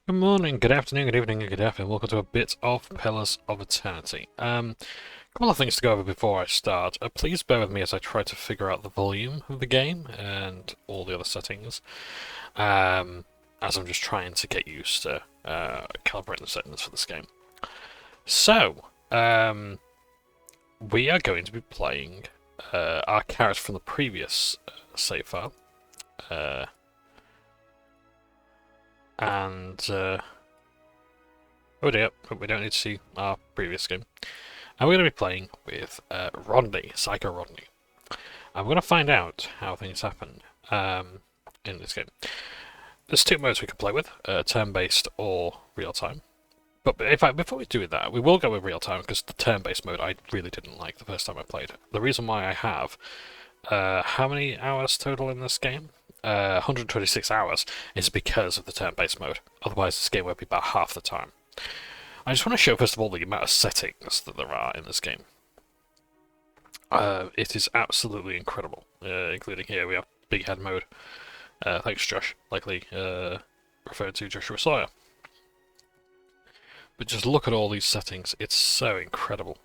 Good morning, good afternoon, good evening, and good afternoon. Welcome to a bit of Pillars of Eternity. Couple of things to go over before I start. Please bear with me as I try to figure out the volume of the game and all the other settings, as I'm just trying to get used to calibrating the settings for this game. So, we are going to be playing our character from the previous save file. Oh dear, we don't need to see our previous game. And we're going to be playing with Rodney, Psycho Rodney. And we're going to find out how things happen in this game. There's two modes we can play with, turn-based or real-time. But in fact, before we do that, we will go with real-time, because the turn-based mode I really didn't like the first time I played. The reason why I have how many hours total in this game? 126 hours is because of the turn-based mode. Otherwise, this game would be about half the time. I just want to show, first of all, the amount of settings that there are in this game. It is absolutely incredible, including here we have Big Head mode. Thanks, Josh. Likely referred to Joshua Sawyer. But just look at all these settings. It's so incredible.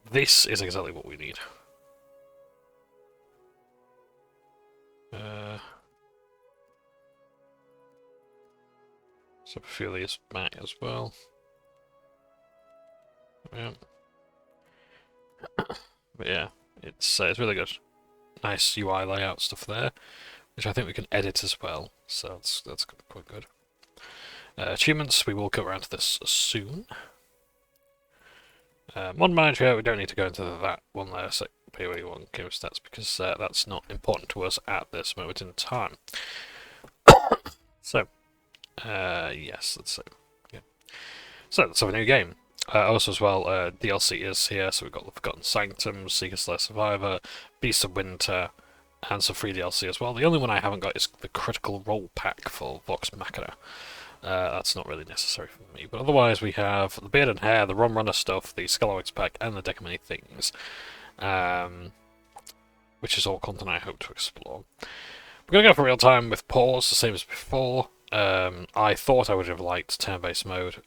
This is exactly what we need. Sophilia's back as well. Yeah. But yeah, it's really good. Nice UI layout stuff there, which I think we can edit as well. So that's quite good. Achievements, we will go around to this soon. Mod Manager, we don't need to go into that one there. So PoE1 game stats because that's not important to us at this moment in time. So, yes, let's see. Yeah. So let's have a new game. Also as well, DLC is here, so we've got the Forgotten Sanctum, Seeker/Slayer Survivor, Beast of Winter, and some free DLC as well. The only one I haven't got is the Critical Role Pack for Vox Machina. That's not really necessary for me, but otherwise we have the Beard and Hair, the Rum Runner stuff, the Scalawags pack, and the Deck of Many Things, which is all content I hope to explore. We're going to go for real time with pause, the same as before. I thought I would have liked turn-based mode.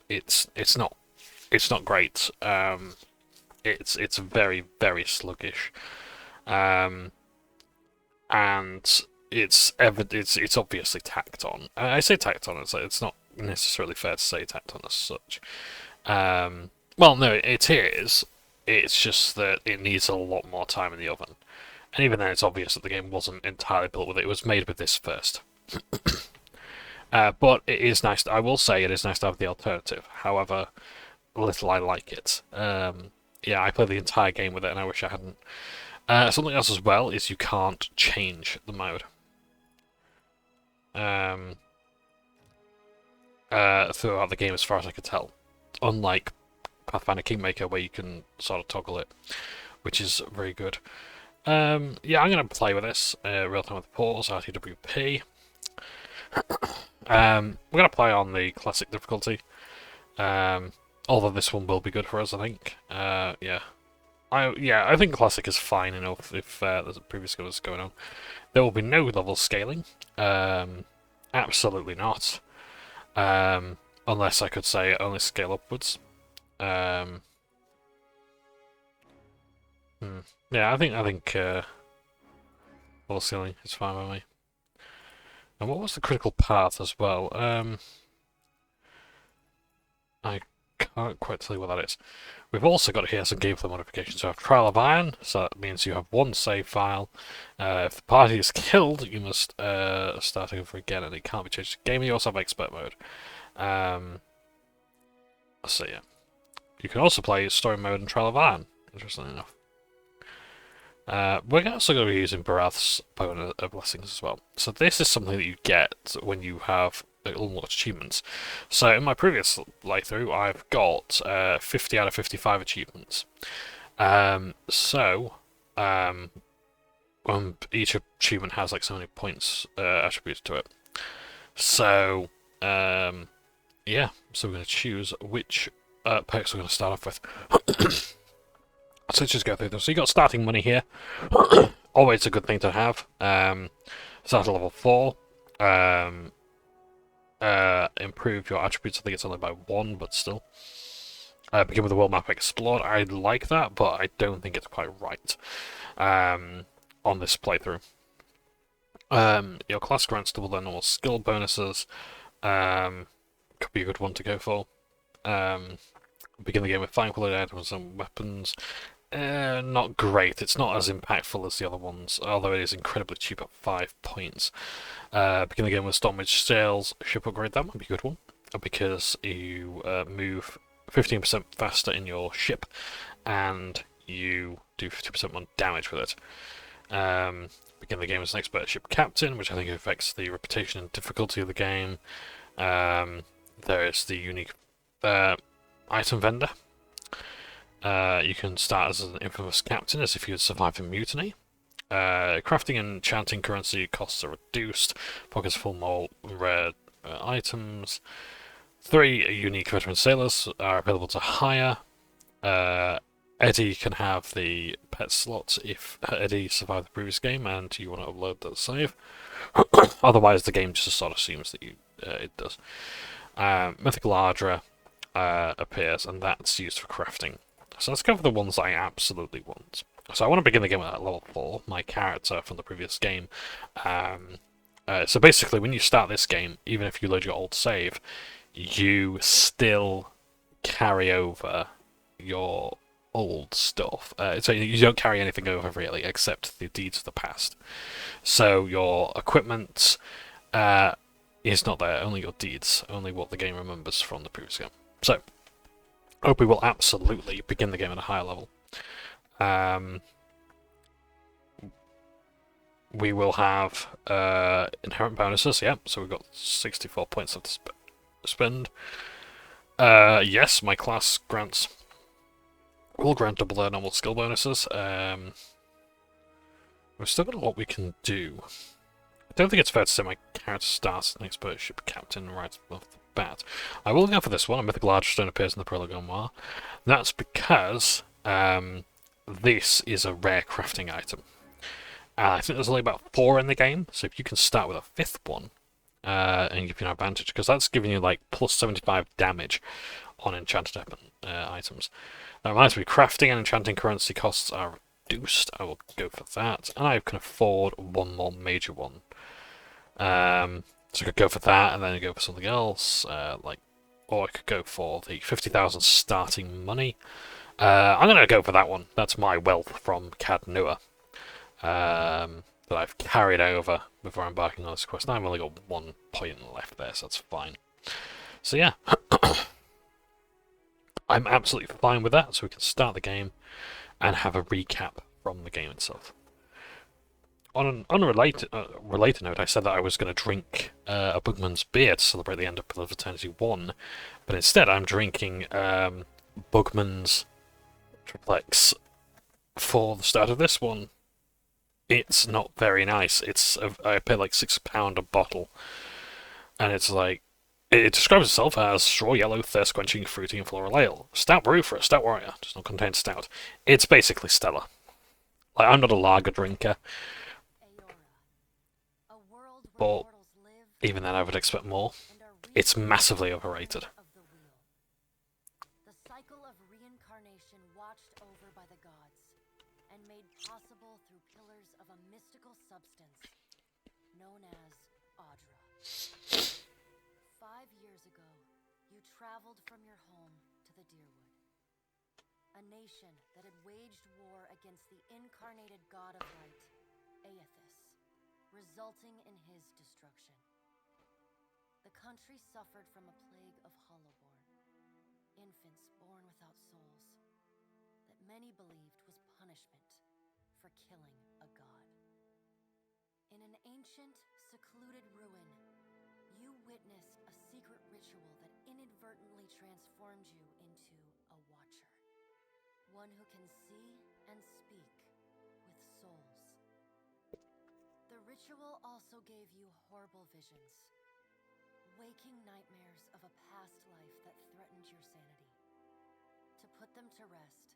It's not great. It's very, very sluggish, and it's obviously tacked on. I say tacked on. It's not necessarily fair to say tacked on as such. Well, no, it is. It's just that it needs a lot more time in the oven, and even then, it's obvious that the game wasn't entirely built with it. It was made with this first. But it is nice. I will say it is nice to have the alternative. However little I like it. Yeah, I played the entire game with it, and I wish I hadn't. Something else as well is you can't change the mode throughout the game, as far as I could tell. Unlike Pathfinder Kingmaker, where you can sort of toggle it, which is very good. Yeah, I'm going to play with this real time with pause, RTWP. We're going to play on the classic difficulty. Although this one will be good for us, I think. Yeah. I think classic is fine enough if there's a previous skill going on. There will be no level scaling. Absolutely not. Unless I could say only scale upwards. Yeah, I think level scaling is fine by me. And what was the critical path as well? I can't quite tell you what that is. We've also got here some gameplay modifications. So we have Trial of Iron, so that means you have one save file. If the party is killed, you must start over again, and it can't be changed to game. You also have Expert mode. So yeah. You can also play Story mode and Trial of Iron, interestingly enough. We're also going to be using Barath's Bone of Blessings as well. So this is something that you get when you have unlocked achievements. So in my previous playthrough, I've got 50 out of 55 achievements. Each achievement has like so many points attributed to it. So yeah, so we're going to choose which perks we're going to start off with. So let's just go through them. So you got starting money here. Always a good thing to have. Start at level 4. improve your attributes. I think it's only by 1, but still. Begin with the world map explored. I like that, but I don't think it's quite right on this playthrough. Your class grants double their normal skill bonuses. Could be a good one to go for. Begin the game with 5 quality items and weapons. Not great. It's not as impactful as the other ones, although it is incredibly cheap at 5 points. Begin the game with Stormage Sails. Ship upgrade, that might be a good one, because you move 15% faster in your ship, and you do 50% more damage with it. Begin the game as an expert ship captain, which I think affects the reputation and difficulty of the game. There is the unique item vendor. You can start as an infamous captain, as if you had survived a mutiny. Crafting and chanting currency costs are reduced. Pockets full more rare items. 3 unique veteran sailors are available to hire. Eddie can have the pet slot if Eddie survived the previous game and you want to upload that save. Otherwise, the game just sort of assumes that it does. Mythical Ardra appears, and that's used for crafting. So let's go for the ones I absolutely want. So I want to begin the game at level 4, my character from the previous game. So basically, when you start this game, even if you load your old save, you still carry over your old stuff. So you don't carry anything over, really, except the deeds of the past. So your equipment is not there, only your deeds, only what the game remembers from the previous game. So, hope we will absolutely begin the game at a higher level. We will have inherent bonuses, yeah, so we've got 64 points left to spend. Yes, my class will grant double their normal skill bonuses. We've still got a lot we can do. I don't think it's fair to say my character starts as an expert ship captain right off the bat. I will go for this one. A mythical Archstone appears in the prologue noir. That's because this is a rare crafting item. I think there's only about 4 in the game, so if you can start with a 5th one, and give you an advantage, because that's giving you like plus 75 damage on enchanted items. That reminds me, crafting and enchanting currency costs are reduced. I will go for that, and I can afford one more major one. So I could go for that, and then go for something else, or I could go for the 50,000 starting money. I'm going to go for that one. That's my wealth from Cadnua. That I've carried over before embarking on this quest. Now I've only got 1 point left there, so that's fine. So yeah, I'm absolutely fine with that, so we can start the game and have a recap from the game itself. On an unrelated related note, I said that I was going to drink a Bugman's beer to celebrate the end of Blood of Eternity 1, but instead I'm drinking Bugman's Triplex for the start of this one. It's not very nice. I paid like £6 a bottle, and it's like, it describes itself as straw yellow, thirst quenching, fruity, and floral ale. Stout brew for a stout warrior. Does not contain stout. It's basically Stella. Like, I'm not a lager drinker, but even then I would expect more. It's massively overrated. The cycle of reincarnation watched over by the gods, and made possible through pillars of a mystical substance known as Audra. 5 years ago, you traveled from your home to the Deerwood, a nation that had waged war against the incarnated god of light, Eothas, resulting in his destruction. The country suffered from a plague of hollowborn, infants born without souls, that many believed was punishment for killing a god. In an ancient, secluded ruin, you witnessed a secret ritual that inadvertently transformed you into a watcher. One who can see and speak with souls. The ritual also gave you horrible visions, waking nightmares of a past life that threatened your sanity. To put them to rest,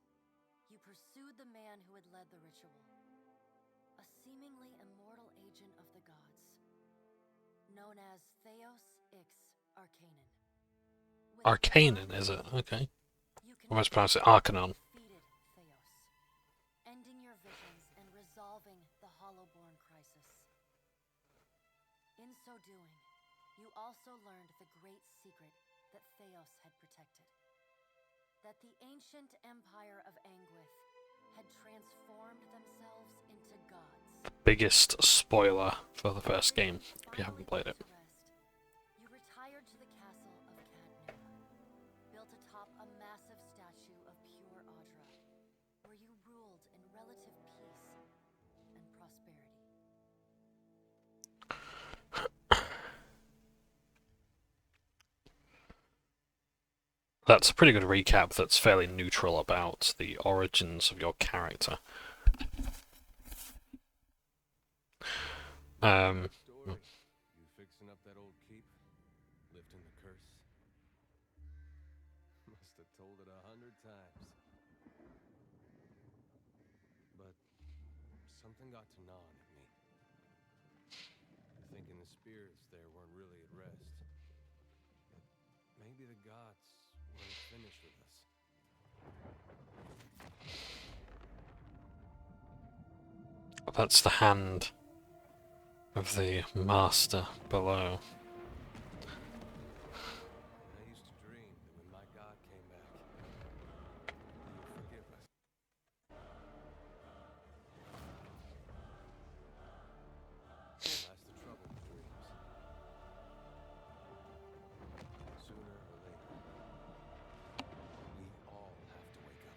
you pursued the man who had led the ritual, a seemingly immortal agent of the gods, known as Theos Ix Arcanon, is it? Okay. You can I must pronounce it Arcanon. defeated Theos, ending your visions and resolving the Hollowborn crisis. In so doing, you also learned the great secret that Theos had protected. That the ancient empire of Anguith had transformed themselves into gods. Biggest spoiler for the first game, if you haven't played it. You retired to the castle of Cadnua, built atop a massive statue of pure Audra, where you ruled in relative peace and prosperity. That's a pretty good recap that's fairly neutral about the origins of your character. You fixing up that old keep? Lifting the curse? Must have told it 100 times. But something got to gnawing at me. Thinking the spirits there weren't really at rest. But maybe the gods weren't finished with us. That's the hand of the master below. I used to dream that when my god came back, he would forgive us. That's the trouble with dreams. Sooner or later, we all have to wake up.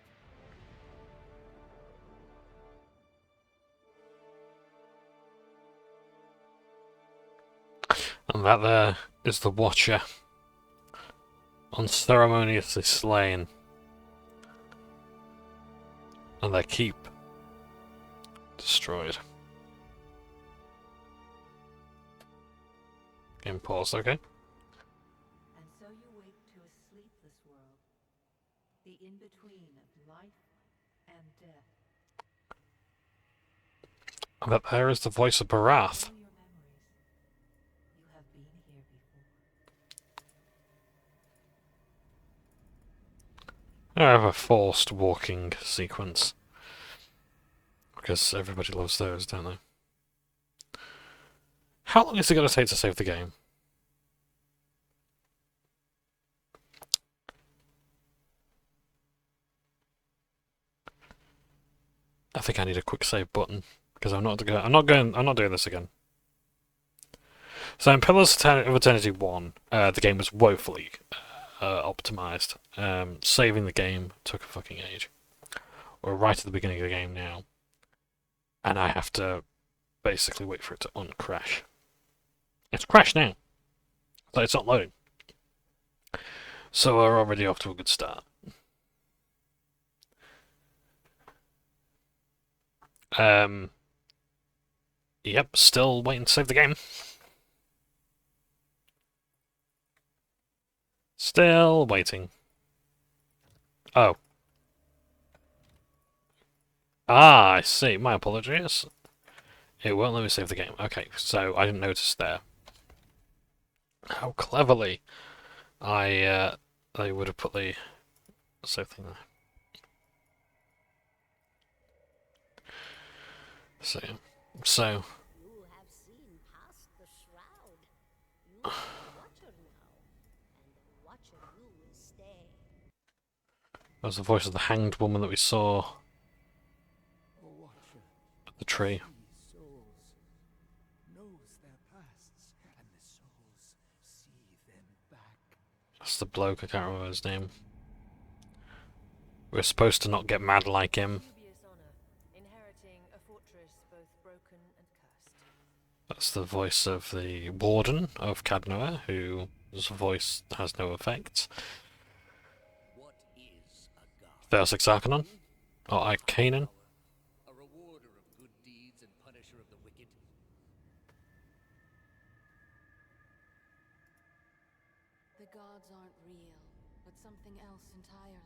And that there is the Watcher, unceremoniously slain, and their keep destroyed. Game paused, okay? And so you wake to a sleepless world, the in-between of life and death. And that there is the voice of Barath. All your memories. You have been here before. I have a forced walking sequence. Because everybody loves those, don't they? How long is it going to take to save the game? I think I need a quick save button because I'm not doing this again. So in Pillars of Eternity 1, the game was woefully optimized. Saving the game took a fucking age. We're right at the beginning of the game now, and I have to basically wait for it to uncrash. It's crashed now, so it's not loading. So we're already off to a good start. Yep, still waiting to save the game. Still waiting. Oh. Ah, I see. My apologies. It won't let me save the game. Okay, so I didn't notice there. How cleverly they would have put the save thing there. So, You have seen past the shroud. You are the Watcher now, and the Watcher you will stay. that was the voice of the hanged woman that we saw at the tree. Souls knows their pasts, and the souls see them back. That's the bloke, I can't remember his name. We're supposed to not get mad like him. Dubious honor, inheriting a fortress both broken and cursed. That's the voice of the warden of Cadnua, whose voice has no effect. What is a god? Theos Arcanon, or Arcanon. A rewarder of good deeds and punisher of the wicked. The gods aren't real, but something else entirely.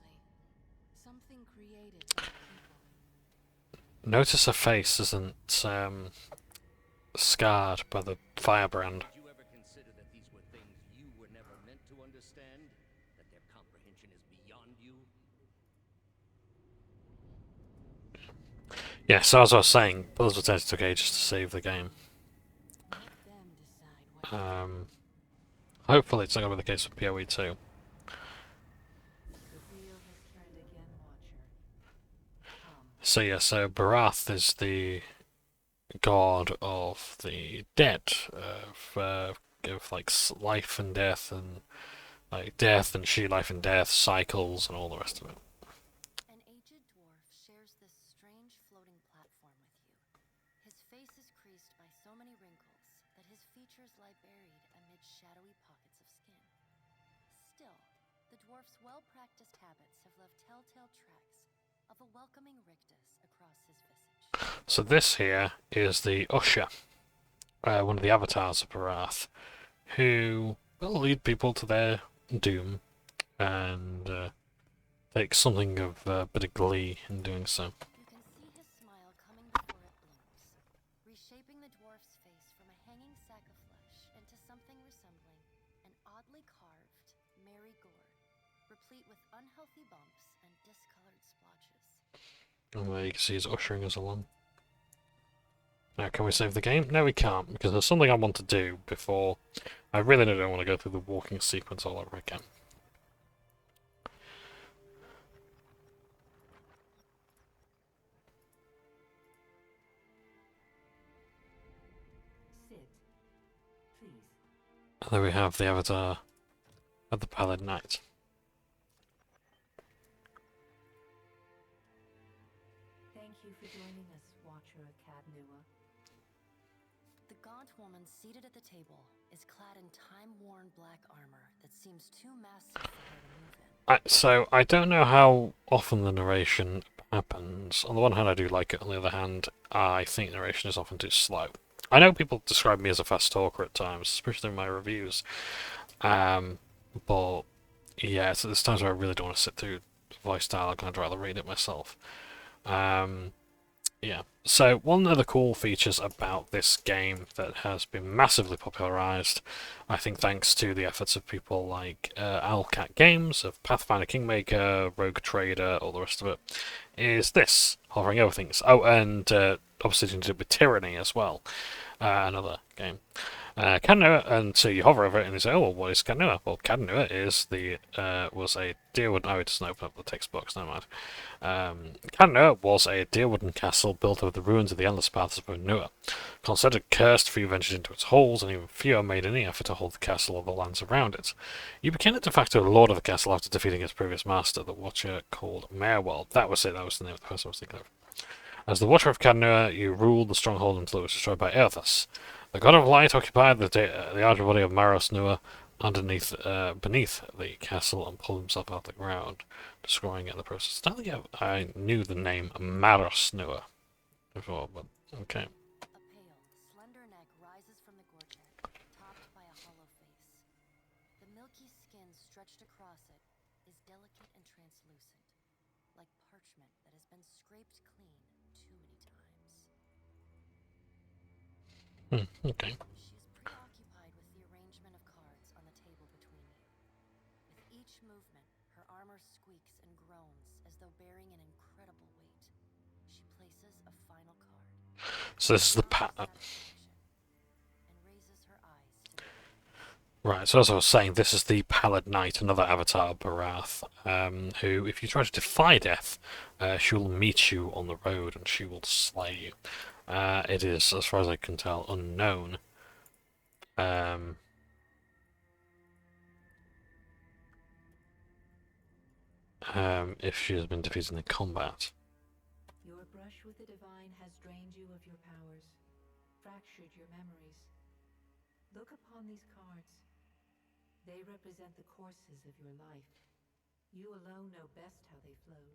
Something created by people. Notice her face isn't scarred by the firebrand. Did you ever consider that these were things you were never meant to understand? That their comprehension is beyond you? Yeah, so as I was saying, Pillars of Eternity took ages to save the game. Let them decide what Hopefully it's not going to be the case with PoE 2. The wheel has turned again, Watcher. Come. So yeah, so Barath is the god of the dead, of like life and death, and like death and she life and death cycles and all the rest of it. An aged dwarf shares this strange floating platform with you. His face is creased by so many wrinkles that his features lie buried amid shadowy pockets of skin. Still, the dwarf's well-practiced habits have left telltale tracks of a welcoming rictus across his visage. So this here is the Usher, one of the avatars of Barath, who will lead people to their doom and take something of a bit of glee in doing so. You can see his smile coming before it blooms, reshaping the dwarf's face from a hanging sack of flesh into something resembling an oddly carved, merry gourd, replete with unhealthy bumps and discolored splotches. And there you can see he's ushering us along. Now, can we save the game? No, we can't, because there's something I want to do before. I really don't want to go through the walking sequence all over again. Sit. Please. And there we have the avatar of the Pallid Knight. Thank you for joining us, Watcher of Cadnua. The gaunt woman seated at the table is clad in time-worn black armor that seems too massive for her to move in. So, I don't know how often the narration happens. On the one hand, I do like it. On the other hand, I think narration is often too slow. I know people describe me as a fast talker at times, especially in my reviews. But, yeah, so there's times where I really don't want to sit through voice dialogue and I'd rather read it myself. Yeah, so one of the cool features about this game that has been massively popularised, I think thanks to the efforts of people like Owlcat Games, of Pathfinder Kingmaker, Rogue Trader, all the rest of it, is this, hovering over things. Oh, and Obsidian did it with Tyranny as well, another game. Cadnua, and so you hover over it and you say, oh, well, what is Cadnua? Well, Cadnua is was a deerwood. Oh, it doesn't open up the text box, never mind. Cadnua was a deerwooden castle built over the ruins of the endless paths of Nua. Considered cursed, few ventured into its halls, and even fewer made any effort to hold the castle or the lands around it. You became a de facto lord of the castle after defeating its previous master, the Watcher called Merewald. That was it, that was the name of the person I was thinking of. As the Watcher of Cadnua, you ruled the stronghold until it was destroyed by Eothas. The god of light occupied the outer body of Maros Nua beneath the castle and pulled himself out of the ground, destroying it in the process. I don't think I knew the name Maros Nua before, but okay. A pale, slender neck rises from the gorget, topped by a hollow face. The milky skin stretched across it is delicate and translucent, like parchment that has been scraped clean too many times. Okay. She is preoccupied with the arrangement of cards on the table between you. With each movement, her armor squeaks and groans as though bearing an incredible weight. She places a final card. So this is the And raises her eyes to the Right, so as I was saying, this is the Pallid Knight, another avatar of Barath, who, if you try to defy death, she will meet you on the road and she will slay you. It is, as far as I can tell, unknown. If she has been defeated in combat. Your brush with the divine has drained you of your powers, fractured your memories. Look upon these cards. They represent the courses of your life. You alone know best how they flowed.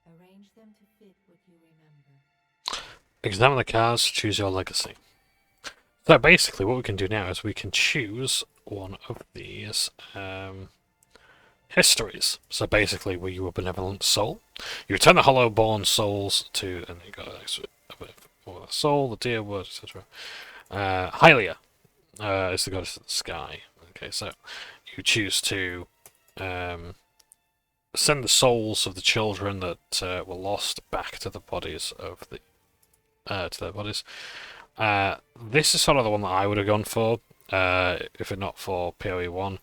Arrange them to fit what you remember. Examine the cards, choose your legacy. So basically what we can do now is we can choose one of these histories. So basically, were you a benevolent soul? You return the hollow-born souls to, and you got the soul, the deerwood, etc. Hylia is the goddess of the sky. Okay, so you choose to send the souls of the children that were lost back to the bodies of the to their bodies. This is sort of the one that I would have gone for, if it not for PoE 1.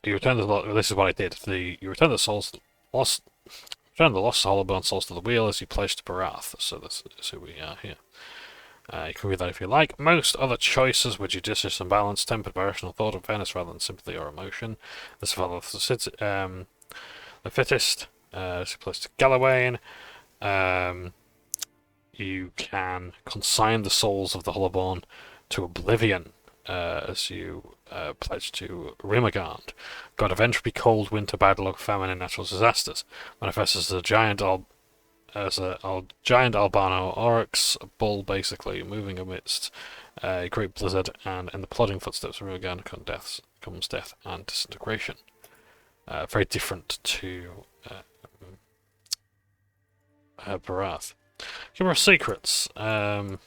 You return the. This is what I did. You return the souls lost. Return the lost Hollowborn souls to the wheel as you place to Barath. So this is who we are here. You can read that if you like. Most other choices were judicious and balanced, tempered by rational thought and fairness rather than sympathy or emotion. This follows the fittest. As you place to Gallowayne. You can consign the souls of the Hollowborn to oblivion as you pledge to Rimagard, god of entropy, cold, winter, bad luck, famine, and natural disasters. Manifests as a giant albino oryx, a bull basically, moving amidst a great blizzard, and in the plodding footsteps of Rimagard comes death and disintegration. Very different to Barath. Give secrets. You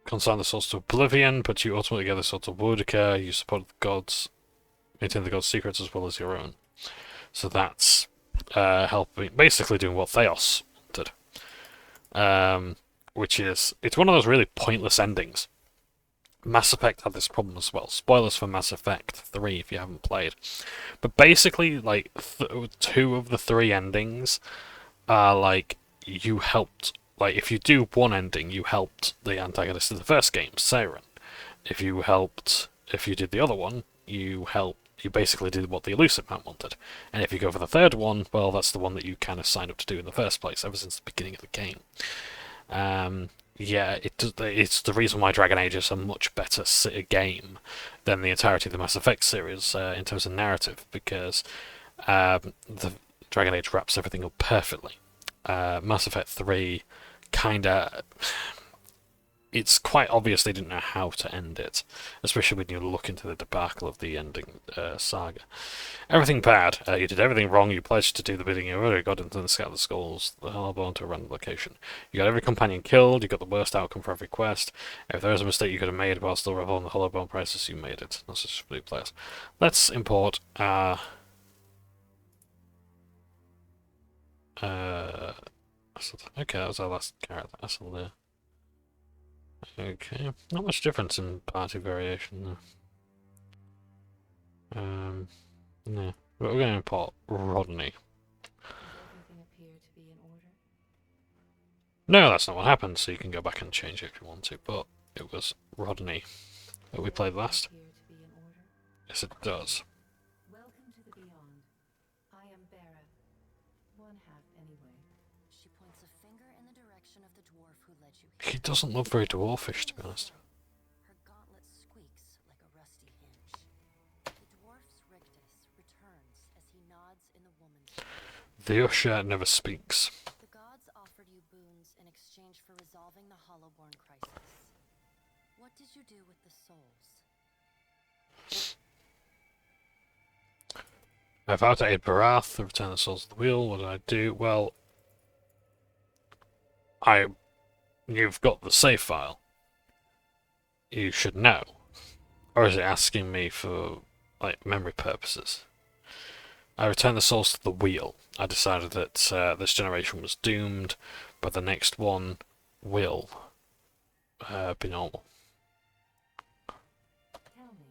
consign the souls to oblivion, but you ultimately get the soul to Woodica. You support the gods, maintain the gods' secrets as well as your own. So that's helping, basically doing what Theos did. Which is, it's one of those really pointless endings. Mass Effect had this problem as well. Spoilers for Mass Effect 3 if you haven't played. But basically, like, 2 of the 3 endings are like, you helped, like, if you do one ending, you helped the antagonist in the first game, Saren. If you did the other one, you basically did what the Elusive Man wanted. And if you go for the third one, well, that's the one that you kind of signed up to do in the first place, ever since the beginning of the game. Yeah, it's the reason why Dragon Age is a much better game than the entirety of the Mass Effect series in terms of narrative, because the Dragon Age wraps everything up perfectly. Mass Effect 3 kinda... It's quite obvious they didn't know how to end it, especially when you look into the debacle of the ending saga. Everything bad. You did everything wrong. You pledged to do the bidding of your god and then scatter the skulls, the Hellborn to a random location. You got every companion killed. You got the worst outcome for every quest. If there was a mistake you could have made while still reveling the Hellborn prices, you made it. That's just for the players. Let's import okay, that was our last character. That's all there. Okay, not much difference in party variation there. No, but we're going to import Rodney. No, that's not what happened, so you can go back and change it if you want to, but it was Rodney that we played last. Yes, it does. Welcome to the Beyond. I am Bara. One half anyway. She points a finger in the direction of the dwarf who led you He doesn't look very dwarfish, to be honest. Her gauntlet squeaks like a rusty hinge. The dwarf's rictus returns as he nods in the woman's direction. The usher never speaks. The gods offered you boons in exchange for resolving the Hollowborn crisis. What did you do with the souls? I vowed to aid Barath, to return the souls of the wheel. What did I do? Well, you've got the save file. You should know. Or is it asking me for, like, memory purposes? I returned the souls to the wheel. I decided that this generation was doomed, but the next one will be normal. Tell me,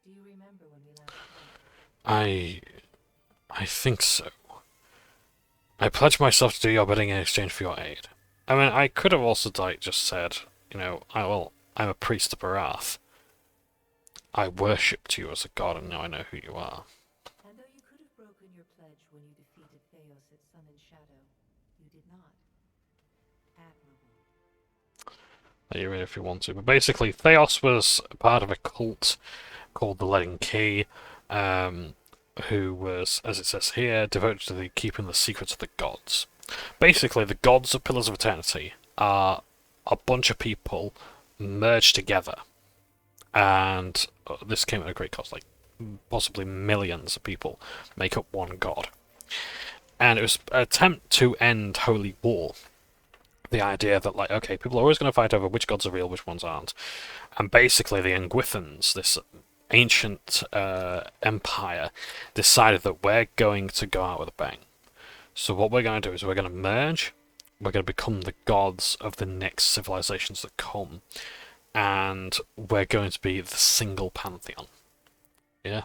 do you remember when we last met? I think so. I pledged myself to do your bidding in exchange for your aid. I mean, I could have also just said, you know, I'm a priest of Barath. I worshipped you as a god, and now I know who you are. And though you could have broken your pledge when you defeated Theos at Sun and Shadow, you did not. Admirable. Let you read if you want to. But basically, Theos was part of a cult called the Leaden Key, who was, as it says here, devoted to keeping the secrets of the gods. Basically, the gods of Pillars of Eternity are a bunch of people merged together. And this came at a great cost, like possibly millions of people make up one god. And it was an attempt to end holy war. the idea that, like, okay, people are always going to fight over which gods are real, which ones aren't. And basically the Engwithans, this ancient empire, decided that we're going to go out with a bang. So what we're going to do is we're going to merge, we're going to become the gods of the next civilizations that come, and we're going to be the single pantheon. Yeah.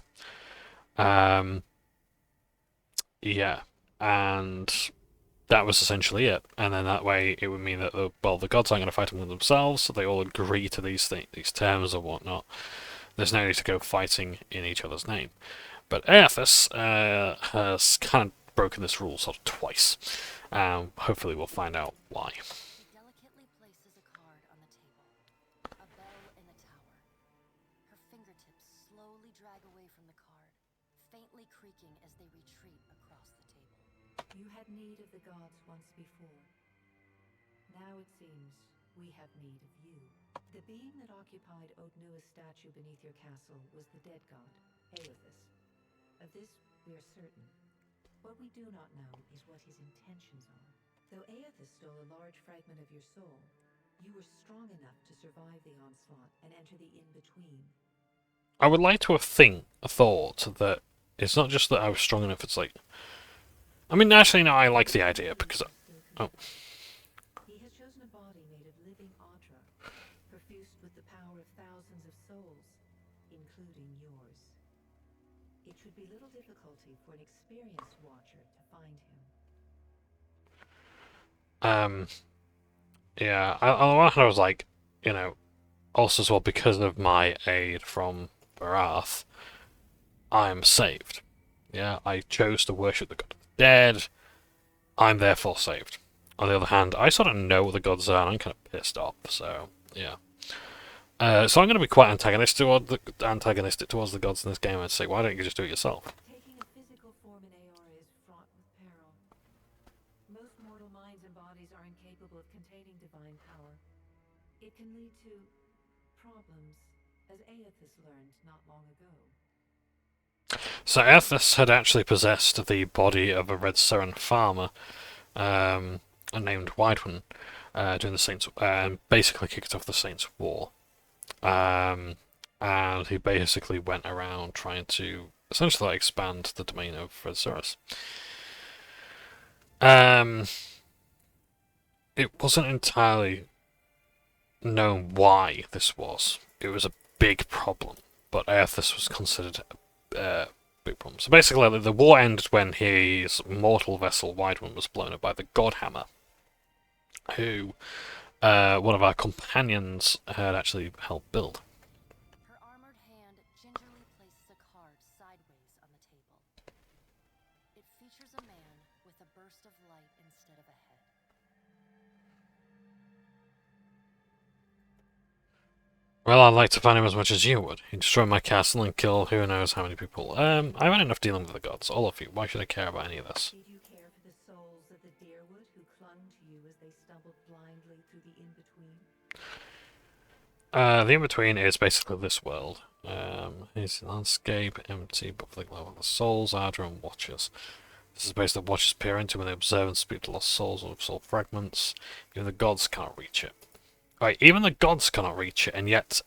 Yeah. And that was essentially it. And then that way it would mean that the gods aren't going to fight among themselves, so they all agree to these terms or whatnot. There's no need to go fighting in each other's name. But Eothas has kind of broken this rule sort of twice. Hopefully we'll find out why. She delicately places a card on the table. A bell in the tower. Her fingertips slowly drag away from the card, faintly creaking as they retreat across the table. You had need of the gods once before. Now it seems we have need of you. The being that occupied Rodnai's statue beneath your castle was the dead god, Eothas. Of this we are certain. What we do not know is what his intentions are. Though Eothas stole a large fragment of your soul, you were strong enough to survive the onslaught and enter the in-between. I would like to have thought that it's not just that I was strong enough, it's like... I mean, actually, no, I like the idea, because... Oh. He has chosen a body made of living Audra, perfused with the power of thousands of souls, including yours. It should be little difficulty for an experienced watcher to find him. Yeah, on the one hand I was like, you know, also as well, because of my aid from Barath, I'm saved. Yeah, I chose to worship the god of the dead, I'm therefore saved. On the other hand, I sort of know what the gods are, and I'm kind of pissed off, so, yeah. So I'm going to be quite antagonistic towards the gods in this game and say, why don't you just do it yourself? Taking a physical form in AR is fraught with peril. Most mortal minds and bodies are incapable of containing divine power. It can lead to problems, as Eothas learned not long ago. So Eothas had actually possessed the body of a Red Seren farmer named Whiteman during the Saints, basically kicked off the Saints' War. And he basically went around trying to essentially expand the domain of Red Seren. It wasn't entirely known why this was. It was a big problem, but Eothas was considered a big problem. So basically, the war ended when his mortal vessel, Whiteman, was blown up by the Godhammer, who one of our companions had actually helped build. Her armored hand gingerly places a card sideways on the table. It features a man with a burst of light instead of a head. Well, I'd like to find him as much as you would. He'd destroy my castle and kill who knows how many people. I've had enough dealing with the gods, all of you. Why should I care about any of this? Did you care for the souls of the Deerwood who clung to you as they stumbled blindly through the in-between? The in-between is basically this world. Here's the landscape, empty, but for the glow of the souls, Ardra, and Watchers. This is the place that Watchers peer into when they observe and speak to lost souls or soul fragments. Even the gods cannot reach it. Right, even the gods cannot reach it, and yet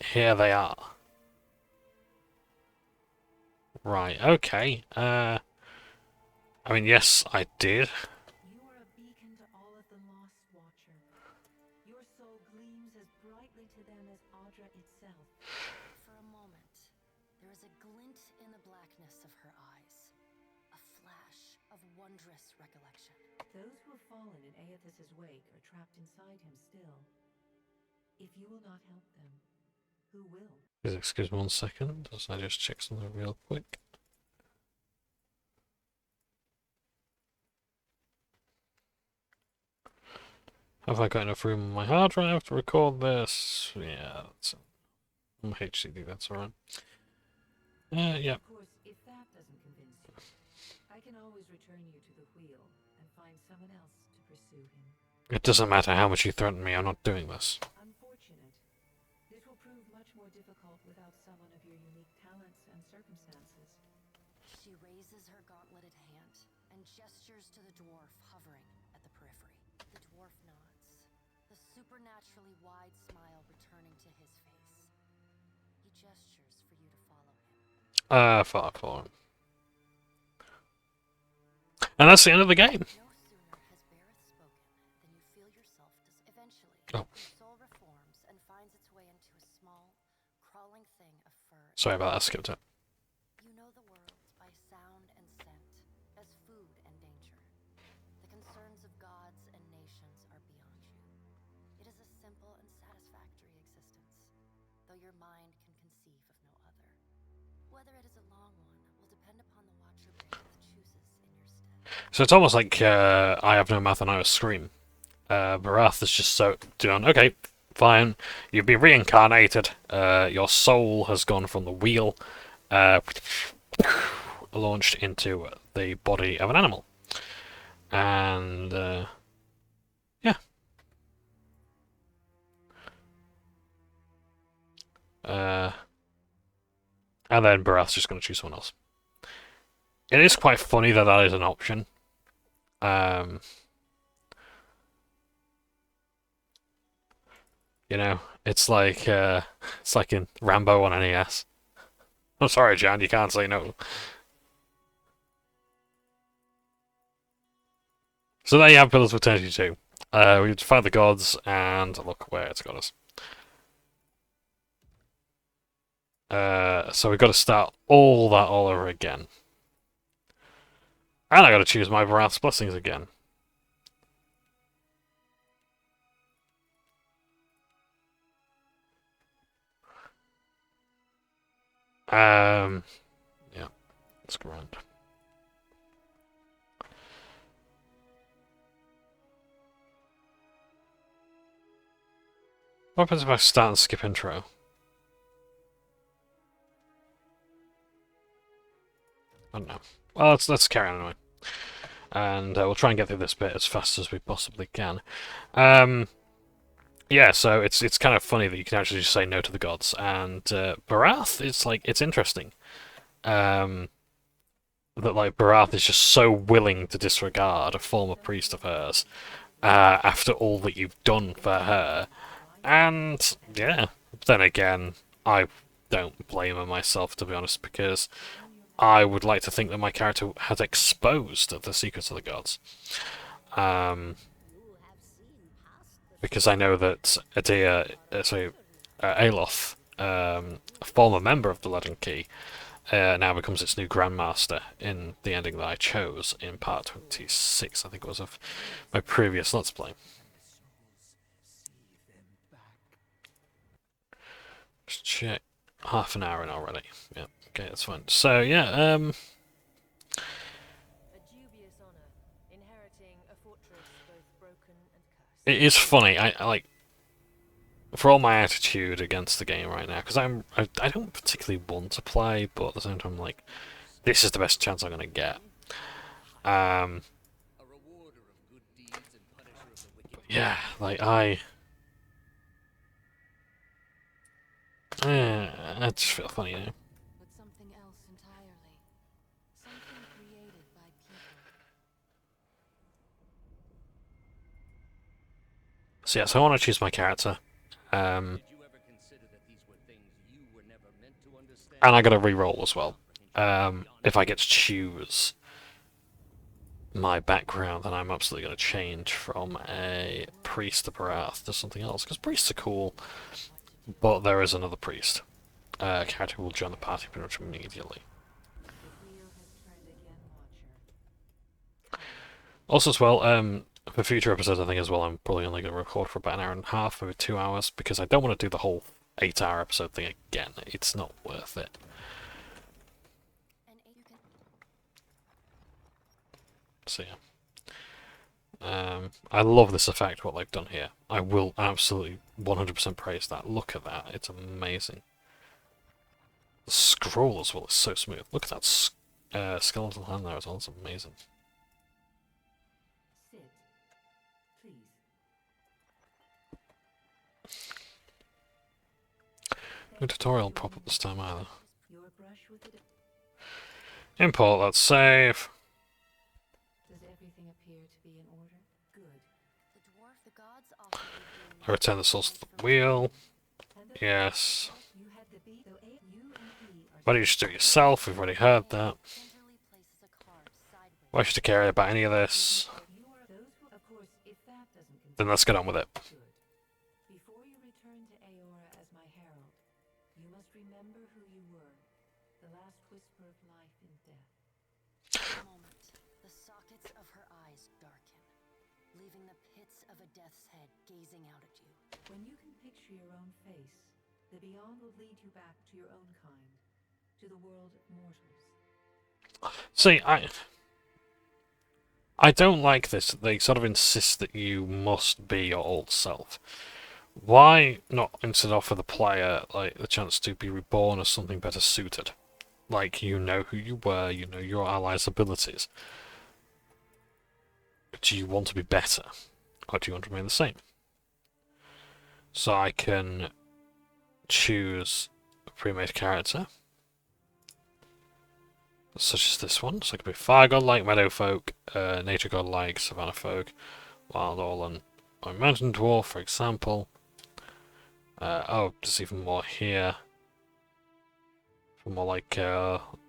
here they are. Right, okay. I mean, yes, I did. You are a beacon to all of the lost, Watcher. Your soul gleams as brightly to them as Audra itself. For a moment, there is a glint in the blackness of her eyes. A flash of wondrous recollection. Those who have fallen in Eothas's wake are trapped inside him still. If you will not help them, who will? Please excuse me 1 second, as I just check something real quick. Have I got enough room on my hard drive to record this? Yeah, that's HDD, that's alright. Yeah. Of course, if that doesn't convince you, I can always return you to the wheel and find someone else to pursue him. It doesn't matter how much you threaten me, I'm not doing this. Unfortunate. This will prove much more difficult without someone of your unique talents and circumstances. She raises her gauntleted hand and gestures to the dwarf hovering at the periphery. The dwarf nods. supernaturally wide smile returning to his face. He gestures for you to follow him. Fuck for him. And that's the end of the game. No sooner has Bareth spoken than you feel yourself eventually. Oh. Your soul reforms and finds its way into a small, crawling thing of fur. Sorry about that, I skipped it. You know the world by sound and scent, as food and danger. The concerns of gods and nations are beyond you. It is a simple and satisfactory existence, though your mind can conceive of no other. Whether it is a long one will depend upon the watcher Bareth chooses in your stead. So it's almost like I have no mouth and I will scream. Barath is just so done. Okay, fine. You've been reincarnated. Your soul has gone from the wheel, launched into the body of an animal. And, yeah. And then Barath's just going to choose someone else. It is quite funny that that is an option. You know, it's like in Rambo on NES. I'm sorry, Jan, you can't say no. So there you have Pillars of Eternity 2. We defied the gods, and look where it's got us. So we've got to start all that all over again. And I got to choose my Barath's Blessings again. Yeah, that's grand. What happens if I start and skip intro? I don't know. Well, let's carry on anyway. And we'll try and get through this bit as fast as we possibly can. Yeah, so it's kind of funny that you can actually just say no to the gods. And Barath, it's interesting. That like Barath is just so willing to disregard a former priest of hers after all that you've done for her. And yeah, then again, I don't blame her myself, to be honest, because I would like to think that my character has exposed the secrets of the gods. Because I know that Eothas, a former member of the Leaden Key, now becomes its new Grandmaster in the ending that I chose in part 26, I think it was, of my previous Let's Play. Just check. Half an hour in already. Yeah, okay, that's fine. So, yeah, A dubious honor, inheriting a fortress both broken and cursed. it is funny. I like, for all my attitude against the game right now, because I don't particularly want to play, but at the same time, I'm like, this is the best chance I'm gonna get. But yeah, like I just feel funny, you know. But something else entirely. Something created by people. So yeah, so I want to choose my character. And I got to re-roll as well. If I get to choose my background, then I'm absolutely going to change from a priest to Barath to something else, because priests are cool, but there is another priest. Character who will join the party pretty much immediately. Also as well, for future episodes I think as well, I'm probably only going to record for about an hour and a half, maybe 2 hours, because I don't want to do the whole 8-hour episode thing again. It's not worth it. So yeah. I love this effect, what they've done here. I will absolutely 100% praise that. Look at that, it's amazing. The scroll as well is so smooth. Look at that skeletal hand there as well, it's amazing. Sit, please. No tutorial pop up this time either. Your brush with it. Import, let's save. Does everything appear to be in order? Good. The gods offer you I return the souls to the wheel. Yes. Why don't you just do it yourself? We've already heard that. Gingerly places a card sideways. Why should I care about any of this? Then let's get on with it. Before you return to Eora as my herald, you must remember who you were, the last whisper of life in death. For a moment, the sockets of her eyes darken, leaving the pits of a death's head gazing out at you. When you can picture your own face, the beyond will lead you back to your own kind, to the world of mortals. See, I don't like this. They sort of insist that you must be your old self. Why not instead offer the player like the chance to be reborn as something better suited? Like, you know who you were, you know your allies' abilities. Do you want to be better? Or do you want to remain the same? So I can choose a pre-made character, such as this one. So it could be fire godlike, meadow folk, nature godlike, savannah folk, wild orlan, or mountain dwarf, for example. Oh, there's even more here. For more like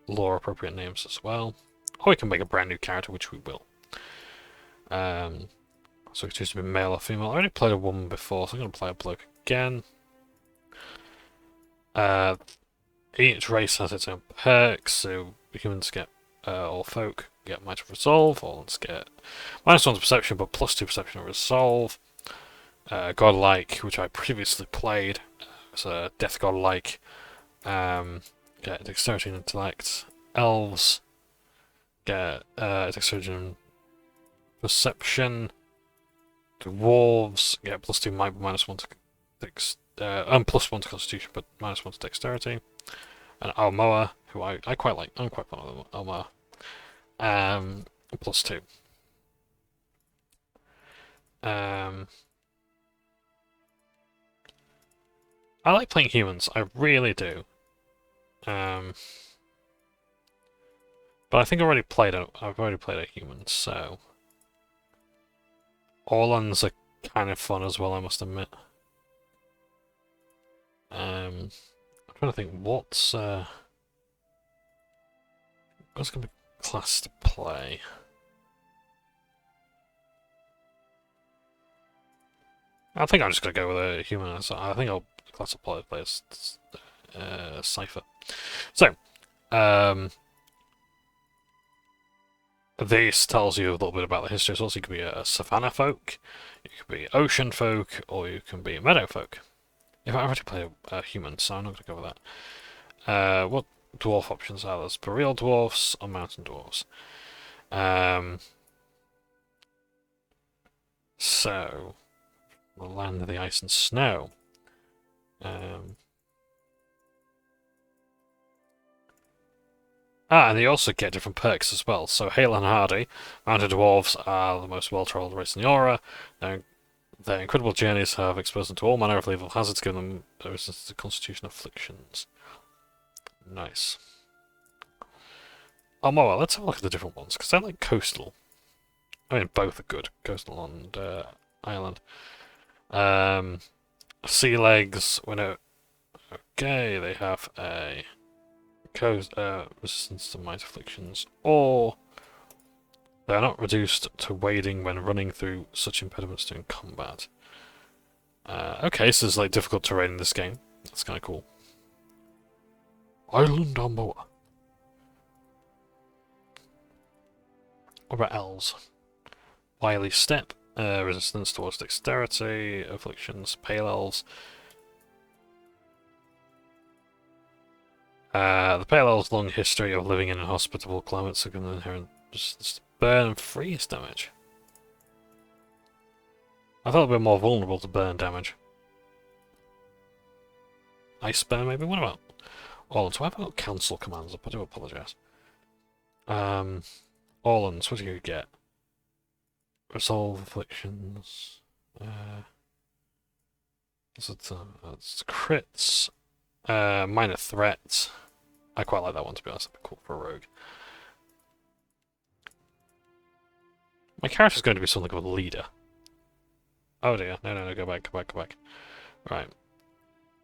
lore appropriate names as well. Or we can make a brand new character, which we will. So we choose to be male or female. I already played a woman before, so I'm going to play a bloke again. Each race has its own perks, so humans get all folk get Might of Resolve, Orlans get -1 to Perception, but +2 Perception and Resolve. Godlike, which I previously played, is a Death Godlike. Get Dexterity and Intellect. Elves get Dexterity and Perception. Dwarves get +2 Might, but -1 to +1 to Constitution, but -1 to Dexterity. And Almoa, who I quite like. I'm quite fond of Almoa. +2. I like playing humans. I really do. But I think I've already played a human, so Orlans are kind of fun as well, I must admit. I'm trying to think what's gonna be class to play. I think I'm just gonna go with a human. I think I'll class to play as Cypher. So, this tells you a little bit about the history. So you could be a savannah folk, you could be ocean folk, or you can be a meadow folk. If I've already played a human, so I'm not going to go with that. What dwarf options are there? Boreal dwarfs or mountain dwarfs? So, the land of the ice and snow. And they also get different perks as well. So, hale and hardy, mountain dwarves are the most well-travelled race in the aura. Their incredible journeys have exposed them to all manner of lethal hazards, giving them a resistance to constitution afflictions. Nice. Oh, well, let's have a look at the different ones, because I like coastal. I mean, both are good, coastal and island. Sea legs, okay, they have a resistance to might afflictions, or they are not reduced to wading when running through such impediments during combat. Okay, so there's like difficult terrain in this game. That's kind of cool. Island Almoa. What about elves? Wily Step, resistance towards dexterity, afflictions, pale elves. The pale elves' long history of living in inhospitable climates are going to inherent resistance to burn and freeze damage. I thought they'd be more vulnerable to burn damage. Ice burn, maybe? What about Orlans? Why have I got cancel commands up? I do apologise. Orlans, what do you get? Resolve afflictions. It's crits. Minor threats. I quite like that one, to be honest. That'd be cool for a rogue. My character's going to be something of a leader. Oh dear, no, go back. Right.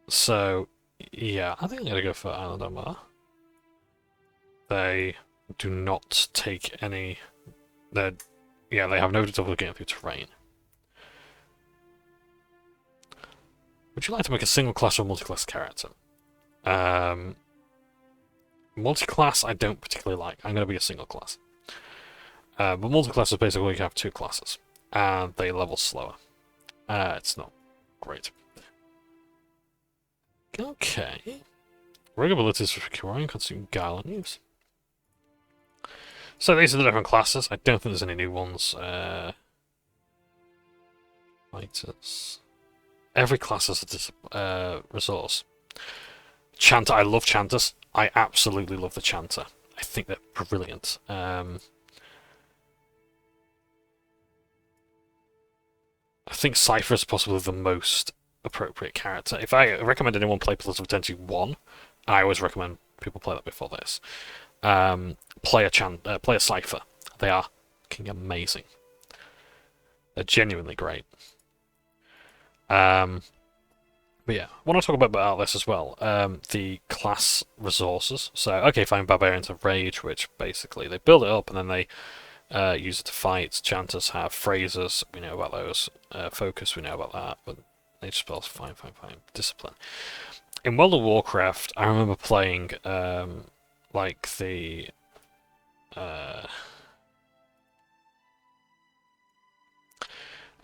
So, yeah, I think I'm gonna go for Island Omar. They do not take any... they have no trouble getting through terrain. Would you like to make a single class or multi-class character? Multi-class I don't particularly like. I'm going to be a single class. But multi-class is basically you have two classes. And they level slower. It's not great. Okay. Rig abilities for procuring consume Garland leaves. So these are the different classes. I don't think there's any new ones. Fighters. Every class has a resource. Chanter, I love Chanters. I absolutely love the Chanter. I think they're brilliant. I think Cypher is possibly the most appropriate character. If I recommend anyone play Pillars of Eternity 1, I always recommend people play that before this. Play a Cypher. They are fucking amazing. They're genuinely great. But yeah, I want to talk about this as well. The class resources. So, okay, fine, Barbarians have Rage, which basically they build it up and then they use it to fight. Chanters have Phrases, we know about those. Focus, we know about that. But nature spells, fine. Discipline. In World of Warcraft, I remember playing like the I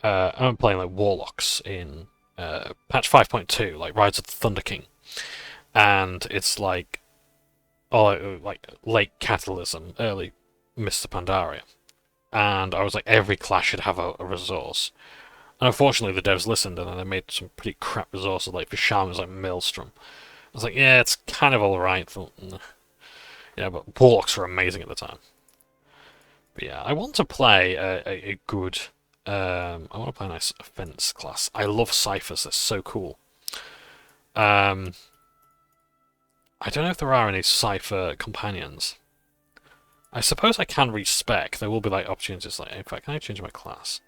remember playing like Warlocks in patch 5.2, like Rise of the Thunder King, and it's like late Catalysm, early Mr. Pandaria, and I was like every class should have a resource. And unfortunately, the devs listened, and then they made some pretty crap resources. Like for Shaman, was like Maelstrom. I was like, yeah, it's kind of alright. Yeah, but Warlocks were amazing at the time. But yeah, I want to play a good. I want to play a nice offense class. I love Cyphers, they're so cool. I don't know if there are any Cypher companions. I suppose I can respec. There will be like opportunities like, in fact, can I change my class?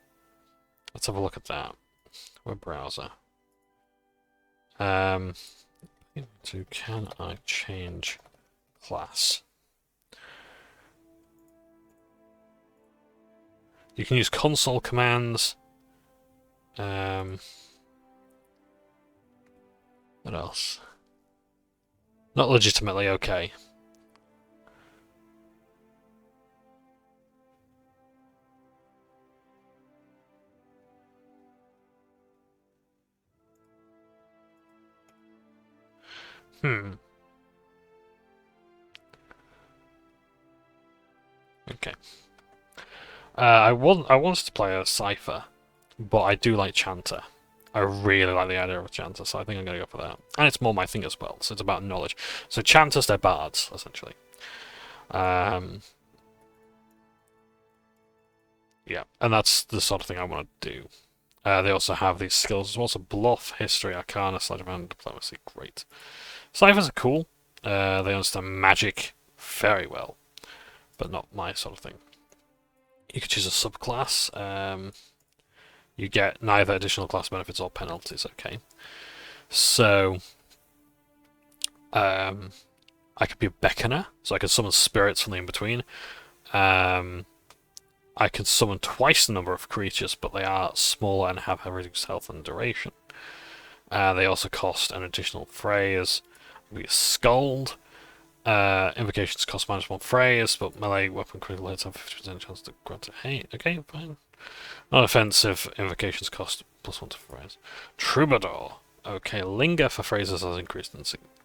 Let's have a look at that. Web browser. So can I change class? You can use console commands. What else? Not legitimately okay. Okay. I wanted to play a Cypher, but I do like Chanter. I really like the idea of a Chanter, so I think I'm going to go for that. And it's more my thing as well, so it's about knowledge. So Chanters, they're bards, essentially. Yeah, and that's the sort of thing I want to do. They also have these skills as well, so Bluff, History, Arcana, Sleight of Hand, Diplomacy, great. Cyphers are cool. They understand magic very well, but not my sort of thing. You could choose a subclass. You get neither additional class benefits or penalties, okay. So, I could be a Beckoner, so I can summon spirits from the in-between. I can summon twice the number of creatures, but they are smaller and have reduced health and duration. They also cost an additional phrase. Be a Scold. Invocations cost -1 phrase, but melee weapon critical hits have 50% chance to grant a hate. Okay, fine. Non-offensive invocations cost +1 to phrase. Troubadour. Okay, Linger for phrases has increased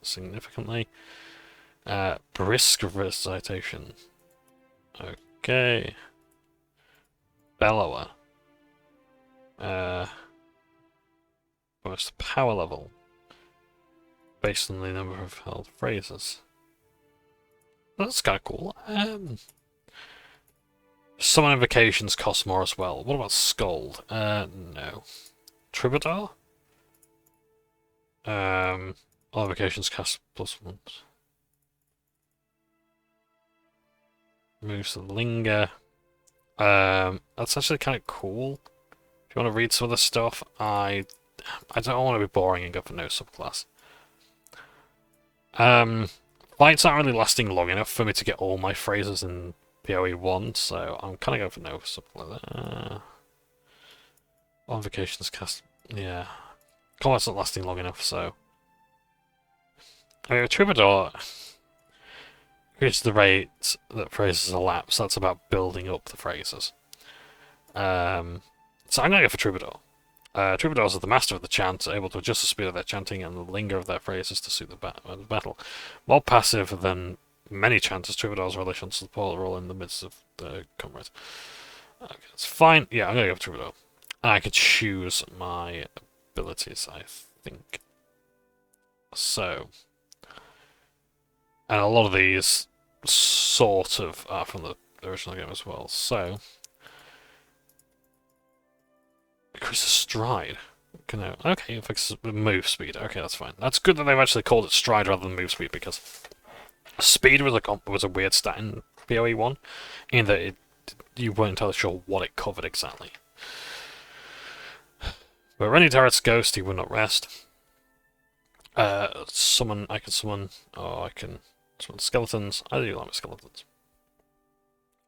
significantly. Brisk recitation. Okay. Bellower. What's the power level? Based on the number of held phrases. That's kind of cool. Summon invocations cost more as well. What about Scold? No. Troubadour? All invocations cost +1. Moves to Linger. That's actually kind of cool. you want to read some of the stuff? I don't want to be boring and go for no subclass. Fights aren't really lasting long enough for me to get all my phrases in PoE 1, so I'm kind of going for no subclass. On vacations cast, yeah. Combat's not lasting long enough, so. I mean, with Troubadour, increases the rate that phrases elapse. That's about building up the phrases. So I'm gonna go for Troubadour. Troubadours are the master of the chant, able to adjust the speed of their chanting and the linger of their phrases to suit the battle. More passive than many chanters, Troubadours relish on support role in the midst of the comrades. Okay, that's fine. Yeah, I'm gonna go for Troubadour. And I could choose my abilities, I think. So, and a lot of these sort of are from the original game as well. So, increase the stride. Okay, fix move speed. Okay, that's fine. That's good that they've actually called it stride rather than move speed, because speed was a weird stat in PoE 1, in that you weren't entirely sure what it covered exactly. But Rennie Darrett's Ghost, he will not rest. Summon, I can summon, or I can summon skeletons. I do like my skeletons.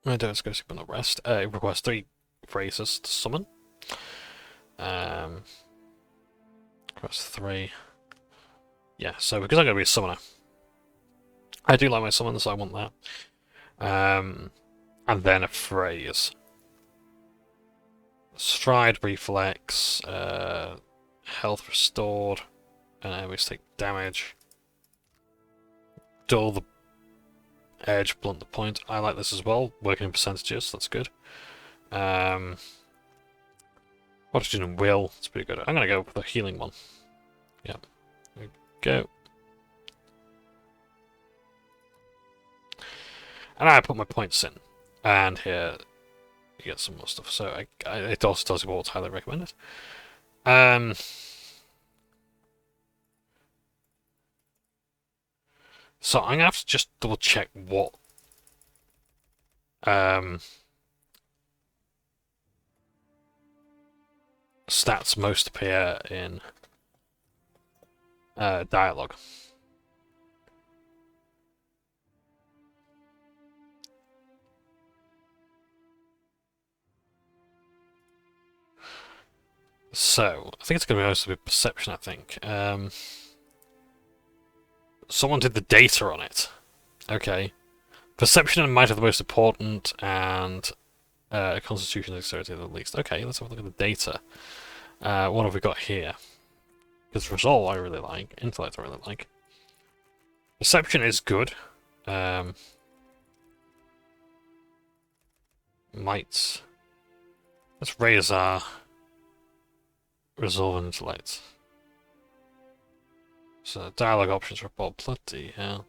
Rennie Darrett's Ghost, he will not rest. It requires 3 phrases to summon. Requires 3. Yeah, so because I'm going to be a summoner, I do like my summons, so I want that. And then a phrase. Stride, reflex, health restored, and enemies take damage. Dull the edge, blunt the point. I like this as well, working in percentages, that's good. Oxygen and will, it's pretty good. I'm going to go for the healing one. Yep. There we go. And I put my points in. And here you get some more stuff. So it also tells you what's highly recommended. So I'm going to have to just double check what stats most appear in dialogue. So, I think it's going to be mostly perception, I think. Someone did the data on it. Okay. Perception and might are the most important, and constitution and dexterity are the least. Okay, let's have a look at the data. What have we got here? Because resolve I really like, intellect I really like. Perception is good. Might. Let's raise our resolve and intellect. So dialogue options for Bob. Bloody hell.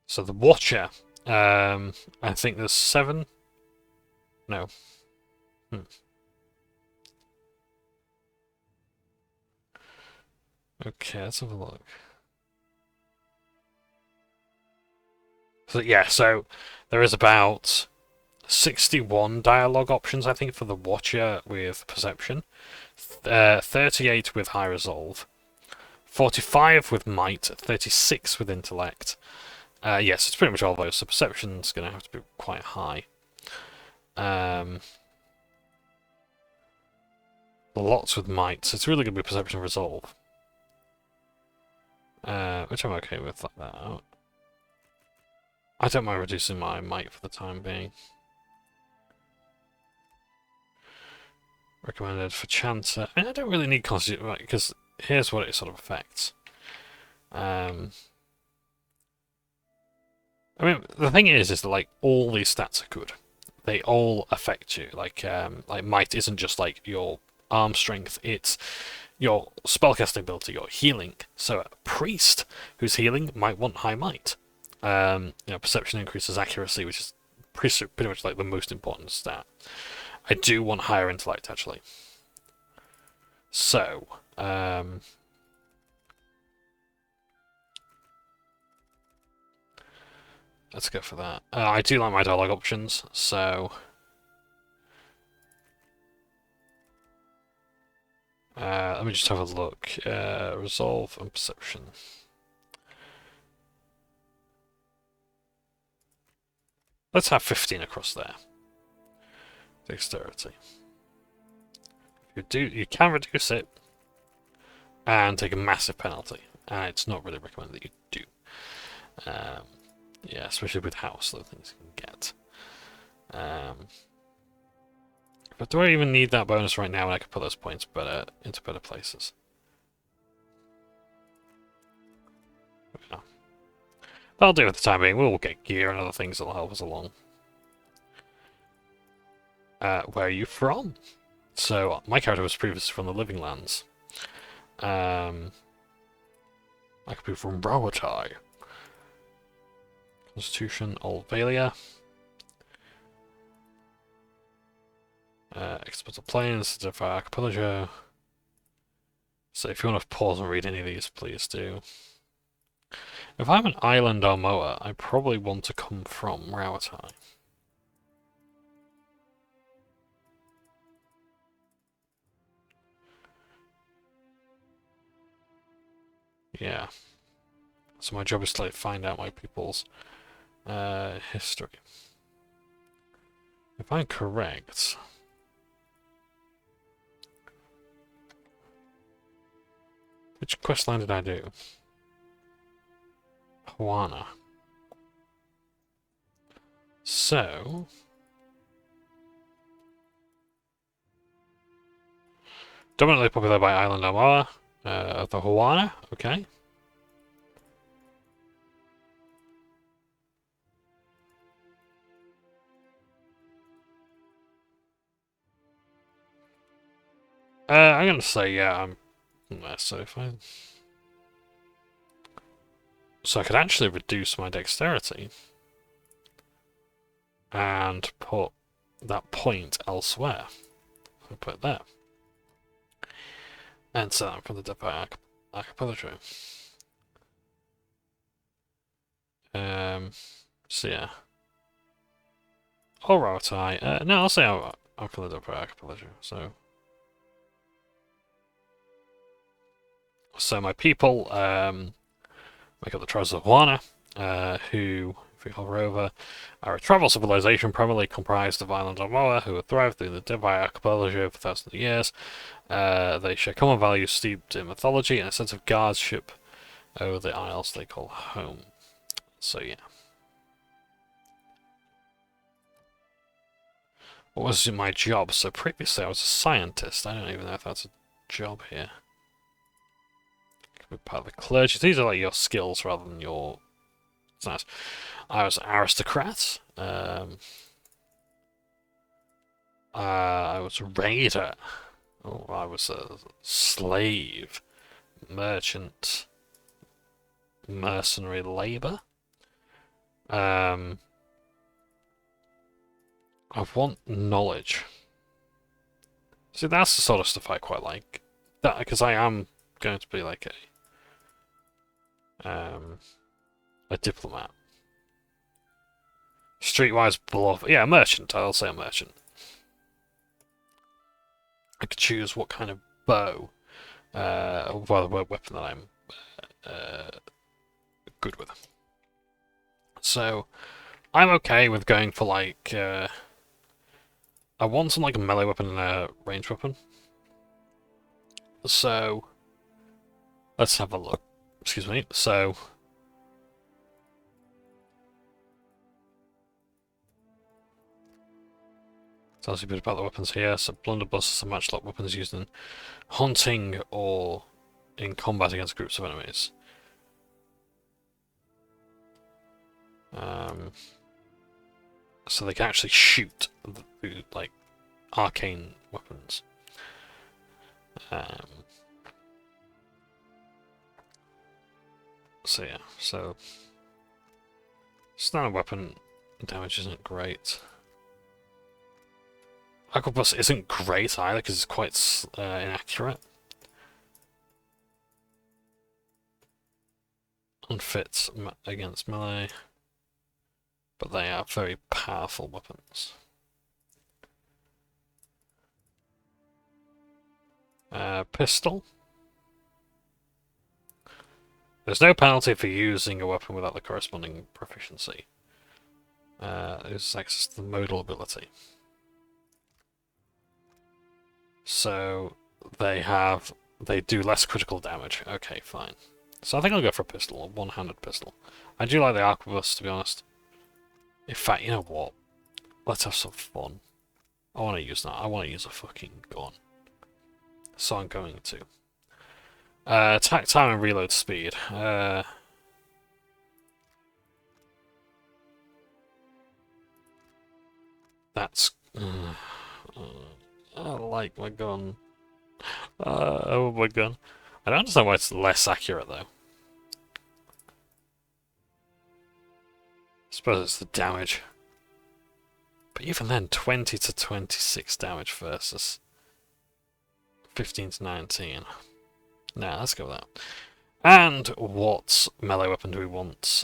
So the Watcher, I think there's 7. No. Okay, let's have a look. So yeah, so there is about 61 dialogue options, I think, for the Watcher with perception, 38 with high resolve, 45 with might, 36 with intellect. Yes, it's pretty much all those, so perception's going to have to be quite high. Lots with might, so it's really going to be perception and resolve. Which I'm okay with, like that. I don't mind reducing my might for the time being. Recommended for Chanter. I don't really need Constitution, right, because here's what it sort of affects. I mean, the thing is that like all these stats are good. They all affect you. Like might isn't just like your arm strength; it's your spellcasting ability, your healing. So a priest who's healing might want high might. Perception increases accuracy, which is pretty much like the most important stat. I do want higher intellect actually. So let's go for that. I do like my dialogue options, so... let me just have a look. Resolve and perception. Let's have 15 across there. Dexterity. You can reduce it and take a massive penalty. And it's not really recommended that you do. Yeah, especially with house, the things you can get. But do I even need that bonus right now when I can put those points into better places? Yeah. That'll do at the time being. We'll get gear and other things that'll help us along. Where are you from? So, my character was previously from the Living Lands. I could be from Raudnai. Constitution, Old Valia. Expert of Plains, Deadfire Archipelago. So if you want to pause and read any of these, please do. If I'm an island Armoa, I probably want to come from Raudnai. Yeah. So my job is to like find out my people's history. If I'm correct, which quest line did I do? Juana. So dominantly populated by Island Armoa, the Juana, okay. I'm gonna say yeah. I'm so if I could actually reduce my dexterity and put that point elsewhere. I'll put it there. And so I'm from the Deadfire Archipelago. So yeah. Or Raudnai. No, I'll say I'm from the Deadfire Archipelago. So my people make up the tribes of Juana, who, if we hover over, are a tribal civilization primarily comprised of island Armoa, who have thrived through the Deadfire Archipelago for thousands of years. They share common values steeped in mythology and a sense of guardianship over the isles they call home. So yeah. What was my job? So previously I was a scientist. I don't even know if that's a job here. Could be part of the clergy. These are like your skills rather than your... It's nice. I was an aristocrat. I was a raider. Oh, I was a slave. Merchant. Mercenary labour. I want knowledge. See, that's the sort of stuff I quite like. That because I am going to be like a diplomat. Streetwise bluff. Yeah, a merchant. I'll say a merchant. I could choose what kind of bow, or weapon that I'm good with. So, I'm okay with going for like, I want some like a melee weapon and a ranged weapon. So, let's have a look. Excuse me. So, tells you a bit about the weapons here. So, blunderbusses are matchlock weapons used in hunting or in combat against groups of enemies. So they can actually shoot like arcane weapons. So yeah, so standard weapon damage isn't great. Arquebus isn't great either because it's quite inaccurate. Unfit against melee. but they are very powerful weapons. Pistol. There's no penalty for using a weapon without the corresponding proficiency. This is access to the modal ability. So they do less critical damage. Okay, fine. So I think I'll go for a pistol, a one-handed pistol. I do like the arquebus, to be honest. In fact, you know what? Let's have some fun. I want to use that. I want to use a fucking gun. So I'm going to. Attack time and reload speed. That's... I like my gun. I want my gun. I don't understand why it's less accurate, though. I suppose it's the damage. But even then, 20 to 26 damage versus 15 to 19. Nah, let's go with that. And what melee weapon do we want?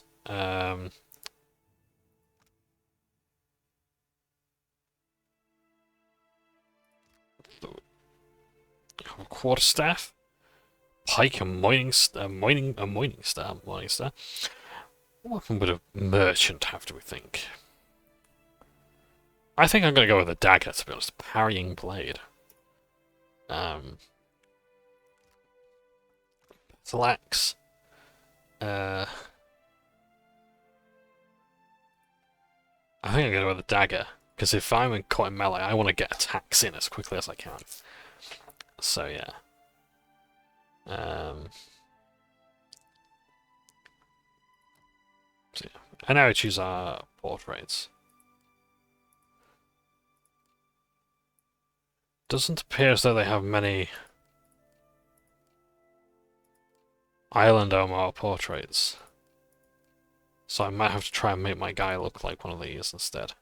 Quarterstaff, pike, and mining star. What weapon would a merchant have, do we think? I think I'm going to go with a dagger, to be honest. Parrying blade. Battle axe. I think I'm going to go with a dagger, because if I'm caught in melee, I want to get attacks in as quickly as I can. So yeah. So yeah. And now we choose our portraits. Doesn't appear as though they have many Island Omar portraits. So I might have to try and make my guy look like one of these instead.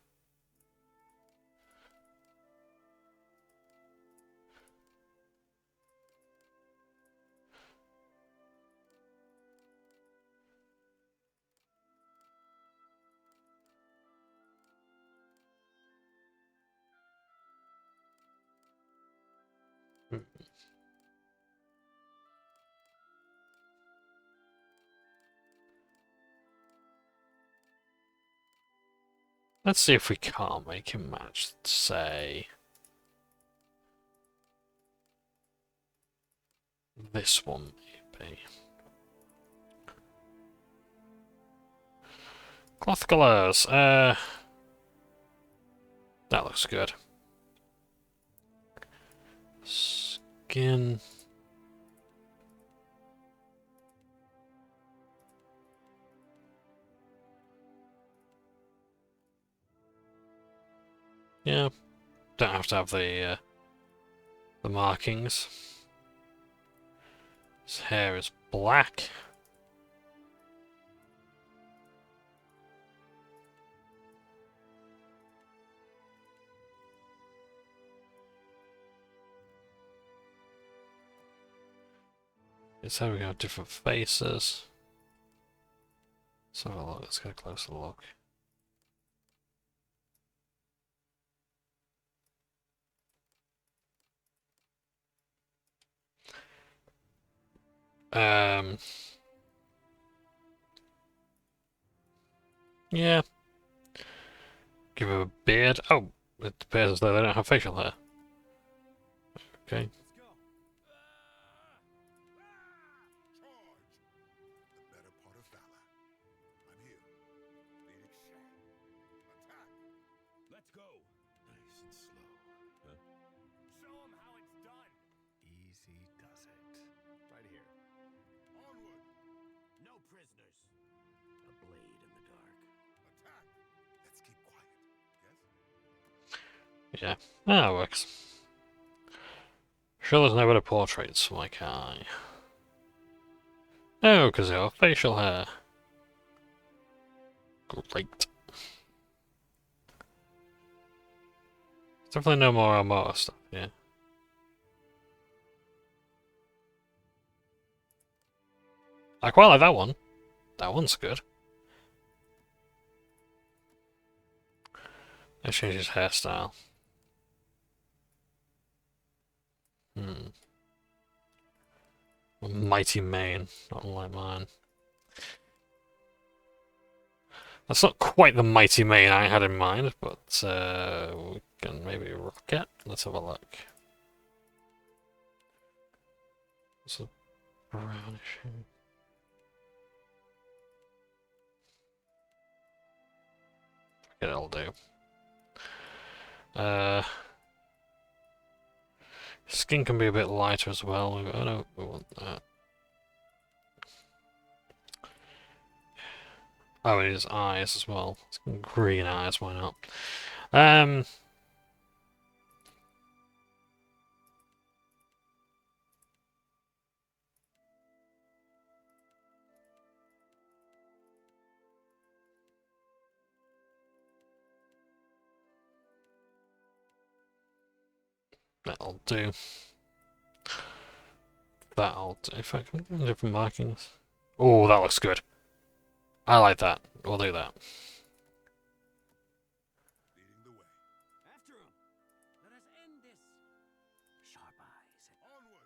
Let's see if we can't make him match, say, this one, maybe. Cloth colours, that looks good. Skin. Yeah, don't have to have the markings. His hair is black. It's how we have different faces. Let's have a look, let's get a closer look. Yeah. Give him a beard. Oh, it appears as though they don't have facial hair. Okay. Yeah, that works. Sure there's no better portraits for my guy. Oh, because they have facial hair. Great. Definitely no more Armada stuff, yeah. I quite like that one. That one's good. Let's change his hairstyle. A mighty mane, not unlike mine. That's not quite the mighty mane I had in mind, but we can maybe rock it. Let's have a look. It's a brownish. It'll do. Skin can be a bit lighter as well. Oh no, we want that. Oh, and his eyes as well. It's green eyes, why not? That'll do. That'll do. In fact, can we do different markings? Oh, that looks good. I like that. We'll do that. Leading the way. After him! Let us end this! Sharp eyes. Onward.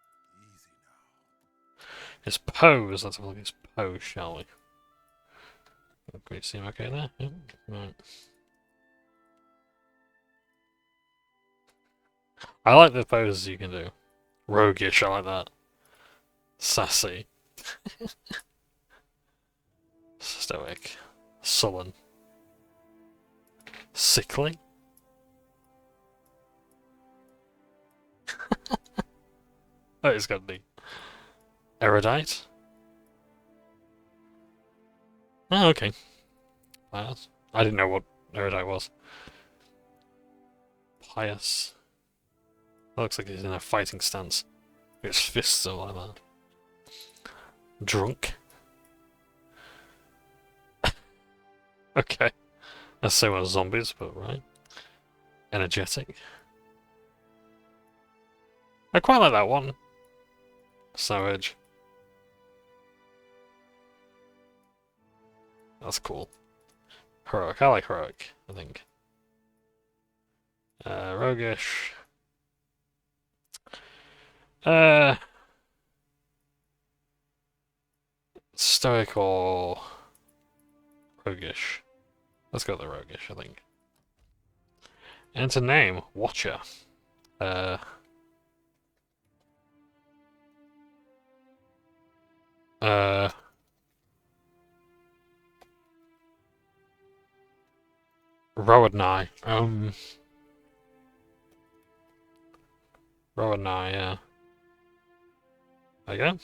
Easy now. His pose. Let's have a look at his pose, shall we? Can we see him okay there? Yep. Right. I like the poses you can do. Roguish, I like that. Sassy. Stoic. Sullen. Sickly. That is gonna be erudite. Oh, okay. Pious. I didn't know what erudite was. Pious. That looks like he's in a fighting stance. His fists are like that. Drunk. Okay. That's so much zombies, but right. Energetic. I quite like that one. Savage. That's cool. Heroic. I like heroic, I think. Roguish. Stoic or roguish? Let's go with the roguish, I think. Enter name, Watcher. Raudnai. Raudnai, yeah. There you go.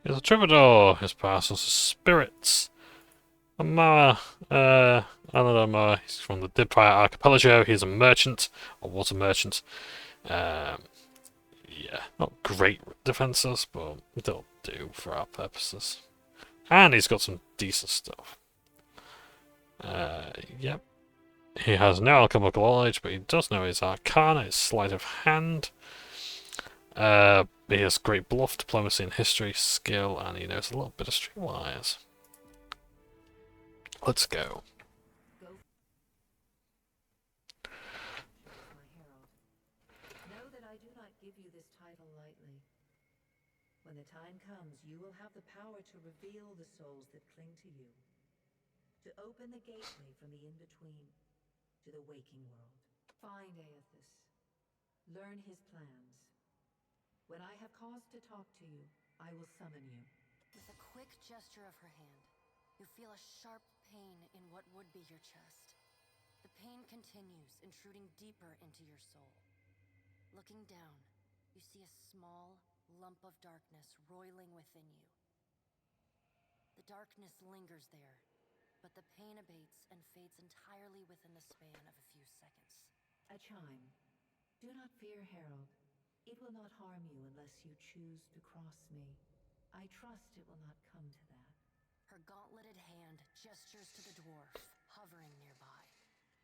He's a troubadour. His parcels are spirits. A mower. Another mower. He's from the Deadfire archipelago. He's a merchant, a water merchant. Yeah, not great defenses, but they'll do for our purposes. And he's got some decent stuff. Yep. He has no alchemical knowledge, but he does know his arcana, his sleight of hand. He has great bluff, diplomacy, and history skill, and he knows a little bit of streetwise. Let's go. My herald, know that I do not give you this title lightly. When the time comes, you will have the power to reveal the souls that cling to you, to open the gateway from the in-between to the waking world. Find Eothas. Learn his plans. When I have cause to talk to you, I will summon you. With a quick gesture of her hand, you feel a sharp pain in what would be your chest. The pain continues, intruding deeper into your soul. Looking down, you see a small lump of darkness roiling within you. The darkness lingers there, but the pain abates and fades entirely within the span of a few seconds. A chime. Do not fear, Herald. It will not harm you unless you choose to cross me. I trust it will not come to that. Her gauntleted hand gestures to the dwarf, hovering nearby.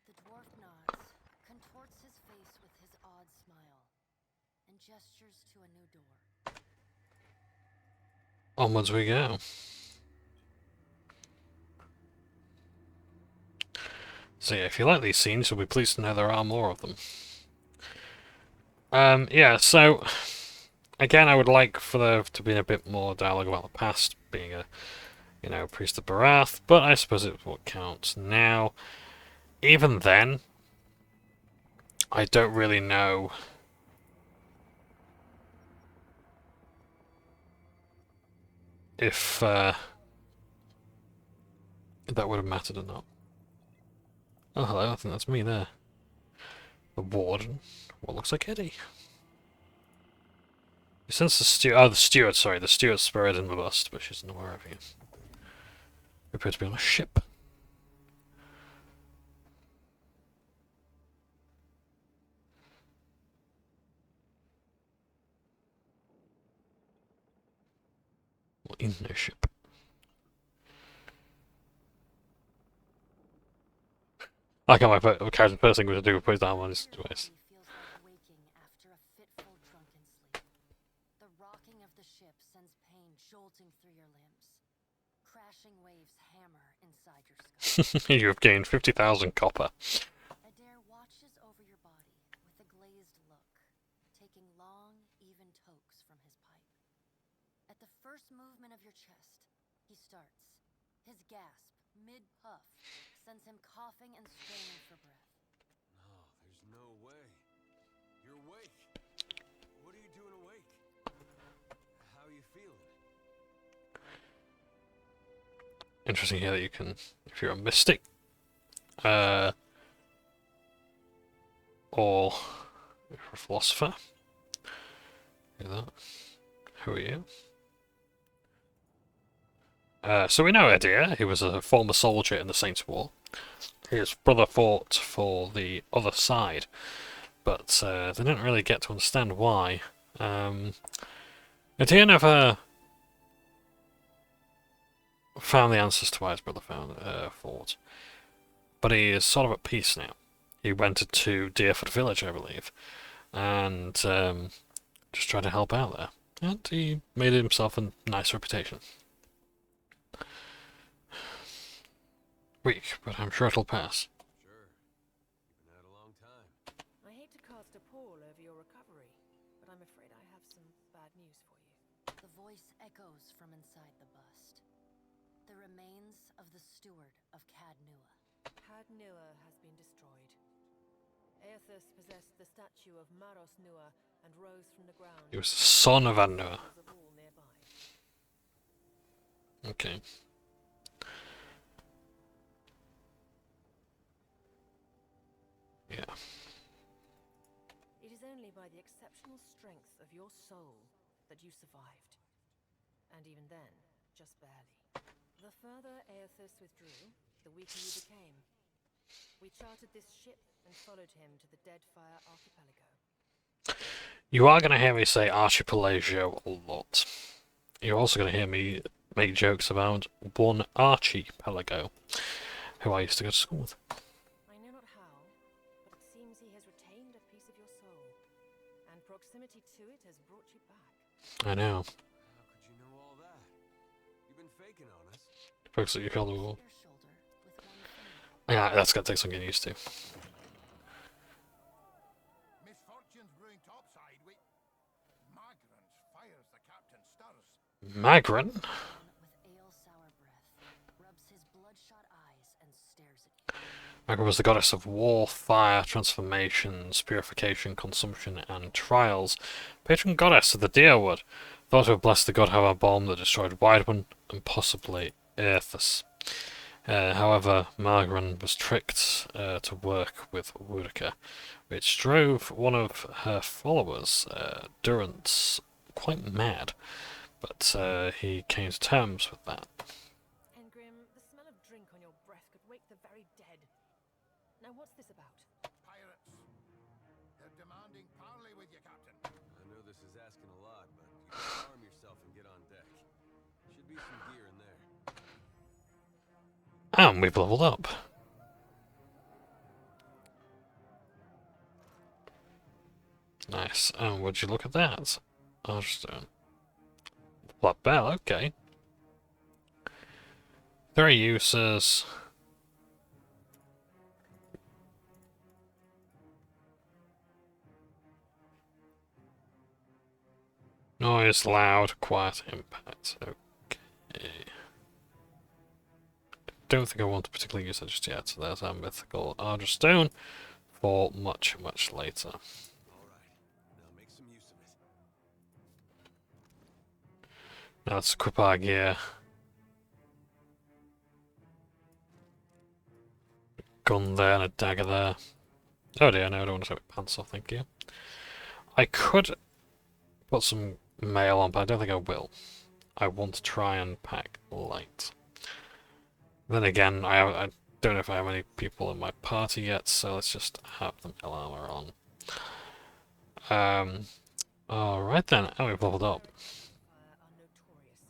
The dwarf nods, contorts his face with his odd smile, and gestures to a new door. Onwards we go. So yeah, if you like these scenes, you'll be pleased to know there are more of them. Yeah, so again, I would like for there to be a bit more dialogue about the past, being a, priest of Barath, but I suppose it's what counts now. Even then, I don't really know if that would have mattered or not. Oh, hello, I think that's me there. The warden. What looks like Eddie. You sense the steward. Oh, the steward, sorry. The steward's spirit in the bust, but she's not aware of you. We appear to be on a ship. Or in no ship. I can't my character first thing was to do was put his arm on his waist. Feels like waking after a fitful drunken sleep. The rocking of the ship sends pain jolting through your limbs. Crashing waves hammer inside your skull. You have gained 50,000 copper. Adair watches over your body with a glazed look, taking long, even tokes from his pipe. At the first movement of your chest, he starts. His gasp, mid-puff, sends him coughing and straining for breath. No, there's no way. You're awake. What are you doing awake? How are you feeling? Interesting here that you can, if you're a mystic, or if you're a philosopher. Look at that. Who are you? So we know Adair. He was a former soldier in the Saints' War. His brother fought for the other side, but they didn't really get to understand why. Adair never found the answers to why his brother fought, but he is sort of at peace now. He went to Deerford Village, I believe, and just tried to help out there, and he made himself a nice reputation. Weak, but I'm sure it'll pass. Sure. You've been out a long time. I hate to cast a pall over your recovery, but I'm afraid I have some bad news for you. The voice echoes from inside the bust. The remains of the steward of Cad Nua. Cad Nua has been destroyed. Eothas possessed the statue of Maros Nua and rose from the ground. He was the son of Annua. Of all nearby. Okay. Yeah. It is only by the exceptional strength of your soul that you survived. And even then, just barely. The further Eothas withdrew, the weaker you became. We chartered this ship and followed him to the Deadfire archipelago. You are going to hear me say archipelago a lot. You're also going to hear me make jokes about one archipelago, who I used to go to school with. I know not how, but it seems he has retained a piece of your soul, and proximity to it has brought you back. I know. How could you know all that? You've been faking on us. Folks that you call the wall. Your shoulder with one finger. Yeah, that's going to take some getting used to. Misfortunes brewing topside. We... Magran fires the captain's stars. Magran? With ale sour breath, rubs his bloodshot eyes and stares at you. Magran was the goddess of war, fire, transformations, purification, consumption, and trials. Patron goddess of the Deerwood. Thought to have blessed the god have a bomb that destroyed Wideman and possibly Eothas. However, Magran was tricked to work with Woodica, which drove one of her followers, Durance, quite mad. But he came to terms with that. Engrim, the smell of drink on your breath could wake the very dead. Now what's this about? Pirates. They're demanding parley with you, Captain. I know this is asking a lot, but you can arm yourself and get on deck. Should be some gear in there. And we've leveled up. Nice. And would you look at that? Archstone. Black Bell, okay. 3 uses. Noise, loud, quiet, impact. Okay. Don't think I want to particularly use that just yet. So there's our mythical Ardra Stone for much, much later. Alright, now make some use of it. Now let's equip our gear. Gun there and a dagger there. Oh dear, no, I don't want to take my pants off, thank you. I could put some mail on, but I don't think I will. I want to try and pack light. Then again, I don't know if I have any people in my party yet, so let's just have the mail armor on. Alright then, oh, we've leveled up. Are notorious.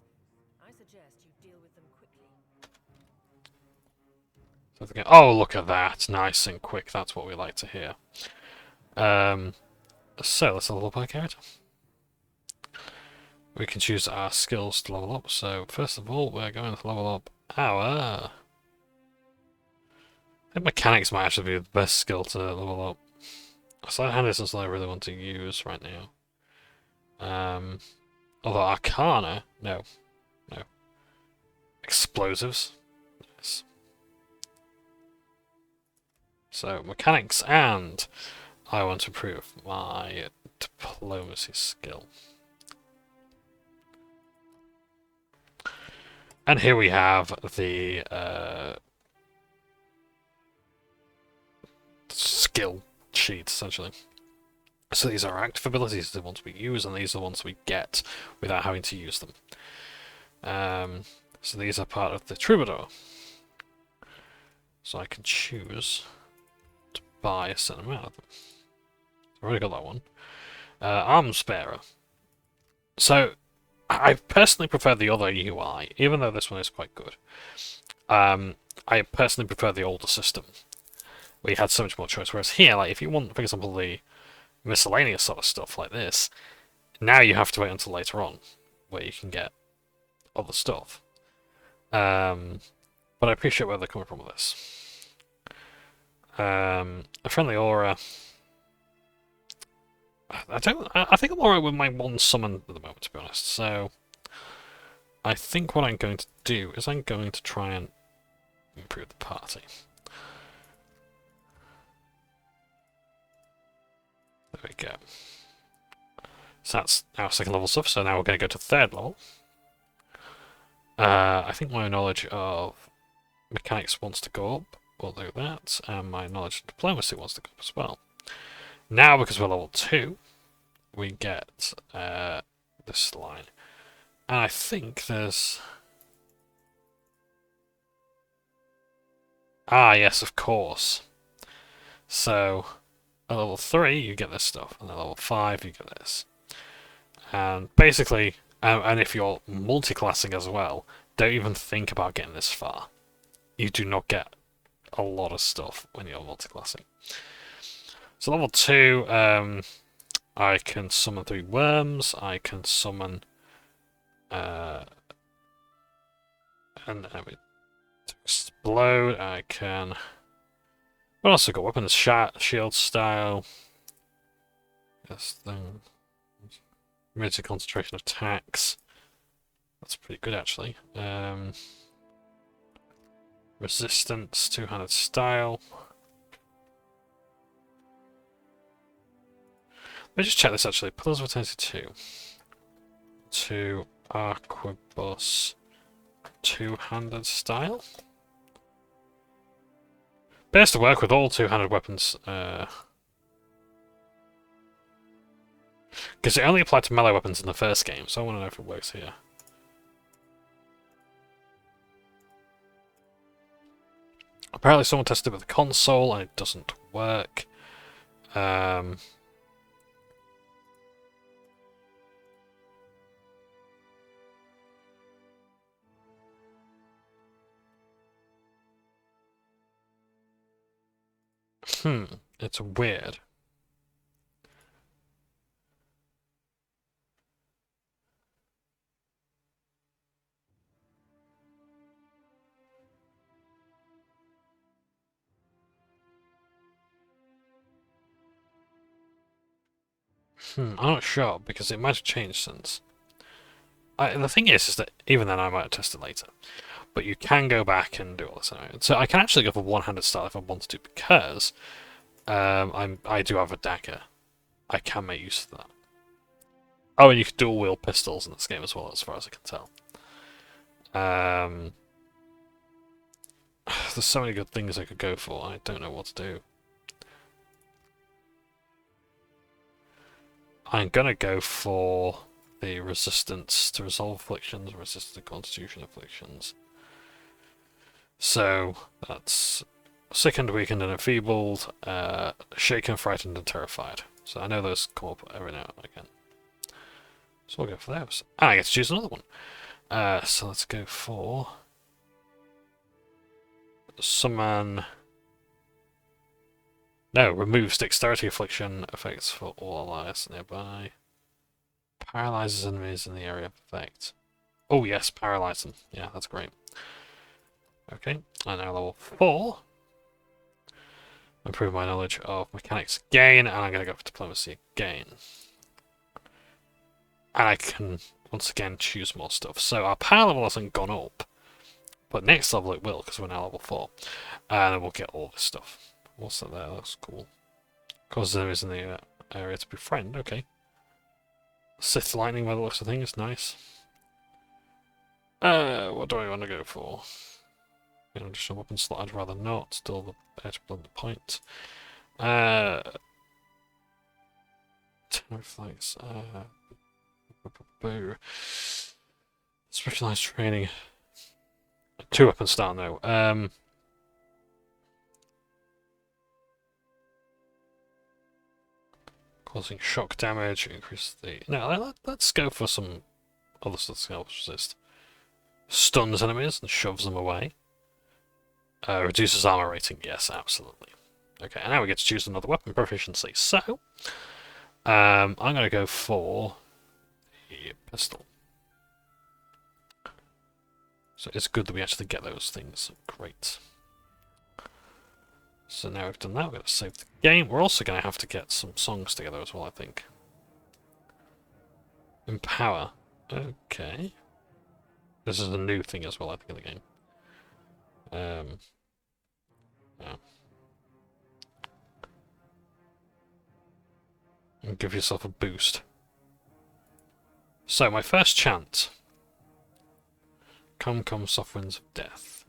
I suggest you deal with them quickly. So thinking, oh, look at that, nice and quick, that's what we like to hear. So let's level up our character. We can choose our skills to level up, so first of all, we're going to level up our... I think mechanics might actually be the best skill to level up. Sleight of hand isn't something I really want to use right now. Although Arcana, no. Explosives, nice. So mechanics, and I want to improve my diplomacy skill. And here we have the skill sheet, essentially. So these are active abilities, the ones we use, and these are the ones we get without having to use them. So these are part of the Troubadour. So I can choose to buy a certain amount of them. I've already got that one. Arms bearer. So I personally prefer the other UI, even though this one is quite good. I personally prefer the older system, where you had so much more choice. Whereas here, like if you want, for example, the miscellaneous sort of stuff like this, now you have to wait until later on, where you can get other stuff. But I appreciate where they're coming from with this. A friendly aura. I think I'm alright with my one summon at the moment, to be honest. So I think what I'm going to do is I'm going to try and improve the party. There we go. So that's our second level stuff, so now we're going to go to third level. I think my knowledge of mechanics wants to go up, we'll do that, and my knowledge of diplomacy wants to go up as well. Now, because we're level 2, we get this line. And I think there's... Ah, yes, of course. So, at level 3, you get this stuff, and at level 5, you get this. And basically, and if you're multi-classing as well, don't even think about getting this far. You do not get a lot of stuff when you're multi-classing. So level 2, I can summon 3 worms, I can summon and to explode, I can... What else have I got? Weapons, shield style. This thing. Limited concentration of attacks. That's pretty good actually. Resistance, two-handed style. Let me just check this actually. Pillars of Eternity 2. To Arquebus. Two-handed style? Best to work with all two-handed weapons. Because it only applied to melee weapons in the first game, so I want to know if it works here. Apparently someone tested it with the console and it doesn't work. It's weird. I'm not sure, because it might have changed since. The thing is that even then I might have tested later. But you can go back and do all this anyway. So I can actually go for one-handed style if I wanted to, because I do have a dagger. I can make use of that. Oh, and you can dual-wield pistols in this game as well, as far as I can tell. There's so many good things I could go for. I don't know what to do. I'm gonna go for the resistance to resolve afflictions, resistance to constitution afflictions. So that's sickened, weakened, and enfeebled, shaken, frightened, and terrified. So I know those come up every now and again. So we'll go for those. And I get to choose another one. So let's go for summon. No, removes dexterity affliction effects for all allies nearby. Paralyzes enemies in the area of effect. Oh yes, paralyze them. Yeah, that's great. Okay, I'm now level 4. Improve my knowledge of mechanics again, and I'm going to go for diplomacy again. And I can, once again, choose more stuff. So our power level hasn't gone up, but next level it will, because we're now level 4. And then we'll get all this stuff. What's that there? That's cool. Causes enemies in the area to befriend. Okay. Sith Lightning by the looks of things. Nice. What do I want to go for? An additional weapon slot, I'd rather not. Still the edge blunt the point. 10 reflex. Specialized training. 2 weapon style, no. Causing shock damage, increase the... No, let's go for some other stuff that helps resist. Stuns enemies and shoves them away. Reduces armor rating, yes, absolutely. Okay, and now we get to choose another weapon proficiency. So, I'm going to go for the pistol. So it's good that we actually get those things. Great. So now we've done that, we're going to save the game. We're also going to have to get some songs together as well, I think. Empower. Okay. This is a new thing as well, I think, in the game. Yeah. And give yourself a boost. So, my first chant. Come, come, sufferings of death.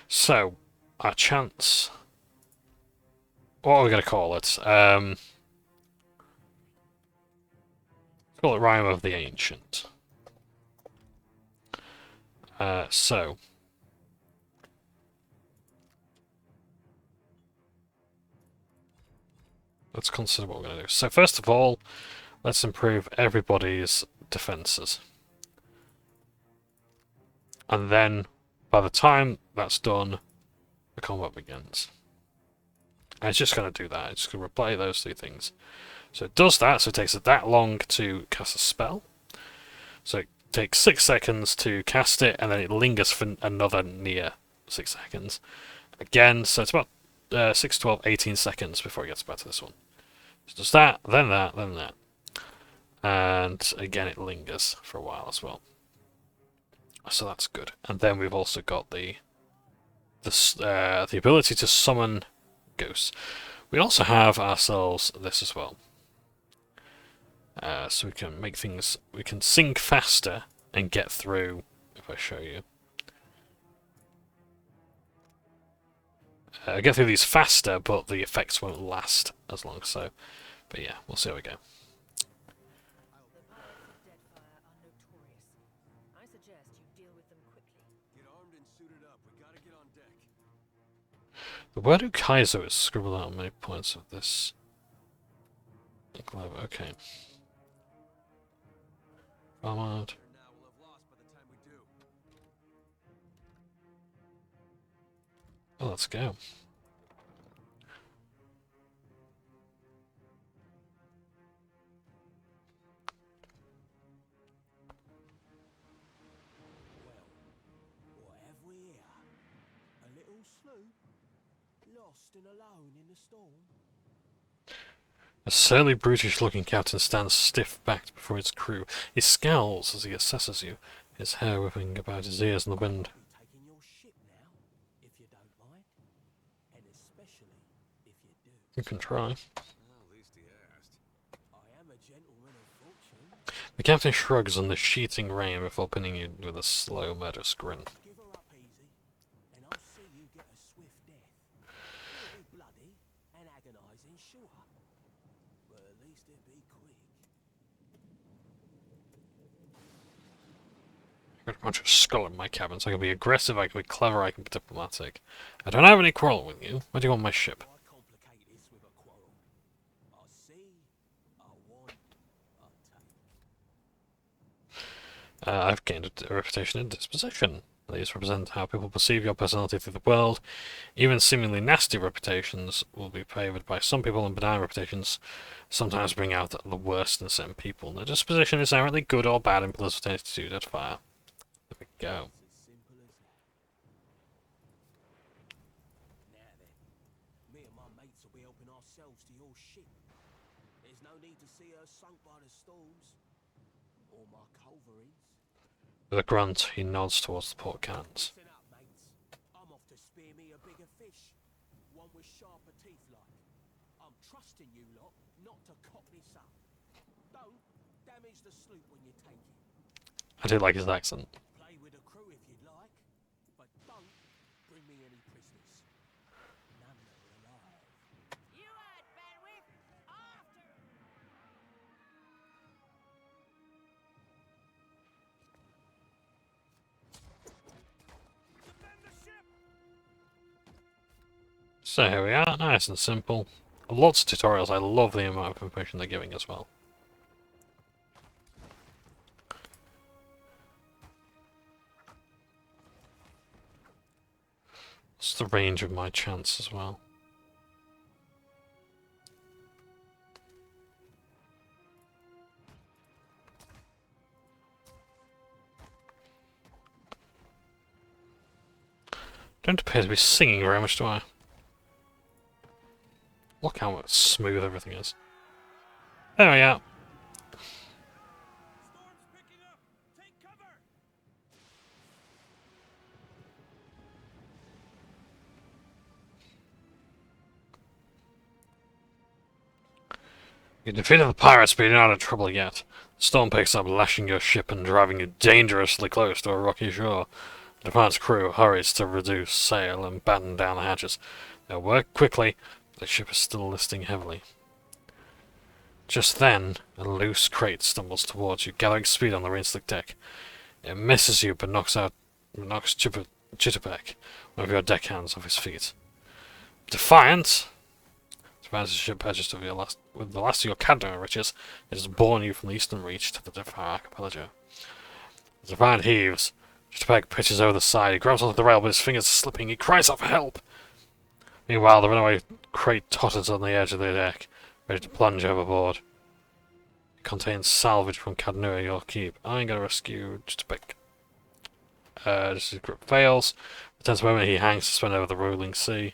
So, our chants... What are we going to call it? Call it Rhyme of the Ancient. So... Let's consider what we're going to do. So first of all, let's improve everybody's defenses. And then, by the time that's done, the combat begins. And it's just going to do that. It's going to replay those 2 things. So it does that, so it takes it that long to cast a spell. So it takes 6 seconds to cast it, and then it lingers for another near 6 seconds. Again, so it's about 6, 12, 18 seconds before it gets back to this one. So it does that, then that, then that. And again, it lingers for a while as well. So that's good. And then we've also got the ability to summon ghosts. We also have ourselves this as well. So we can make things... We can sing faster and get through, if I show you. Get through these faster, but the effects won't last as long, so... But yeah, we'll see how we go. The powers of Deadfire are notorious. I suggest you deal with them quickly. Get armed and suited up. We gotta get on deck. The word Ukaizo is scribbled out on many points of this glove. Okay. Armored. Now we'll have lost by the time we do. Well, let's go. Well, what have we here? A little sloop? Lost lost and alone in the storm? A surly, brutish-looking captain stands stiff-backed before his crew. He scowls as he assesses you, his hair whipping about his ears in the wind. Be taking your ship now, if you don't mind. And especially if you do. You can try. Well, at least he asked. I am a gentleman of fortune. The captain shrugs in the sheeting rain before pinning you with a slow, murderous grin. Give her up easy, and I'll see you get a swift death. It'll be bloody and agonizing, sure. But at least it'll be quick. I've got a bunch of skull in my cabin, so I can be aggressive, I can be clever, I can be diplomatic. I don't have any quarrel with you. Where do you want my ship? Why complicate this with a quarrel? I'll see, I'll want, I'll take. I've gained a reputation in disposition. These represent how people perceive your personality through the world. Even seemingly nasty reputations will be favoured by some people, and benign reputations sometimes bring out the worst in certain people. No disposition is inherently good or bad in people's attitude at fire. There we go. It's as simple as that. Now then, me and my mates will be helping ourselves to your ship. There's no need to see her sunk by the storms. Or my culverins. With a grunt, he nods towards the port cannons. Listen up, mates. I'm off to spear me a bigger fish. One with sharper teeth like. I'm trusting you lot not to cock this up. Don't damage the sloop when you take it. I do like his accent. Play with the crew if you'd like, but don't bring me any prisoners. None that are alive. You heard Benwick! After! Defend the ship! So here we are, nice and simple. Lots of tutorials, I love the amount of information they're giving as well. What's the range of my chance as well? Don't appear to be singing very much, do I? Look how smooth everything is. There we are. Storm's picking up! Take cover! You defeated the pirates, but you're not in trouble yet. The storm picks up, lashing your ship and driving you dangerously close to a rocky shore. The Defiant's crew hurries to reduce sail and batten down the hatches. They work quickly, but the ship is still listing heavily. Just then, a loose crate stumbles towards you, gathering speed on the rain-slick deck. It misses you, but knocks Jitterbeck, one of your deckhands, off his feet. Defiant! Defiant's ship purchased with the last of your Cadno riches. It has borne you from the eastern reach to the Deadfire archipelago. The Defiant heaves. Jitterbeck pitches over the side. He grabs onto the rail, but his fingers are slipping. He cries out for help! Meanwhile, the runaway crate totters on the edge of the deck, ready to plunge overboard. It contains salvage from Cadnua, your keep. I'm going to rescue Jitterbeck. Just his grip fails. For the tense moment, he hangs suspended over the rolling sea.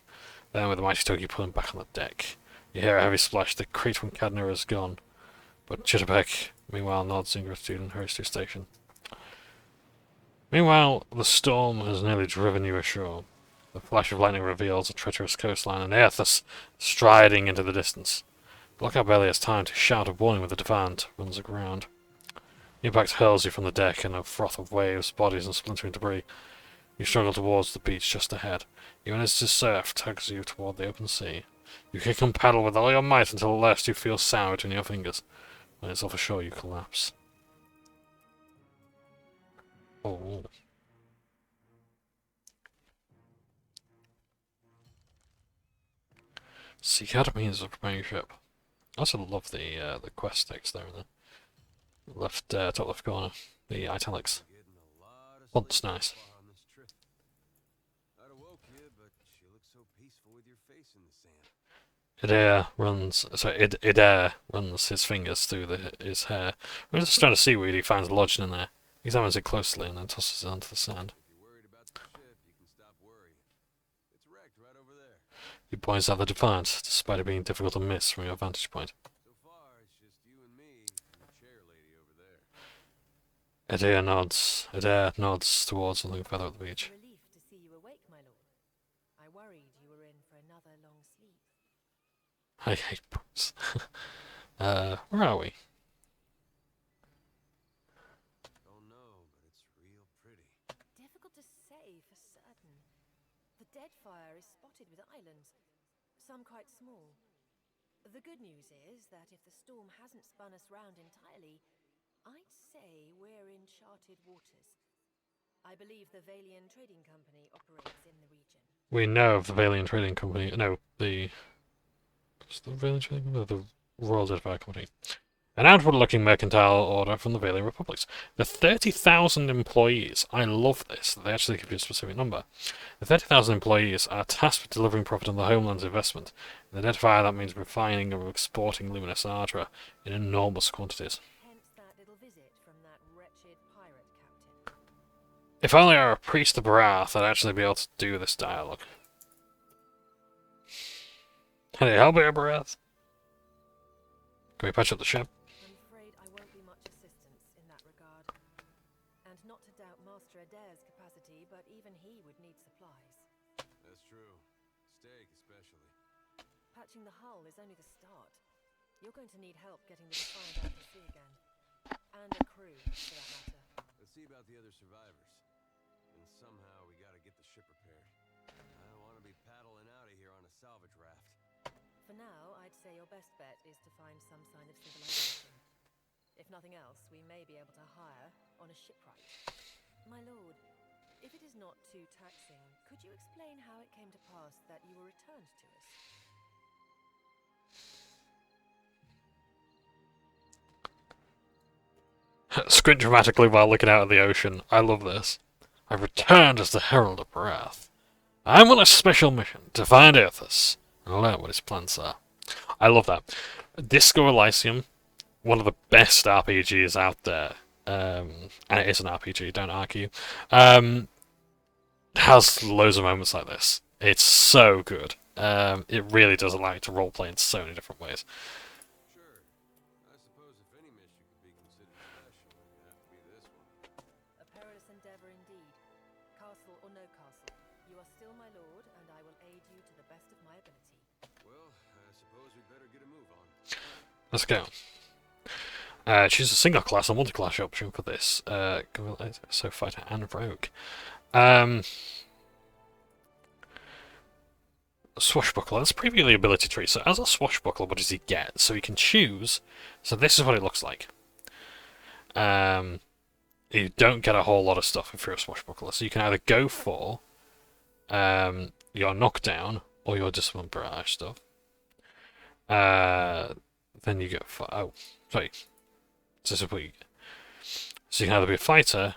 Then, with a mighty tug, you pull him back on the deck. You hear a heavy splash. The crate from Cadnua is gone. But Jitterbeck, meanwhile, nods in gratitude and hurries to his station. Meanwhile, the storm has nearly driven you ashore. The flash of lightning reveals a treacherous coastline and Eothas striding into the distance. The lookout barely has time to shout a warning when the Defiant runs aground. The impact hurls you from the deck in a froth of waves, bodies, and splintering debris. You struggle towards the beach just ahead, even as the surf tugs you toward the open sea. You kick and paddle with all your might until at last you feel sound between your fingers. When it's off ashore, you collapse. Oh. Seek out a means of preparing your ship. I also love the quest text there in the left, top left corner. The italics. Getting a lot of Font's sleep nice. so far on this trip. I'd awoke you, but you look so peaceful with your face in the sand. Idair runs his fingers through his hair. We're just trying to see what he finds lodged in there. He examines it closely and then tosses it onto the sand. If you're worried about the ship, you can stop worrying. It's wrecked right over there. You boys have the Defiant, despite it being difficult to miss from your vantage point. So far, it's just you and me and the chair lady over there. Adair nods towards something further up the beach. A relief to see you awake, my lord. I worried you were in for another long sleep. I hate puns. Where are we? Don't know, but it's real pretty. Difficult to say for certain. The Deadfire is spotted with islands, some quite small. The good news is that if the storm hasn't spun us round entirely, I'd say we're in charted waters. I believe the Valian Trading Company operates in the region. We know of the Valian Trading Company. No, the... What's the Valian Trading Company? The Royal Deadfire Company. An outward-looking mercantile order from the Valian Republics. The 30,000 employees. I love this. They actually give you a specific number. The 30,000 employees are tasked with delivering profit on the homeland's investment. In the Deadfire, that means refining and exporting luminous ardra in enormous quantities. Hence that little visit from that wretched pirate captain. If only I were a priest of Barath, I'd actually be able to do this dialogue. Hey, help me, Barath. Can we patch up the ship? I'm afraid I won't be much assistance in that regard. And not to doubt Master Adair's capacity, but even he would need supplies. That's true. Steak, especially. Patching the hull is only the start. You're going to need help getting the Defiant out to sea again. And a crew, for that matter. Let's see about the other survivors. And somehow we gotta get the ship repaired. I don't want to be paddling out of here on a salvage raft. For now, I'd say your best bet is to find some sign of civilization. If nothing else, we may be able to hire on a shipwright. My lord, if it is not too taxing, could you explain how it came to pass that you were returned to us? Squint dramatically while looking out at the ocean. I love this. I returned as the Herald of Barath. I'm on a special mission to find Eothas and learn what his plans are. I love that. Disco Elysium, one of the best RPGs out there, and it is an RPG, don't argue, has loads of moments like this. It's so good. It really does allow you to roleplay in so many different ways. Sure. I suppose if any mission could be considered special, it'd have to be this one. A perilous endeavor indeed. Castle or no castle, you are still my lord, and I will aid you to the best of my ability. Well, I suppose we'd better get a move on. Let's go. Choose a single class or multi-class option for this. So fighter and rogue. Swashbuckler. Let's preview the ability tree. So as a swashbuckler, what does he get? So he can choose. So this is what it looks like. You don't get a whole lot of stuff if you're a swashbuckler. So you can either go for your knockdown or your discipline barrage stuff. Then you go for... Oh, sorry. So this is what you get. So you can either be a fighter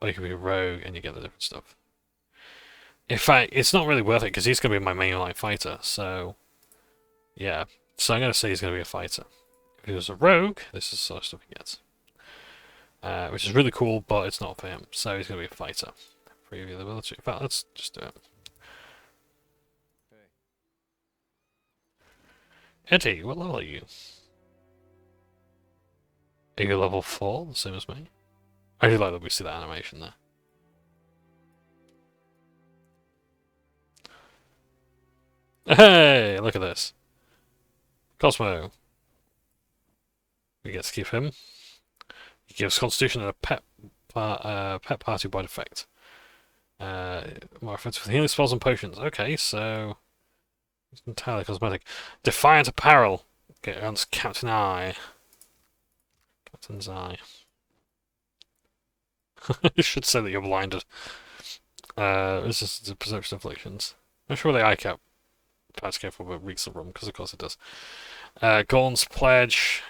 or you can be a rogue and you get the different stuff. In fact, it's not really worth it because he's going to be my mainline fighter. So, yeah. So I'm going to say he's going to be a fighter. If he was a rogue, this is the sort of stuff he gets. Which is really cool, but it's not for him. So he's going to be a fighter. Preview the ability. In fact, let's just do it. Eddie, what level are you? Are you level 4, the same as me? I do like that we see that animation there. Hey, look at this. Cosmo. We get to keep him. He gives Constitution and a pet party by defect. More effective with healing spells and potions. Okay, so it's entirely cosmetic. Defiant apparel. Okay, earns Captain Eye. Captain's Eye. You should say that you're blinded. This is the perception afflictions. I'm sure the eye cap patch careful but reeks the rum, because of course it does. Gorn's Pledge.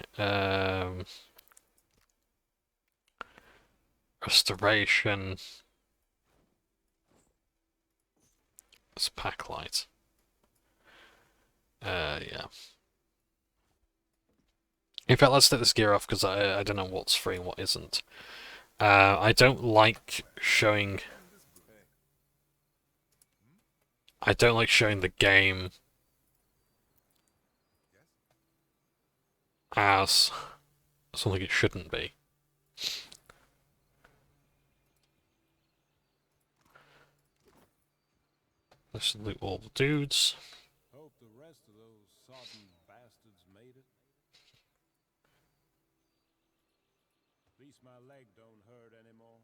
Restoration. It's pack light. Yeah. In fact, let's take this gear off because I don't know what's free and what isn't. I don't like showing I don't like showing the game as something it shouldn't be. Let's loot all the dudes. Hope the rest of those sodden bastards made it. At least my leg don't hurt anymore.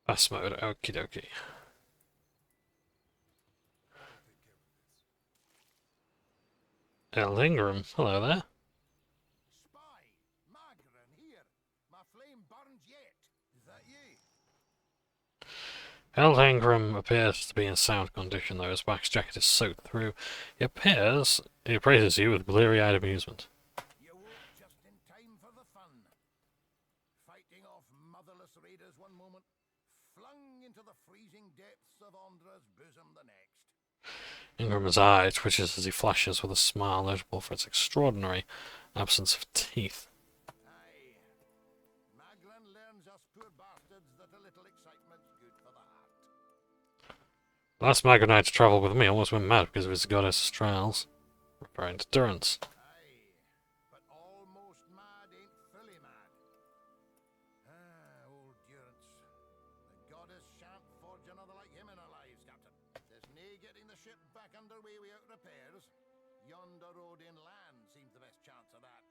Fast mode, okie dokie. El Ingram, hello there. Spy! Magran here! My flame burns yet! Is that you? El Ingram appears to be in sound condition, though his wax jacket is soaked through. He praises you with bleary-eyed amusement. You woke just in time for the fun. Fighting off motherless raiders one moment, flung into the freezing depths of Ondra's bosom the next. Ingram's eye twitches as he flashes with a smile notable for its extraordinary absence of teeth. Aye. Magran learns us poor bastards that a little excitement's good for the heart. Last Magranite to travel with me almost went mad because of his goddess trials, referring to Durance. Aye. But almost mad ain't fully mad. Ah, old Durance. The goddess shan't forge another like him in her lives, Captain. There's nae getting the ship back underway without repairs. Yonder road inland seems the best chance of that.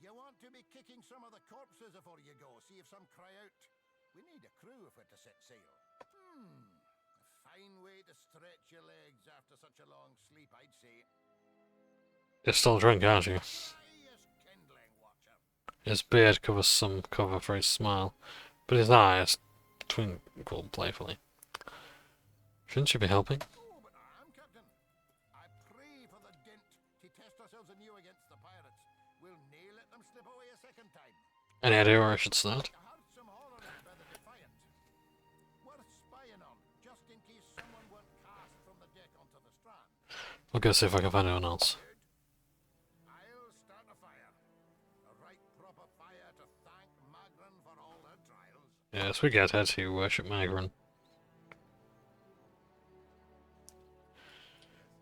You want to be kicking some of the corpses before you go, see if some cry out. We need a crew if we're to set sail. A fine way to stretch your legs after such a long sleep, I'd say. You're still drunk, aren't you? Highest kindling watcher. His beard covers some cover for his smile, but his eyes twinkle playfully. Shouldn't you be helping? Oh, but I am, Captain. I pray for the dint to test ourselves anew against the pirates. We'll nae let them slip away a second time. Any idea where I should start? I heard some horror by the Defiant. Worth spying on, just in case someone weren't cast from the deck onto the strand. I'll go see if I can find anyone else. I'll start a fire. A right proper fire to thank Magran for all her trials. Yes, we get her to worship Magran.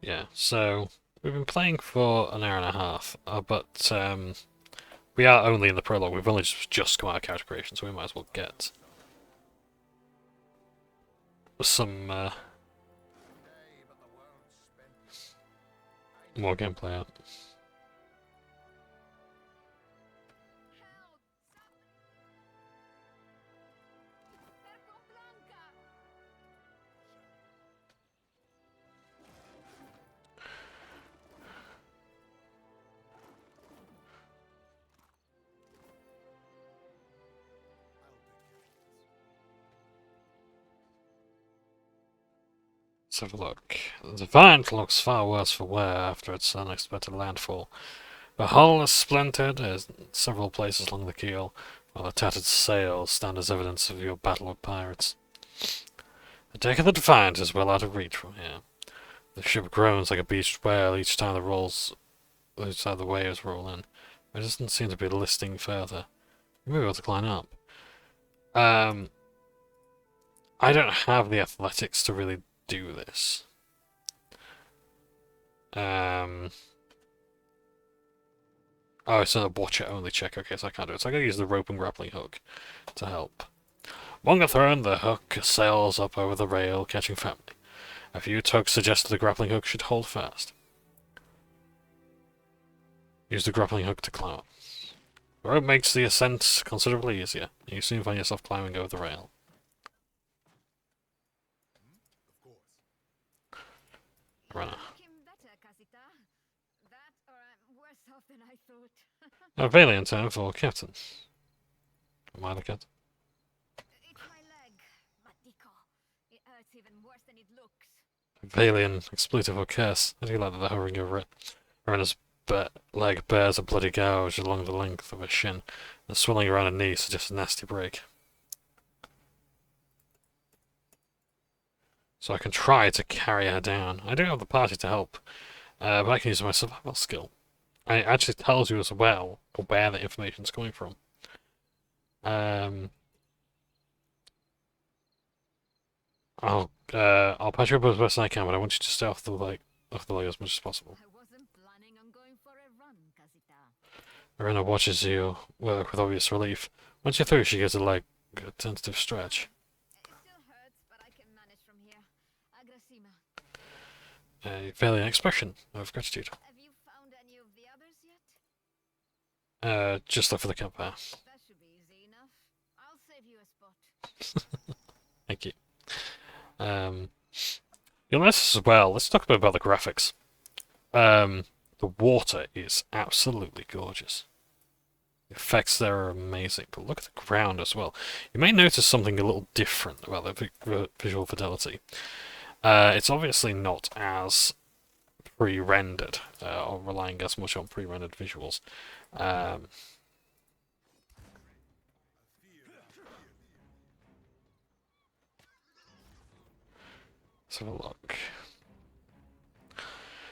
Yeah, so we've been playing for an hour and a half, but we are only in the prologue. We've only just come out of character creation, so we might as well get some Aye, but the world's spent. more gameplay out. Let's have a look. The Defiant looks far worse for wear after its unexpected landfall. The hull is splintered in several places along the keel, while the tattered sails stand as evidence of your battle with pirates. The deck of the Defiant is well out of reach from here. The ship groans like a beached whale each time the waves roll in. It doesn't seem to be listing further. You may be able to climb up. I don't have the athletics to really do this. Oh, it's a watcher only check. Okay, so I can't do it. So I gotta use the rope and grappling hook to help. Along the throne, the hook sails up over the rail, catching firmly. A few tugs suggest the grappling hook should hold fast. Use the grappling hook to climb up. The rope makes the ascent considerably easier, and you soon find yourself climbing over the rail. Runner. A Valiant turn for Captain. Am I the captain? It's my leg, Matiko. It hurts even worse than it looks. Valiant expletive or curse. I do like that they're hovering over it. Rena's leg bears a bloody gouge along the length of her shin, and swelling around her knee suggests a nasty break. So I can try to carry her down. I do have the party to help, but I can use my survival skill. And it actually tells you as well where the information's coming from. I'll patch you up as best I can, but I want you to stay off the lake as much as possible. I wasn't planning on going for a run, Casita. Arena watches you work with obvious relief. Once you're through, she gives a leg a tentative stretch. It still hurts, but I can manage from here. Agrasima. A valiant expression of gratitude. Have you found any of the others yet? Just look for the campfire. That should be easy enough. I'll save you a spot. Thank you. You'll notice as well, let's talk a bit about the graphics. The water is absolutely gorgeous. The effects there are amazing, but look at the ground as well. You may notice something a little different about the visual fidelity. It's obviously not as pre-rendered, or relying as much on pre-rendered visuals. Let's have a look.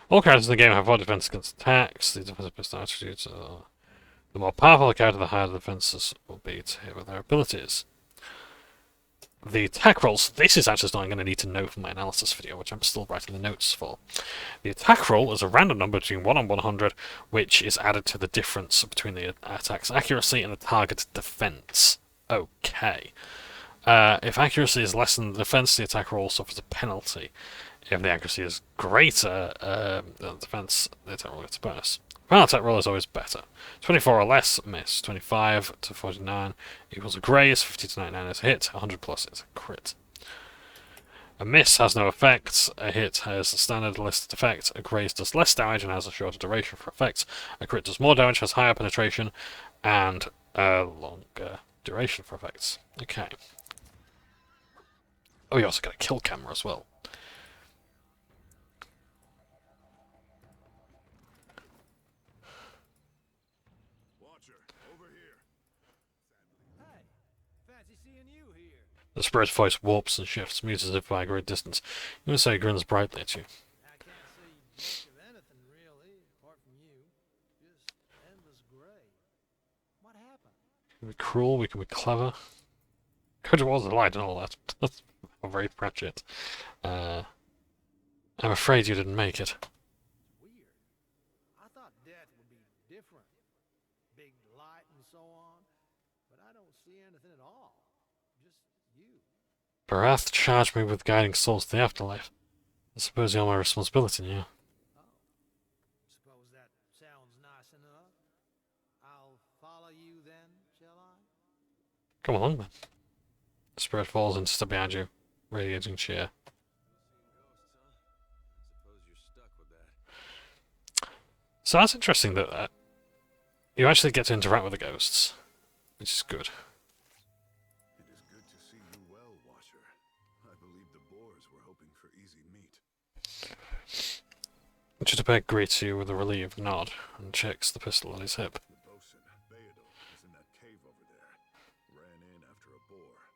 All characters in the game have more defense against attacks. The defensive pistol attributes are... The more powerful the character, the higher the defenses will be to hit with their abilities. The attack rolls, this is actually something I'm going to need to know for my analysis video, which I'm still writing the notes for. The attack roll is a random number between 1 and 100, which is added to the difference between the attack's accuracy and the target's defense. Okay. If accuracy is less than the defense, the attack roll suffers a penalty. If the accuracy is greater than the defense, the attack roll gets a bonus. Final attack roll is always better. 24 or less, miss. 25 to 49 equals a graze. 50 to 99 is a hit. 100 plus is a crit. A miss has no effects. A hit has a standard listed effect. A graze does less damage and has a shorter duration for effects. A crit does more damage, has higher penetration, and a longer duration for effects. Okay. Oh, you also got a kill camera as well. The spirit's voice warps and shifts, mutes as if by a great distance. You would say it grins brightly at you. I can't see much of anything really, apart from you. Just endless gray. What happened? We can be cruel, we can be clever. Go towards the light and all that. That's very Pratchett. I'm afraid you didn't make it. Weird. I thought death would be different. Big light and so on. But I don't see anything at all. Just you. Barath charged me with guiding souls to the afterlife. I suppose you're my responsibility now. Oh. Suppose that sounds nice enough. I'll follow you then, shall I? Come along then. The spirit falls and stood behind you, radiating cheer. So that's interesting that you actually get to interact with the ghosts, which is good. It is good to see you well, Watcher. I believe the boars were hoping for easy meat. Chittipeg greets you with a relieved nod and checks the pistol at his hip. The bosun, Beadle, is in that cave over there. Ran in after a boar.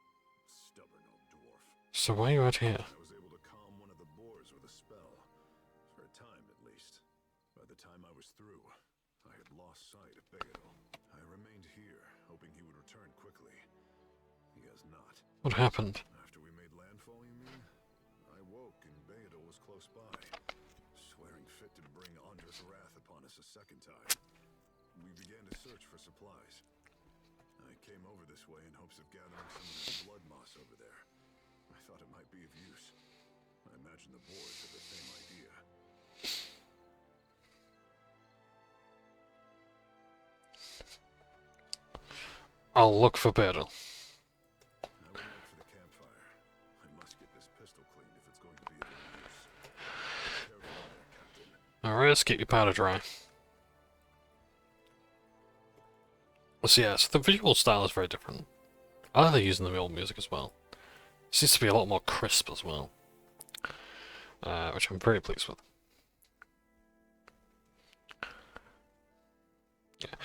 Stubborn old dwarf. So why are you out here? I was able to calm one of the boars with a spell. For a time, at least. By the time I was through, I had lost sight of Beadle. I remained here, hoping he would return quickly. He has not. What happened? After we made landfall, you mean? I woke and Beadle was close by, swearing fit to bring Andra's wrath upon us a second time. We began to search for supplies. I came over this way in hopes of gathering some of this blood moss over there. I thought it might be of use. I imagine the boars have the same idea. I'll look for Beryl. I will wait for the campfire. I must get this pistol cleaned if it's going to be of any use. Careful there, Captain. Alright, let's keep your powder dry. So yeah, so the visual style is very different. I like they're using the old music as well. It seems to be a lot more crisp as well. Which I'm very pleased with. Yeah.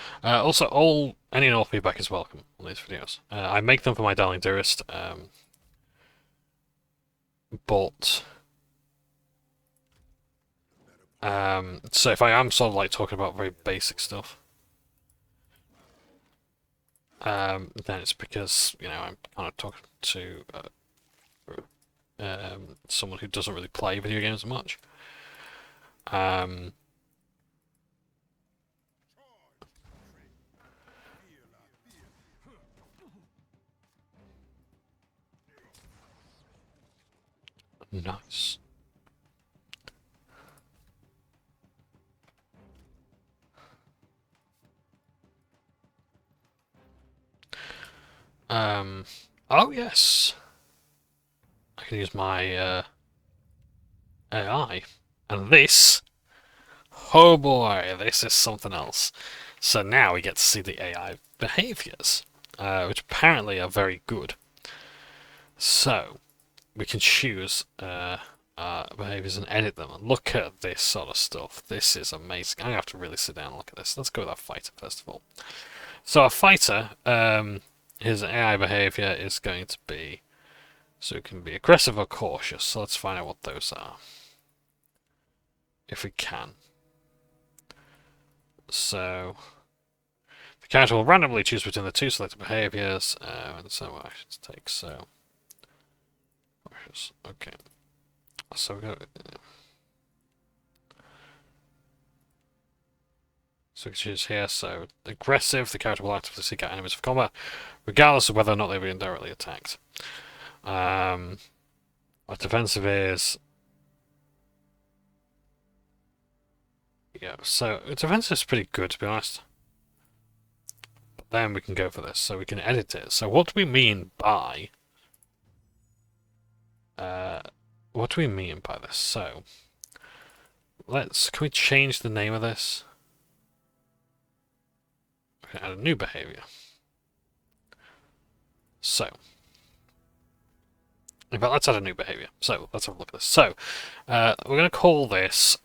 Also, any and all feedback is welcome on these videos. I make them for my darling dearest, but so if I am sort of like talking about very basic stuff, then it's because, you know, I'm kind of talking to someone who doesn't really play video games much. Nice. Oh yes. I can use my AI. And this, oh boy, this is something else. So now we get to see the AI behaviors, which apparently are very good. So we can choose behaviors and edit them. And look at this sort of stuff. This is amazing. I have to really sit down and look at this. Let's go with our fighter first of all. So our fighter, his AI behavior is going to be, so it can be aggressive or cautious. So let's find out what those are, if we can. So the character will randomly choose between the two selected behaviors, and so what actions to take. So cautious. Okay. So we go. So we choose here. So aggressive, the character will actively seek out enemies for combat, regardless of whether or not they've been directly attacked. What defensive is. Yeah, so defensive is pretty good, to be honest. But then we can go for this, so we can edit it. So what do we mean by... what do we mean by this? So, can we change the name of this? We can add a new behavior. So, in fact, let's add a new behavior. So, let's have a look at this. So, we're going to call this...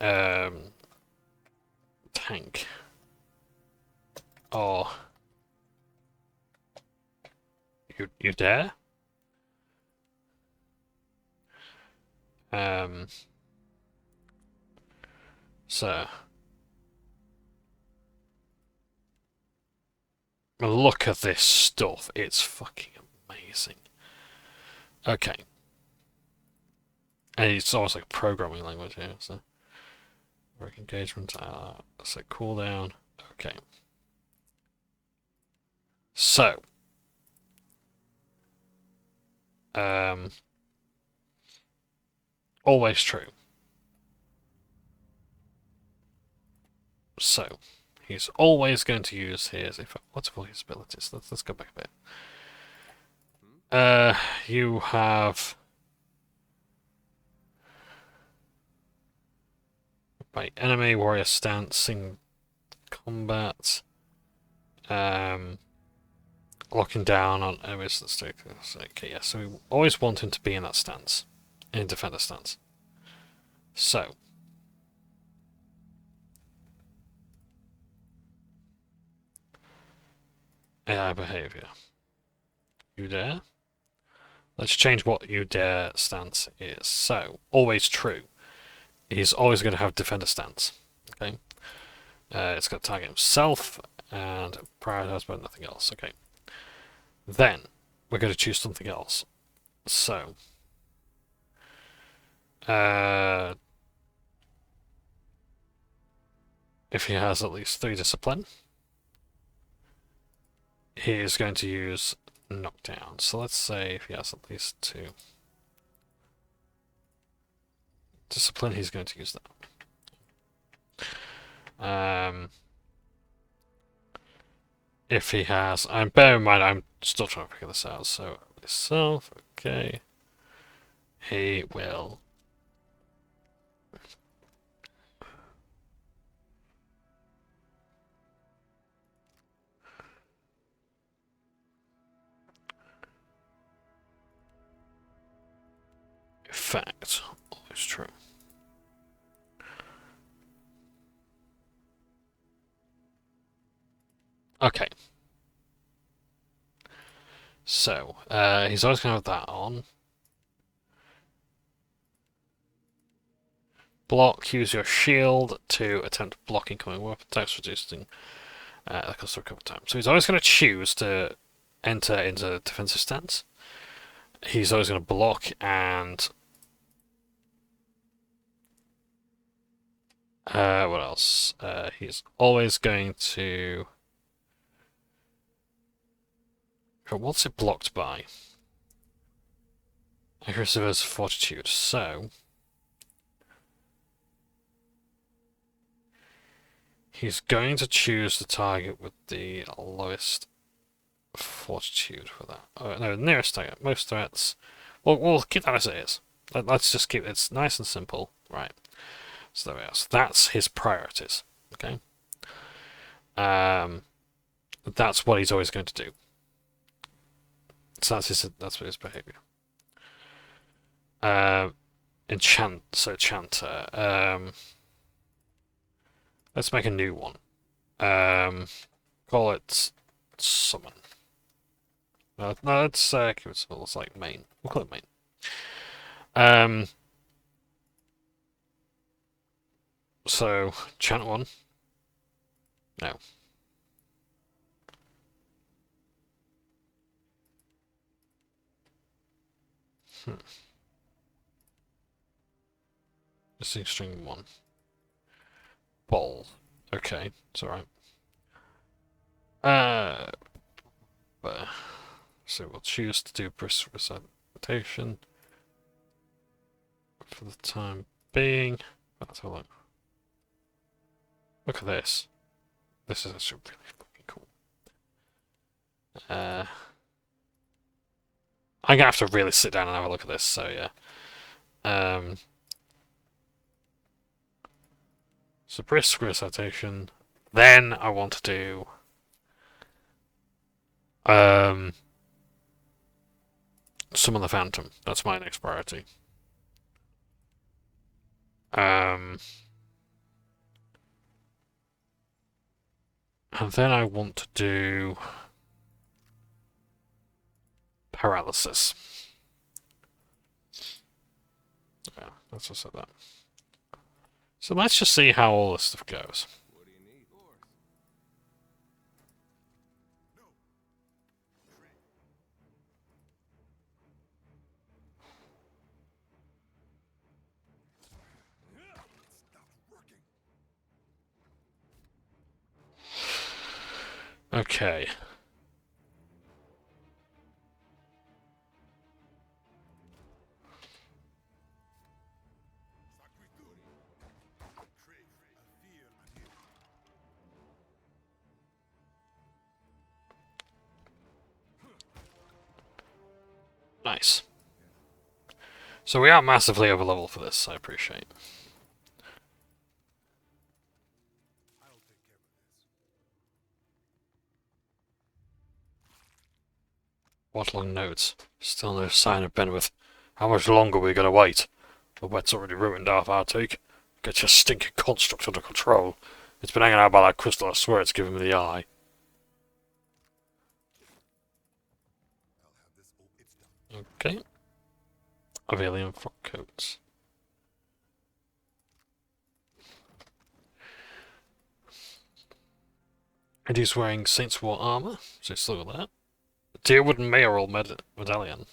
tank, or you dare? So look at this stuff. It's fucking amazing. Okay, and it's almost like a programming language here. So. Break engagement, so cooldown, okay. So, always true. So, he's always going to use his, what's all his abilities? Let's go back a bit. You have... Right, enemy, warrior stance, in combat, locking down on enemies. Okay, yeah, so we always want him to be in that stance, in defender stance. So, AI behavior. You dare? Let's change what you dare stance is. So, always true. He's always going to have defender stance. Okay, it's going to target himself and prioritize but nothing else. Okay, then we're going to choose something else. So, if he has at least 3 discipline, he is going to use knockdown. So let's say if he has at least 2. Discipline, he's going to use that. If he has, bear in mind, I'm still trying to figure this out. So self, okay, he will. Fact, always true. Okay. So, he's always going to have that on. Block, use your shield to attempt blocking incoming weapon attacks, reducing the cost of recovery time. So he's always going to choose to enter into defensive stance. He's always going to block and What else? He's always going to... What's it blocked by? Accuracy versus fortitude, so... He's going to choose the target with the lowest fortitude for that. Oh, no, nearest target. Most threats. Well, we'll keep that as it is. Let's just keep it nice and simple. Right. So there we are. So that's his priorities. Okay. That's what he's always going to do. So that's what his behavior. Chanter. Let's make a new one. Call it summon. No, let's keep it simple. It's like main. We'll call it main. So chant one. No. Missing string one. Ball. Okay, it's alright. So we'll choose to do brisk recitation for the time being. Let's have a look. Look at this. This is actually really fucking cool. I'm gonna have to really sit down and have a look at this, so yeah. So brisk recitation. Then I want to do summon the Phantom. That's my next priority. And then I want to do paralysis. Yeah, let's just set that. So let's just see how all this stuff goes. What do you need? Okay. Nice. So we are massively over level for this, I appreciate. Waddling notes. Still no sign of Benwith. How much longer are we gonna wait? The wet's already ruined half our take. Get your stinking construct under control. It's been hanging out by that crystal, I swear it's giving me the eye. Okay. Avalian frock coats. And he's wearing Saints War armor, so still got that. Deerwood mayoral medallion.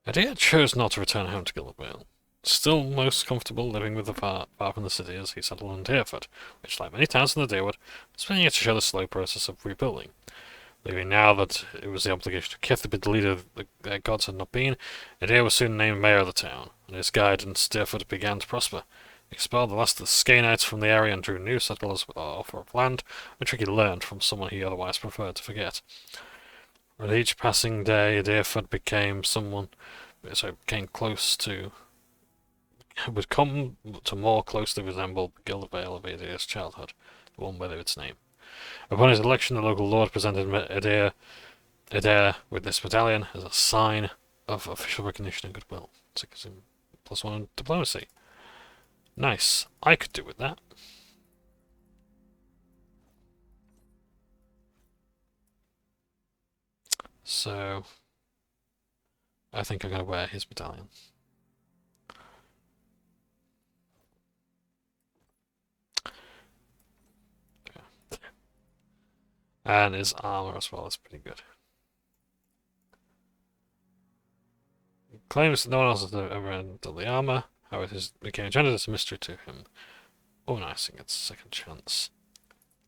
Adair chose not to return home to Gilbert. Still most comfortable living with the far from the city as he settled in Deerford, which, like many towns in the Deerwood, was beginning to show the slow process of rebuilding. Believing now that it was the obligation to Kith to be the leader their gods had not been, Adair was soon named mayor of the town, and his guidance Deerford began to prosper. He expelled the last of the Skanites from the area and drew new settlers with an offer of land, which he learned from someone he otherwise preferred to forget. With each passing day, Deerford became would come to more closely resemble Gilvale of Adair's childhood, the one with its name. Upon his election, the local lord presented Adair with this medallion as a sign of official recognition and goodwill. So it gives him +1 in diplomacy. Nice. I could do with that. So I think I'm going to wear his medallion. And his armor as well is pretty good. He claims that no one else has ever handled the armor. how it is became enchanted is a mystery to him. Oh, nice, he gets a second chance.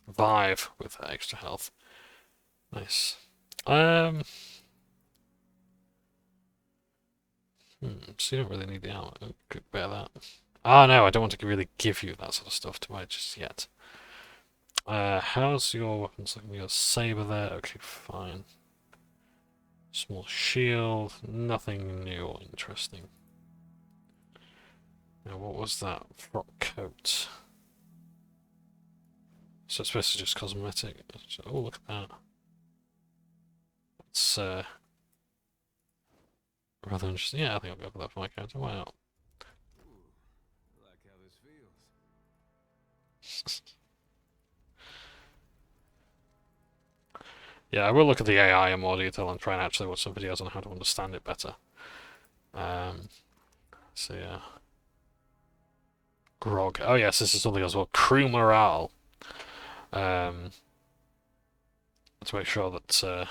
Vive with extra health. Nice. So you don't really need the armor. Could bear that. Ah, no, I don't want to really give you that sort of stuff to buy just yet. How's your weapons looking? Your saber there? Okay, fine. Small shield. Nothing new or interesting. Now, what was that? Frock coat. So it's supposed to just cosmetic. Oh, look at that. It's rather interesting. Yeah, I think I'll go for that for my character. Why not? I like how this feels. Yeah, I will look at the AI in more detail and try and actually watch some videos on how to understand it better. So yeah. Grog. Oh yes, this is something as well. Crew morale. To make sure that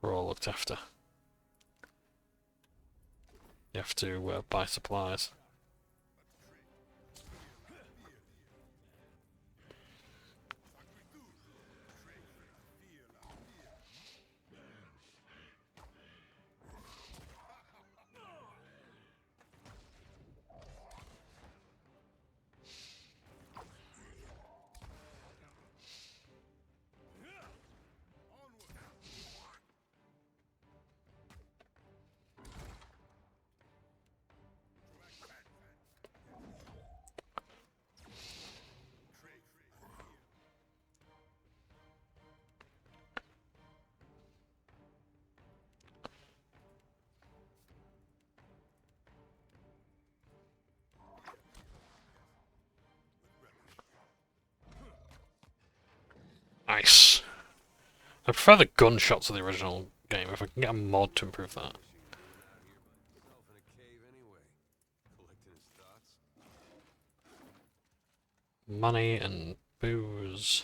we're all looked after. You have to buy supplies. Nice. I prefer the gunshots of the original game. If I can get a mod to improve that. Himself in a cave anyway, collecting his thoughts. Money and booze.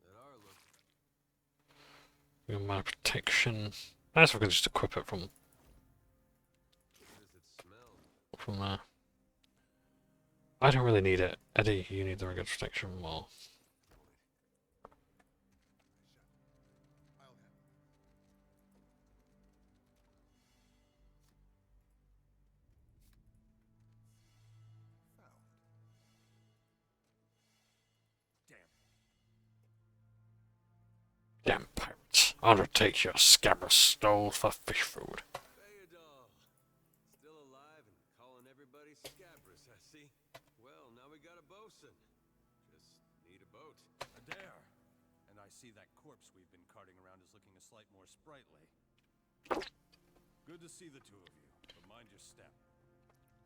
That are look. My protection. Nice if I could just equip it from What does it smell? there. I don't really need it. Eddie, you need the regular protection more. Damn pirates. Undertake your scabrous stole for fish food. Theodore, still alive and calling everybody scabrous, I see. Well, now we got a bosun. Just need a boat. A dare. And I see that corpse we've been carting around is looking a sight more sprightly. Good to see the two of you, but mind your step.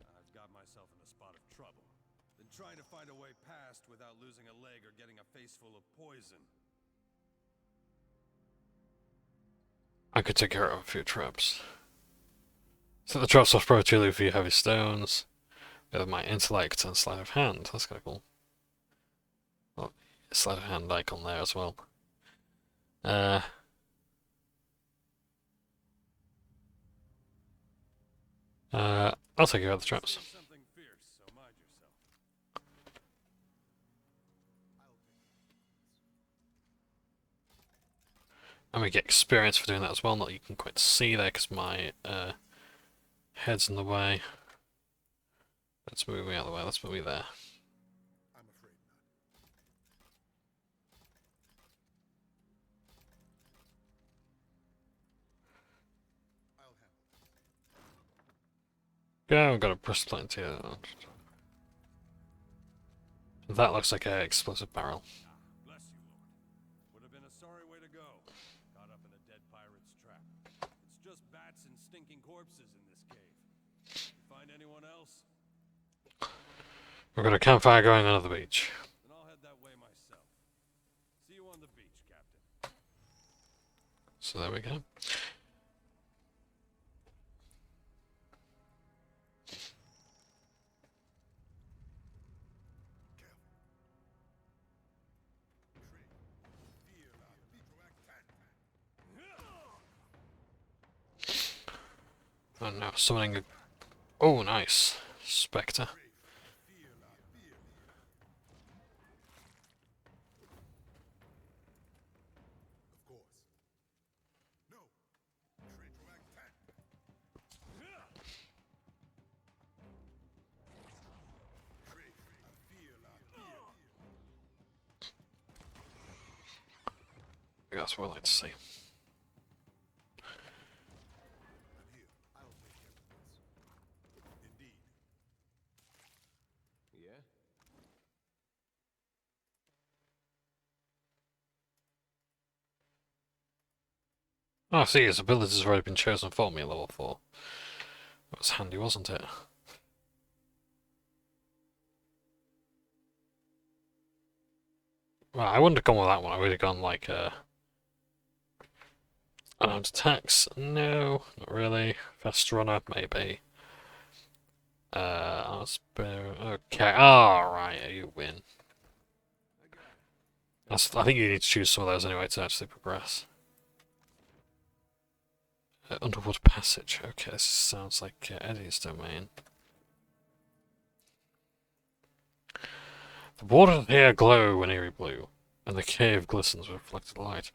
I've got myself in a spot of trouble. Been trying to find a way past without losing a leg or getting a face full of poison. I could take care of a few traps. Set the traps off primarily for your heavy stones. With my intellect and sleight of hand. That's kind of cool. Well, sleight of hand icon there as well. I'll take care of the traps. Something fierce, so mind yourself. And we get experience for doing that as well. Not that you can quite see there because my head's in the way. Let's move me out of the way. Let's move me there. I'm afraid not. I'll handle Go, I've got a breastplate here. That looks like an explosive barrel. Bless you, Lord. Would have been a sorry way to go. Caught up in a dead pirate's trap. It's just bats and stinking corpses in this cave. You find anyone else? We've got a campfire going on at the beach. Then I'll head that way myself. See you on the beach, Captain. So there we go. Oh no, summoning a... Oh, nice. Spectre. That's what I like to see. Yeah? Oh, see, his abilities have already been chosen for me at level 4. That was handy, wasn't it? Well, I wouldn't have gone with that one. I would have gone like, unarmed attacks. No, not really. Fast runner, maybe. Okay, alright, you win. I think you need to choose some of those anyway to actually progress. Underwater passage. Okay, this sounds like Eddie's domain. The water here glow an eerie blue, and the cave glistens with reflected light.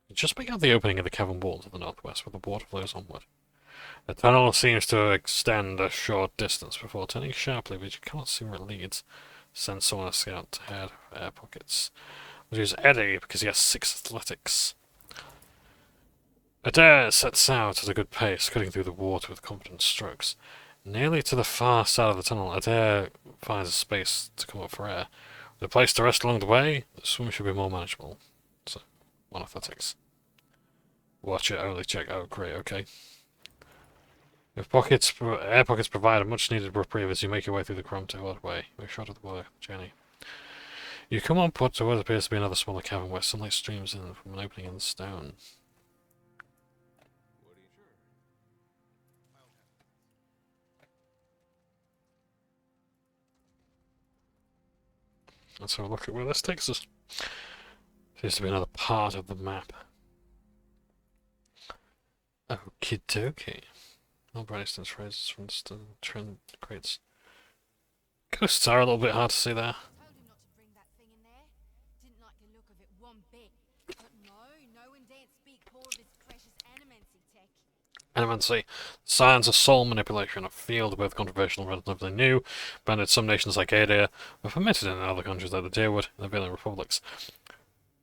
You just make out the opening of the cavern wall to the northwest, where the water flows onward. The tunnel seems to extend a short distance before turning sharply, but you cannot see where it leads. Send someone a scout to head for air pockets. We'll use Eddie because he has 6 athletics. Adair sets out at a good pace, cutting through the water with confident strokes. Nearly to the far side of the tunnel, Adair finds a space to come up for air. With a place to rest along the way, the swim should be more manageable. So, 1 athletics. Watch it, only check. Oh, great, okay. If air pockets provide a much-needed reprieve as you make your way through the crumbed waterway, you're short of the water journey. You come on put to what appears to be another smaller cavern where sunlight streams in from an opening in the stone. Let's have a look at where this takes us. Seems to be another part of the map. Okie dokie. No bright distance phrases from the trend crates. Ghosts are a little bit hard to see there. Told you not to bring that thing in there. Didn't like the look of it one bit. But no one daren't speak poor of his precious animancy tech. Animancy. Science of soul manipulation, a field both controversial and relatively new, banned in some nations like Adia, but permitted in other countries like the Deerwood and the Valiant Republics.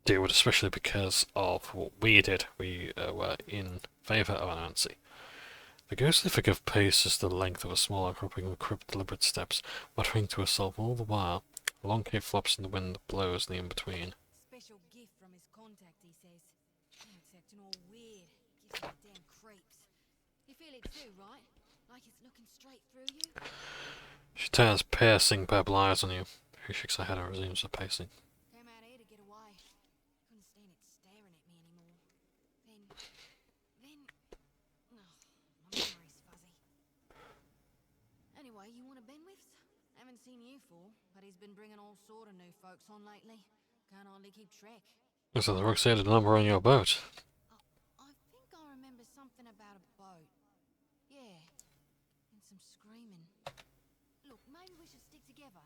Deerwood especially because of what we did. We were in favour of animancy. The ghostly figure paces the length of a small outcropping with crypt deliberate steps, muttering to herself all the while. A long cape flops in the wind, blows in the in-between. Special gift from his contact, he says. It's acting all weird. Gives me damn creeps. You feel it too, right? Like it's looking straight through you? She turns piercing purple eyes on you. She shakes her head and resumes her pacing. Came out here to get away. Couldn't stand it staring at me anymore. Then... Oh, my memory's fuzzy. Anyway, you want a Benwifs? Haven't seen you for, but he's been bringing all sort of new folks on lately. Can't hardly keep track. Looks like the rock-shaded number on your boat. I think I remember something about a boat. Yeah, and some screaming. Look, maybe we should stick together.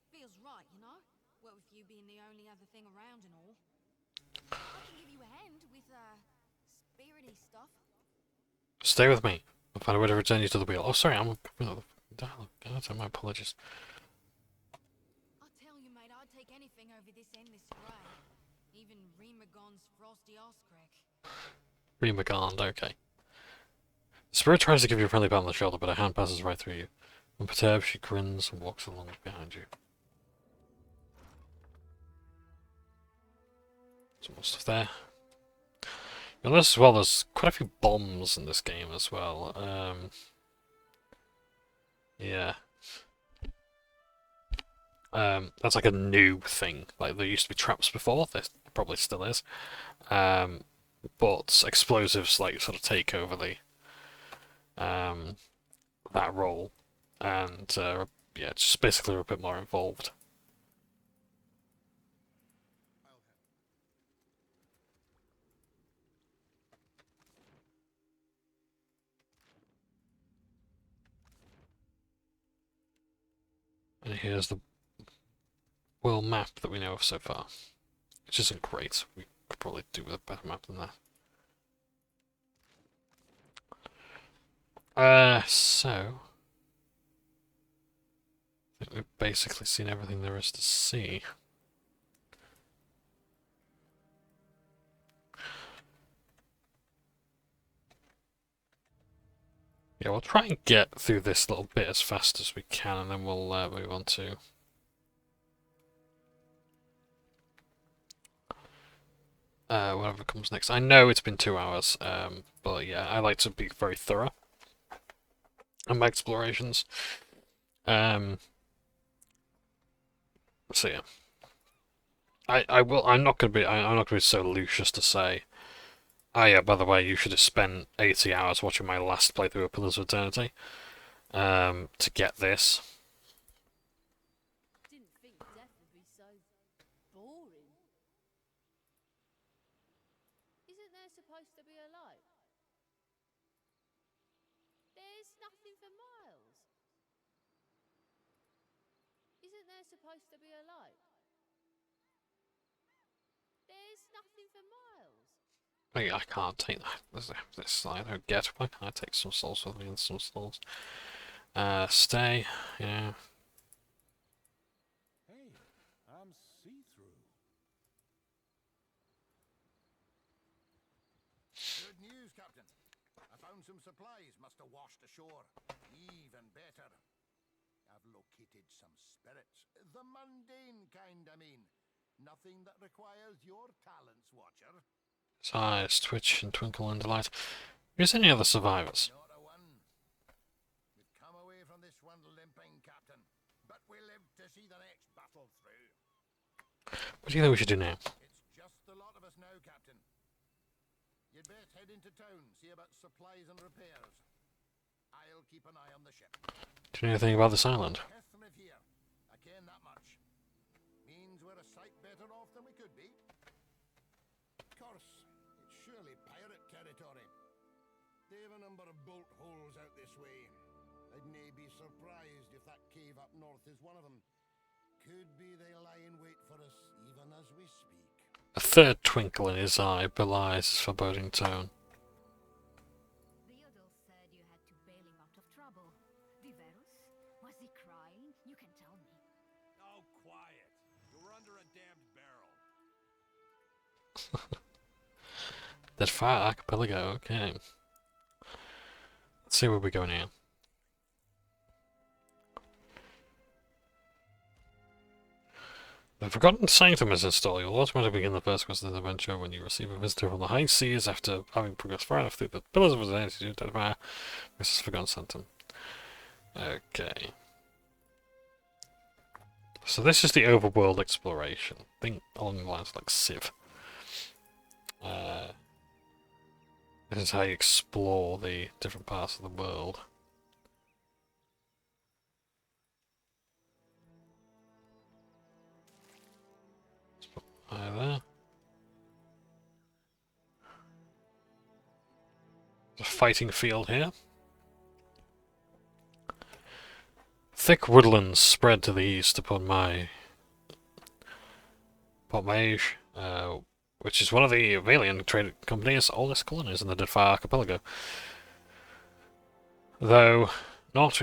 Feels right, you know? Well, with you being the only other thing around and all. I can give you a hand with, spirity stuff. Stay with me. I'll find a way to return you to the wheel. Oh, sorry, I'm... dialogue. My apologies. I tell you, mate, I'd take anything over this endless grey. Even Remagon's frosty arse crack. Remagond, okay. The spirit tries to give you a friendly pat on the shoulder, but her hand passes right through you. Unperturbed, she grins and walks along behind you. Some more stuff there. You'll notice as well, there's quite a few bombs in this game as well. Yeah. That's like a new thing. Like, there used to be traps before, there probably still is. But explosives, like, sort of take over that role. And, yeah, just basically a bit more involved. And here's the world map that we know of so far, which isn't great. We could probably do with a better map than that. So I think we've basically seen everything there is to see. Yeah, we'll try and get through this little bit as fast as we can, and then we'll move on to whatever comes next. I know it's been 2 hours, but yeah, I like to be very thorough on my explorations. So yeah, I'm not gonna be so loose as to say, oh yeah, by the way, you should have spent 80 hours watching my last playthrough of Pillars of Eternity to get this. Didn't think death would be so boring. Isn't there supposed to be a light? There's nothing for miles. Isn't there supposed to be a light? There's nothing for miles. I can't take that. This I don't get. Why can't I take some souls with me and some souls? Stay. Yeah. Hey, I'm see-through. Good news, Captain. I found some supplies must have washed ashore. Even better. I've located some spirits. The mundane kind, I mean. Nothing that requires your talents, Watcher. His eyes twitch and twinkle in delight. Is any other survivors? Not a one. We've come away from this one limping, Captain. But we live to see the next battle through. What do you think we should do now? It's just the lot of us now, Captain. You'd best head into town, see about supplies and repairs. I'll keep an eye on the ship. Do you know anything about this island? Live here. I ken that much. Means we're a sight better off than we could be. Of course, it's surely pirate territory. They have a number of bolt holes out this way. I'd nae be surprised if that cave up north is one of them. Could be they lie in wait for us even as we speak. A third twinkle in his eye belies his foreboding tone. Eothas said you had to bail him out of trouble. Diverus? Was he crying? You can tell me. Oh, quiet. You were under a damned barrel. Deadfire archipelago, okay. Let's see where we go now. The Forgotten Sanctum is installed. You'll automatically begin the first quest of the adventure when you receive a visitor from the high seas after having progressed far enough through the Pillars of Eternity to Deadfire. This is Forgotten Sanctum. Okay. So this is the overworld exploration. Think along the lines like Civ. This is how you explore the different parts of the world. Let's put eye there. There's a fighting field here. Thick woodlands spread to the east upon Portmage, which is one of the Valiant trade company's oldest colonies in the Deadfire archipelago. Though not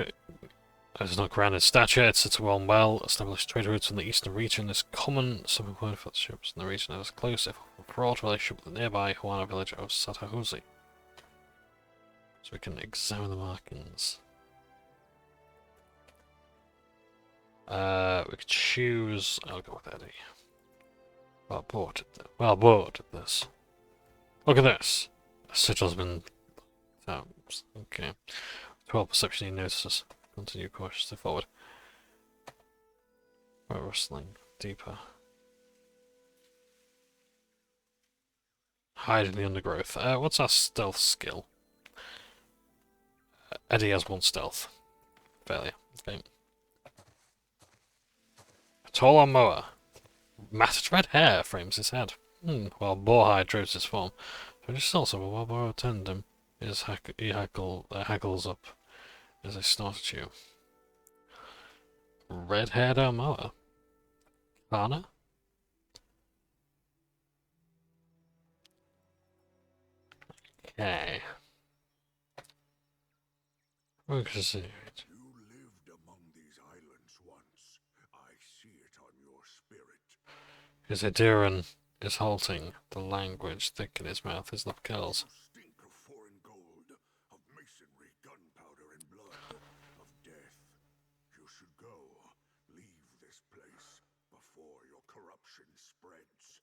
grand in stature, it sits along well-established trade routes in the eastern region. Is common summer word for the ships in the region and has a close, if fraught, relationship with the nearby Huana village of Satahuzi. So we can examine the markings. We could choose. I'll go with Eddie. Well bored at this. Look at this. The sigil's been. Okay. 12 perception he notices. Continue cautiously forward. Right, rustling deeper. Hide in the undergrowth. What's our stealth skill? Eddie has 1 stealth. Failure. Okay. A tall mower. Matted red hair frames his head. While Boarhide draws his form. But it's also a well-borrowed tandem. He hackles up as I snort at you. red-haired Armoa. Kana? Okay. We'll see. You lived among these islands once. I see it on your spirit. His Adiran is halting, the language thick in his mouth, his lip curls. You stink of foreign gold, of masonry, gunpowder, and blood, of death. You should go. Leave this place before your corruption spreads.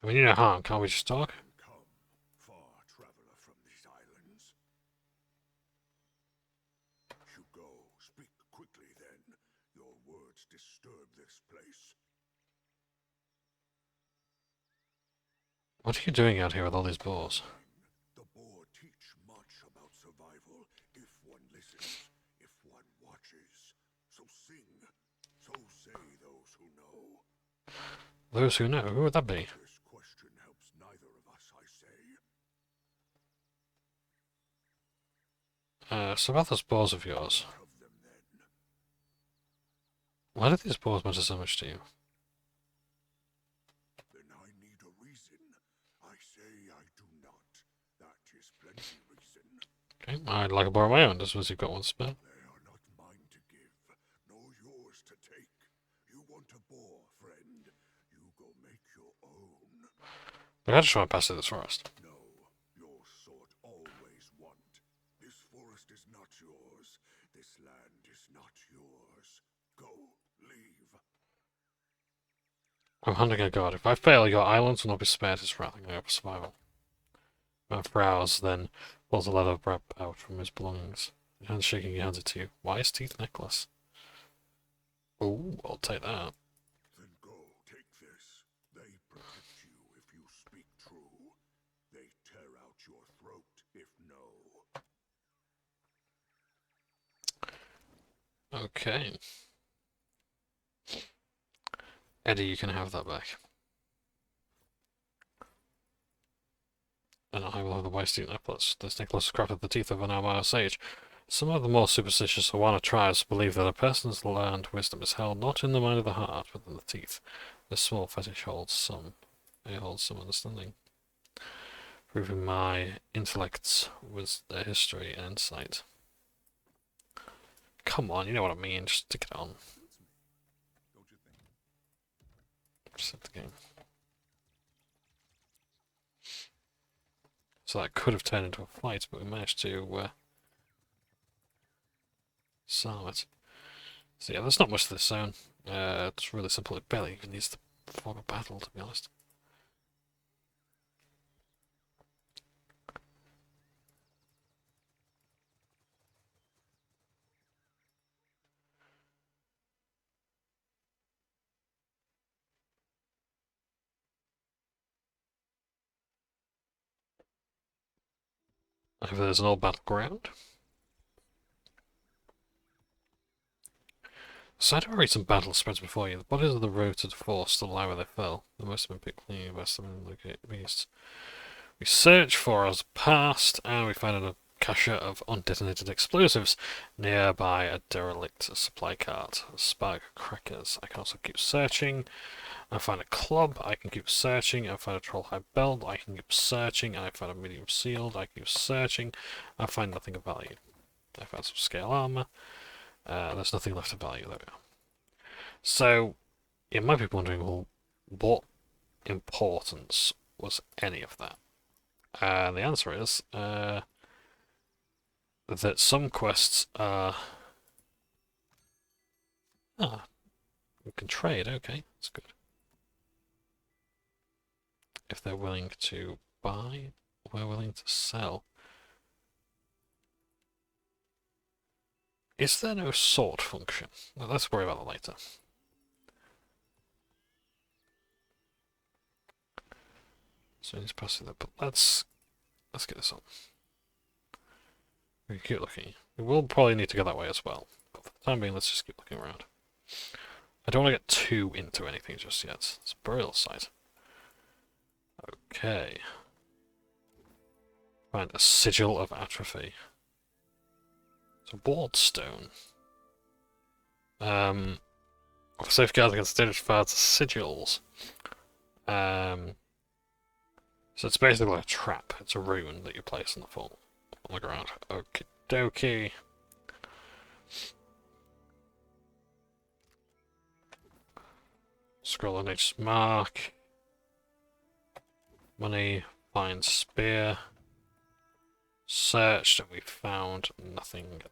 I mean, you know harm, can't we just talk? Come, far traveler from these islands. You go. Speak quickly then. Your words disturb this place. What are you doing out here with all these boars? The boar teach much about survival if one listens, if one watches. So sing. So say those who know. Those who know, who would that be? This question helps neither of us, I say. So about those boars of yours. Of them then. Why do these boars matter so much to you? Then I need a reason. I say I do not. That is plenty reason. Okay, I'd like a boar of my own, just as you've got one spare. They are not mine to give, nor yours to take. You want a boar, friend. You go make your own. But I just want to pass through this forest. No, your sort always want. This forest is not yours. This land is not yours. Go, leave. I'm hunting a god. If I fail, your islands will not be spared his wrath over survival. My frowns then pulls a leather wrap out from his belongings. His hands shaking, he hands it to you. Wise teeth necklace. Ooh, I'll take that. Then go, take this. They protect you if you speak true. They tear out your throat if no. Okay. Eddie, you can have that back. And I will have the wise teeth necklace. This necklace was crafted the teeth of an Armada sage. Some of the more superstitious Hawana tribes believe that a person's learned wisdom is held not in the mind of the heart, but in the teeth. This small fetish holds some understanding. Proving my intellects with their history and insight. Come on, you know what I mean, just stick it on. Don't you think? Set the game. So that could have turned into a fight, but we managed to disarm it. So yeah, there's not much to this zone. It's really simple. It barely even needs the fog of battle, to be honest. Over there's an old battleground. Sight of a recent battle spreads before you. The bodies of the routed force still lie where they fell. The most have been picked clean, the best have been located beasts. We search for us past, and we find a cache of undetonated explosives nearby a derelict supply cart. A spark crackers. I can also keep searching. I find a club, I can keep searching. I find a trollhide belt, I can keep searching. And I find a medium shield, I keep searching. I find nothing of value. I found some scale armor. There's nothing left of value, there we are. So, you might be wondering, well, what importance was any of that? And the answer is that some quests are... we can trade, okay, that's good. If they're willing to buy, we're willing to sell. Is there no sort function? Well, let's worry about that later. So he's passing that, but let's get this on. We can keep looking. We will probably need to go that way as well. But for the time being, let's just keep looking around. I don't want to get too into anything just yet. It's a burial site. Okay. Find a sigil of atrophy. It's a ward stone. For safeguards against dangerous files, sigils. So it's basically a trap. It's a rune that you place on the ground. Okie dokie. Scroll on each mark. Money. Find spear. Searched and we found nothing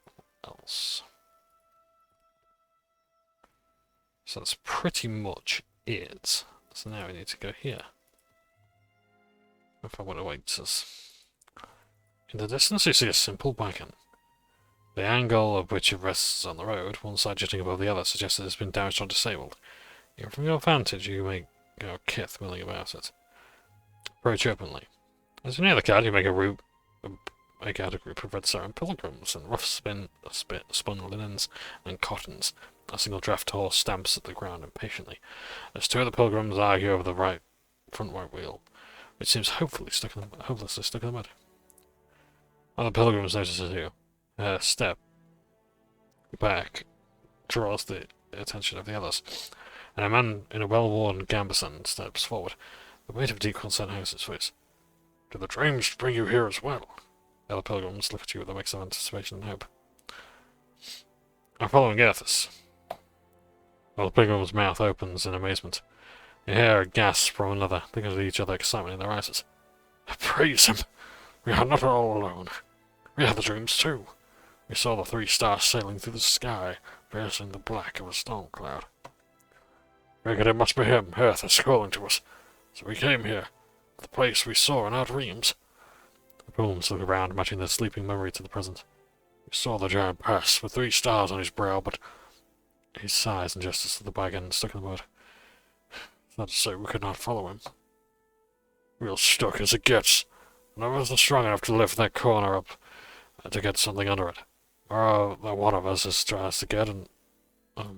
else. So that's pretty much it. So now we need to go here. If I want to wait us. In the distance you see a simple wagon. The angle of which it rests on the road, one side jutting above the other, suggests that it has been damaged or disabled. Even from your vantage you may go kith milling about it. Approach openly. As you near the cart you make out a group of red sarin pilgrims in rough spun linens and cottons. A single draft horse stamps at the ground impatiently, as two of the pilgrims argue over the front right wheel, which seems hopelessly stuck in the mud. Other pilgrims notices you. Her step back draws the attention of the others, and a man in a well-worn gambeson steps forward. The weight of deep concern hangs his face. Do the dreams bring you here as well? The other pilgrims look at you with a mix of anticipation and hope. I'm following Eothas. While the pilgrim's mouth opens in amazement, you hear a gasp from another, looking at each other, excitement in their eyes. Praise him! We are not all alone. We have the dreams too. We saw the 3 stars sailing through the sky, piercing the black of a storm cloud. Figured it must be him, Eothas, calling to us. So we came here, the place we saw in our dreams. The pilgrims look around, matching their sleeping memory to the present. We saw the giant pass, with 3 stars on his brow, but he sighs and gestures to the wagon stuck in the mud. That's to say we could not follow him. Real stuck as it gets. None of us are strong enough to lift that corner up to get something under it. Or one of us just tries to get, and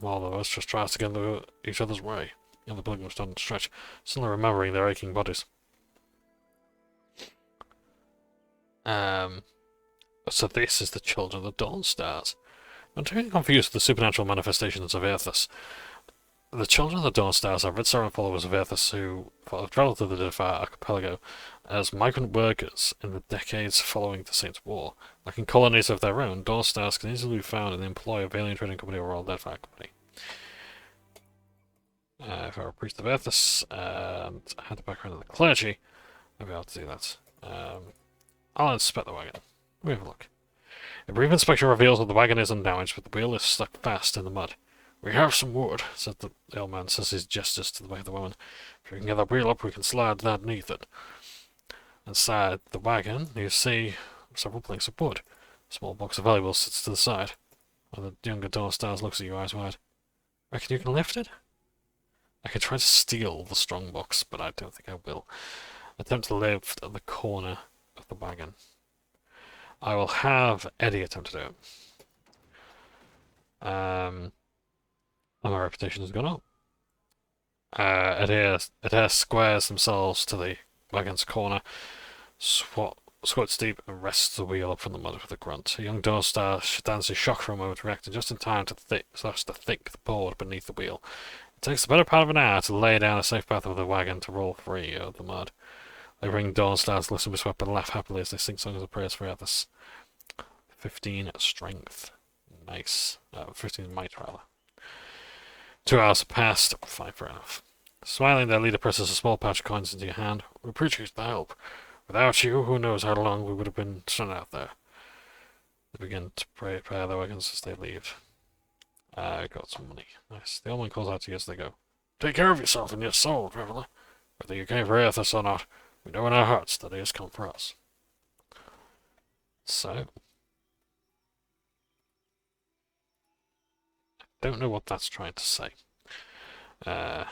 all of us just tries to get into each other's way. The other pilgrims don't stretch, suddenly remembering their aching bodies. So this is the children of the Dawn Stars. I'm totally confused with the supernatural manifestations of Eothas. The children of the Dawn Stars are red sarin followers of Eothas who traveled to the Deadfire archipelago as migrant workers in the decades following the Saints' War. Like in colonies of their own, Dawn Stars can easily be found in the employ of Alien Trading Company or Royal Deadfire Company. If I were a priest of Eothas and had the background of the clergy, I'd be able to do that. I'll inspect the wagon. Let me have a look. A brief inspection reveals that the wagon is undamaged, but the wheel is stuck fast in the mud. We have some wood, said the old man, says his gestures to the back of the woman. If we can get the wheel up, we can slide that beneath it. Inside the wagon, you see several planks of wood. A small box of valuables sits to the side. One of the younger Dawn Stars looks at you eyes wide. Reckon you can lift it? I could try to steal the strong box, but I don't think I will. Attempt to lift at the corner of the wagon. I will have Eddie attempt to do it. And my reputation has gone up. Adair squares themselves to the wagon's corner, squats deep, and rests the wheel up from the mud with a grunt. A young Dawn Star stands in shock for a moment, reacting just in time to the thick board beneath the wheel. It takes the better part of an hour to lay down a safe path of the wagon to roll free of the mud. The ring Dawn Stars listen with weapon and laugh happily as they sing songs of praise for Eothas. 15 strength. Nice. 15 might, rather. 2 hours have passed. Fine, fair enough. Smiling, their leader presses a small pouch of coins into your hand. We appreciate the help. Without you, who knows how long we would have been stranded out there. They begin to prepare their wagons as they leave. Got some money. Nice. The old man calls out to you as they go. Take care of yourself and your soul, traveller. Whether you came for Eothas or not, we know in our hearts that he has come for us. So, I don't know what that's trying to say. Oh,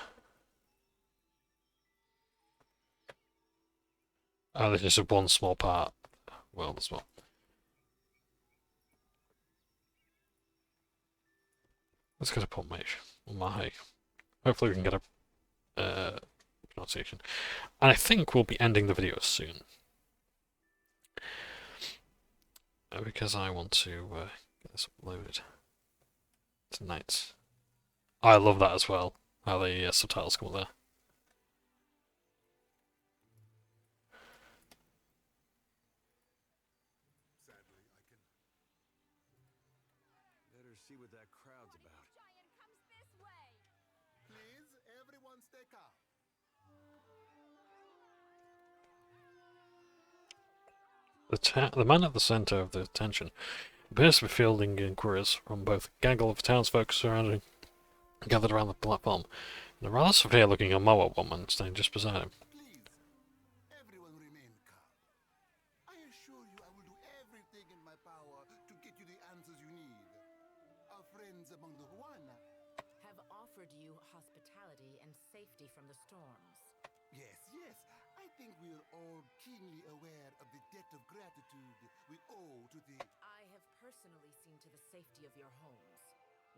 this is just one small part world as well. Let's go to Port Mage. My, hopefully we can get a pronunciation. And I think we'll be ending the video soon. Because I want to get this uploaded tonight. I love that as well, how the subtitles come up there. Sadly, I can. Better see what that crowd's about. Giant comes this way. Please, everyone stay calm. The man at the centre of the attention appears to be fielding inquiries from both a gaggle of townsfolk surrounding, gathered around the platform, and a rather severe-looking Amoa woman standing just beside him. Please, everyone remain calm. I assure you I will do everything in my power to get you the answers you need. Our friends among the Juana. Have offered you hospitality and safety from the storms. Yes, yes. I think we are all keenly aware of the debt of gratitude we owe to the... I have personally seen to the safety of your homes.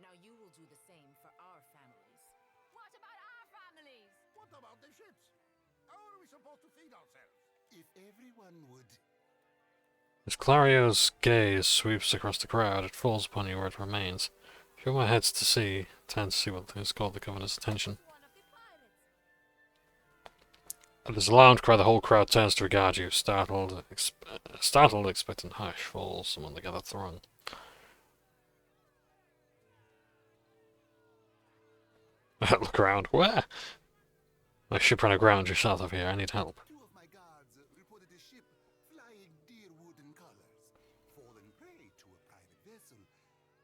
Now you will do the same for our families. What about our families? What about the ships? How are we supposed to feed ourselves? If everyone would... As Clario's gaze sweeps across the crowd, it falls upon you where it remains. Show my heads to see, turn to see what has caught the governor's attention. One of the pirates. At this loud cry, the whole crowd turns to regard you. Startled, expectant hush falls among the gathered throng. Look around. Where? My ship ran aground just south of here. I need help. Two of my guards reported a ship flying deerwood in colors. Fallen prey to a private vessel.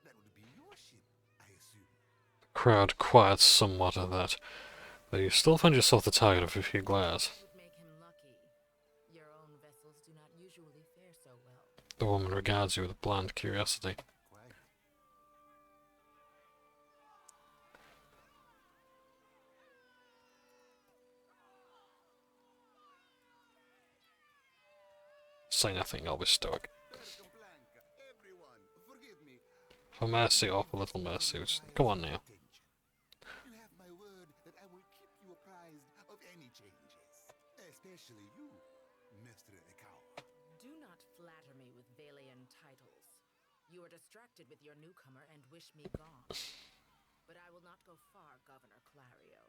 That would be your ship, I assume. The crowd quiets somewhat at that, though you still find yourself the target of a few glares. Would make him lucky. Your own vessels do not usually fare so well. The woman regards you with bland curiosity. Quite. Say nothing, I'll be stoic. Welcome, Blanca. Everyone, forgive me. For mercy, offer little mercy. Come on now. You have my word that I will keep you apprised of any changes. Especially you, Mr. Ekawa. Do not flatter me with Valian titles. You are distracted with your newcomer and wish me gone. But I will not go far, Governor Clario.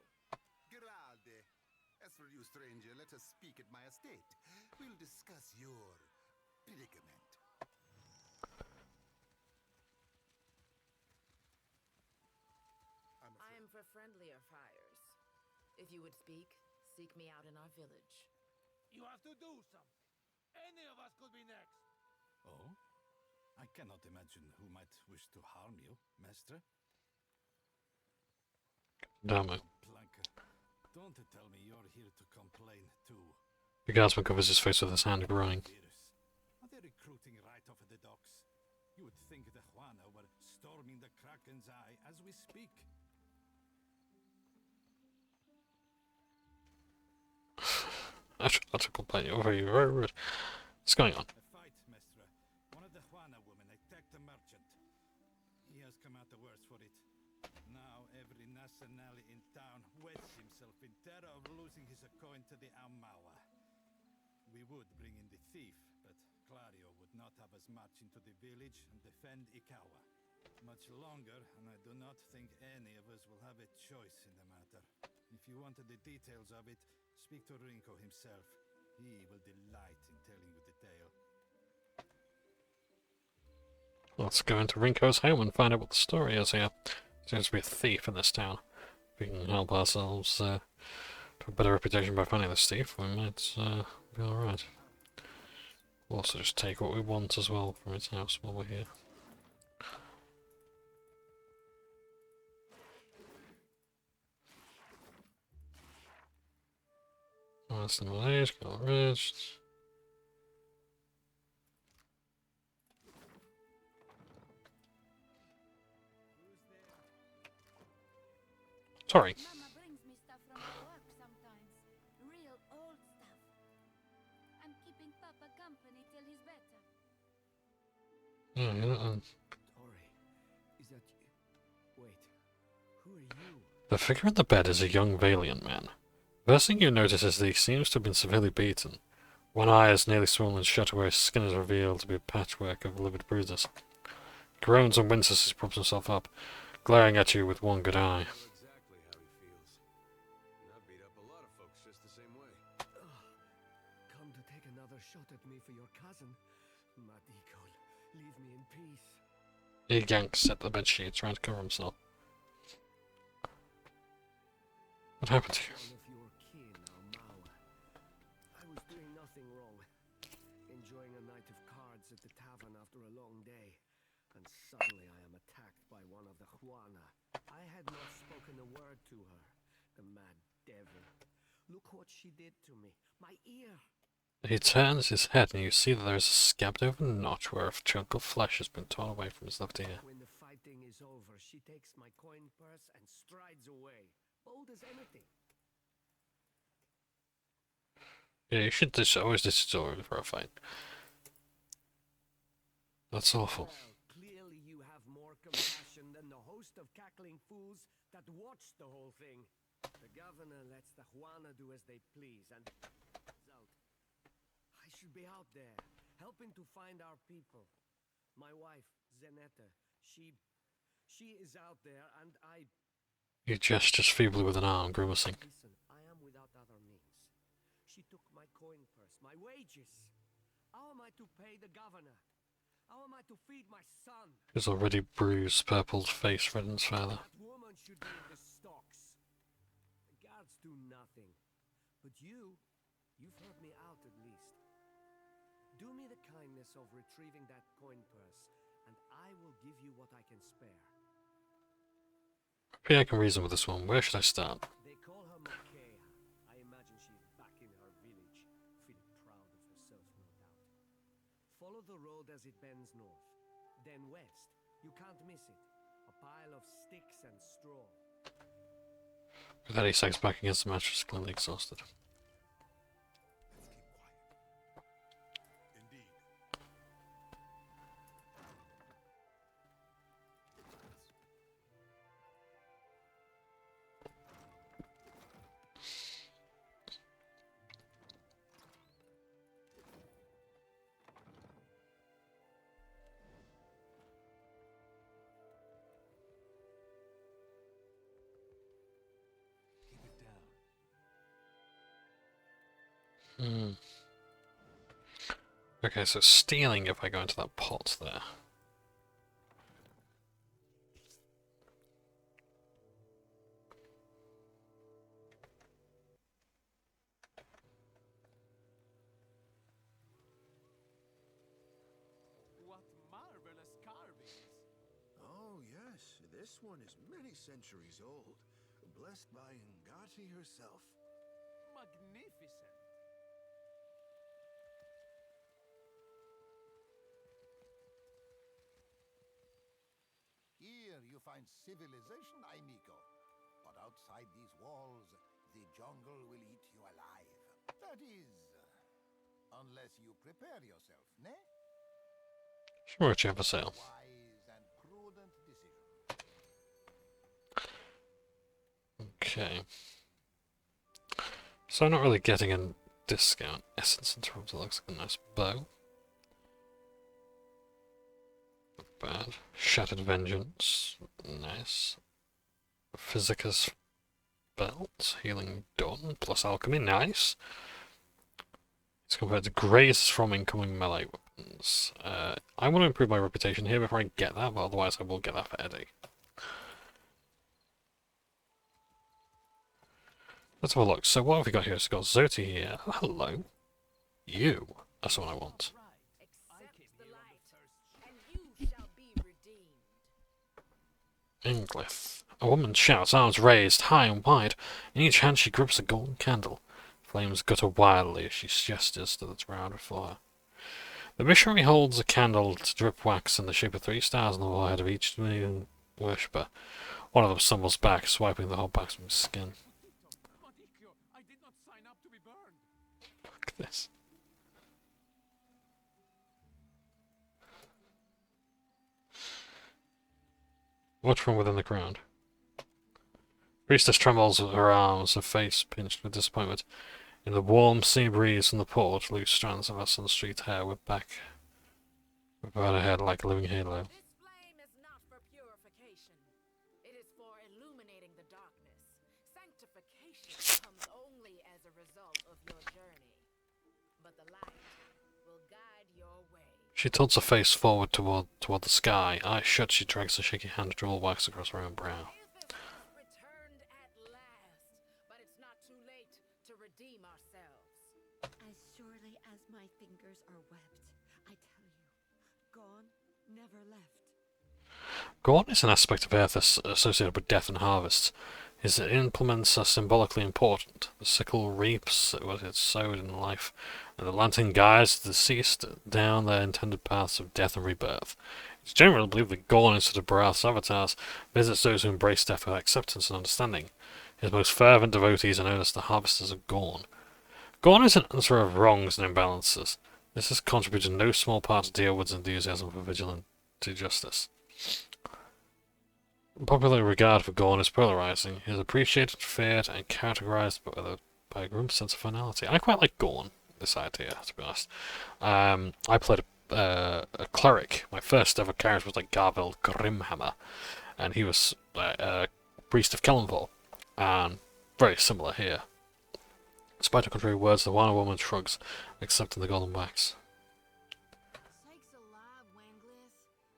Geralde. As for you, stranger, let us speak at my estate. We'll discuss your predicament. I am for friendlier fires. If you would speak, seek me out in our village. You have to do something. Any of us could be next. Oh? I cannot imagine who might wish to harm you, master. Damn it. Blanca, don't tell me you're here to complain too. The guardsman covers his face with his hand, groaning. Virus. Are they recruiting right off the docks? You would think the Juana were storming the Kraken's Eye as we speak. That's a complaint. You're very rude. What's going on? A fight, Mestra. One of the Juana women attacked a merchant. He has come out the worse for it. Now every nationale in town wets himself in terror of losing his coin to the Amawa. We would bring in the thief, but Clario would not have us march into the village and defend Ikawa. Much longer, and I do not think any of us will have a choice in the matter. If you wanted the details of it, speak to Rinko himself. He will delight in telling you the tale. Let's go into Rinko's home and find out what the story is here. Seems to be a thief in this town. If we can help ourselves to a better reputation by finding this thief, we might be alright. We'll also just take what we want as well from his house while we're here. That's the age, got rich. Sorry. Mama brings me stuff from her work sometimes. Real old stuff. I'm keeping Papa company till he's better. Tori, is that you? Wait, who are you? The figure in the bed is a young Valiant man. First thing you notice is that he seems to have been severely beaten. One eye is nearly swollen shut where his skin is revealed to be a patchwork of livid bruises. He groans and winces as he props himself up. glaring at you with one good eye. I know exactly how he feels. And I've beat up a lot of folks just the same way. Come to take another shot at me for your cousin. Madikol, leave me in peace. He yanks at the bedsheet, trying to cover himself. What happened to you? One of your kin, Almawa. I was doing nothing wrong. Enjoying a night of cards at the tavern after a long day. And suddenly I am attacked by one of the Juana. I had not spoken a word to her. The mad devil. Look what she did to me. My ear. He turns his head and you see that there is a scabbed over notch where a chunk of flesh has been torn away from his left ear. When the fighting is over, she takes my coin purse and strides away. Bold as anything. Yeah, you should always disorder for a fight. That's awful. Well, clearly you have more compassion than the host of cackling fools that watched the whole thing. The governor lets the Juana do as they please, and out. I should be out there, helping to find our people. My wife, Zenetta, she is out there, and I... He gestures feebly with an arm, grimacing. Listen, I am without other means. She took my coin purse, my wages. How am I to pay the governor? How am I to feed my son? His already bruised, purpled face reddens further. That woman should be in the stocks. The guards do nothing. But you've heard me out at least. Do me the kindness of retrieving that coin purse, and I will give you what I can spare. Maybe I can reason with this one. Where should I start? They call her Makea. I imagine she's back in her village, feeling proud of herself, no doubt. Follow the road as it bends north, then west. You can't miss it. A pile of sticks and straw. With that, he sags back against the mattress, clearly exhausted. Okay, so stealing if I go into that pot there. What marvelous carvings! Oh, yes. This one is many centuries old. Blessed by Ngati herself. Magnificent! Here you find civilization, Ainiko. But outside these walls, the jungle will eat you alive. That is, unless you prepare yourself, ne? Sure, what you have for sale. Wise and prudent decision. Okay. So I'm not really getting a discount. Essence and Troubadour, that looks like a nice bow. Not bad. Shattered Vengeance. Nice. Physica's Belt. Healing done. Plus Alchemy. Nice. It's compared to graze from incoming melee weapons. I want to improve my reputation here before I get that, but otherwise I will get that for Eddie. Let's have a look. So what have we got here? It's got Zoti here. Oh, hello. You. That's what I want. Accept the light, and you shall be redeemed. Inglyph. A woman shouts, arms raised, high and wide. In each hand she grips a golden candle. Flames gutter wildly as she gestures to the crowd before her. The missionary holds a candle to drip wax in the shape of 3 stars on the forehead of each new worshipper. One of them stumbles back, swiping the hot wax from his skin. Madikyo, I did not sign up to be burned. Look at this. What's from within the crowd? Priestess trembles with her arms, her face pinched with disappointment. In the warm sea breeze from the port, loose strands of her sun-streaked hair whip back about her head like a living halo. This flame is not for purification. She tilts her face forward toward the sky. Eyes shut, she drags a shaky hand jewel wax across her own brow. Eothas has returned at last, but it's not too late to redeem ourselves. As surely as my fingers are webbed, I tell you, Gone never left. Gorn is an aspect of Eothas associated with death and harvests. His implements are symbolically important. The sickle reaps what it sowed in life, and the lantern guides the deceased down their intended paths of death and rebirth. It's generally believed that Gorn, instead of Barath's avatars, visits those who embrace death with acceptance and understanding. His most fervent devotees are known as the Harvesters of Gorn. Gorn is an answerer of wrongs and imbalances. This has contributed no small part to Deerwood's enthusiasm for vigilante justice. Popular regard for Gorn is polarizing. He is appreciated, feared, and characterized by a grim sense of finality. I quite like Gorn, this idea, to be honest. I played a cleric. My first ever character was like Garvel Grimhammer, and he was a priest of Kellenthal, and very similar here. Despite the contrary words, the Wana woman shrugs, accepting the golden wax. Sakes alive, Wanglis.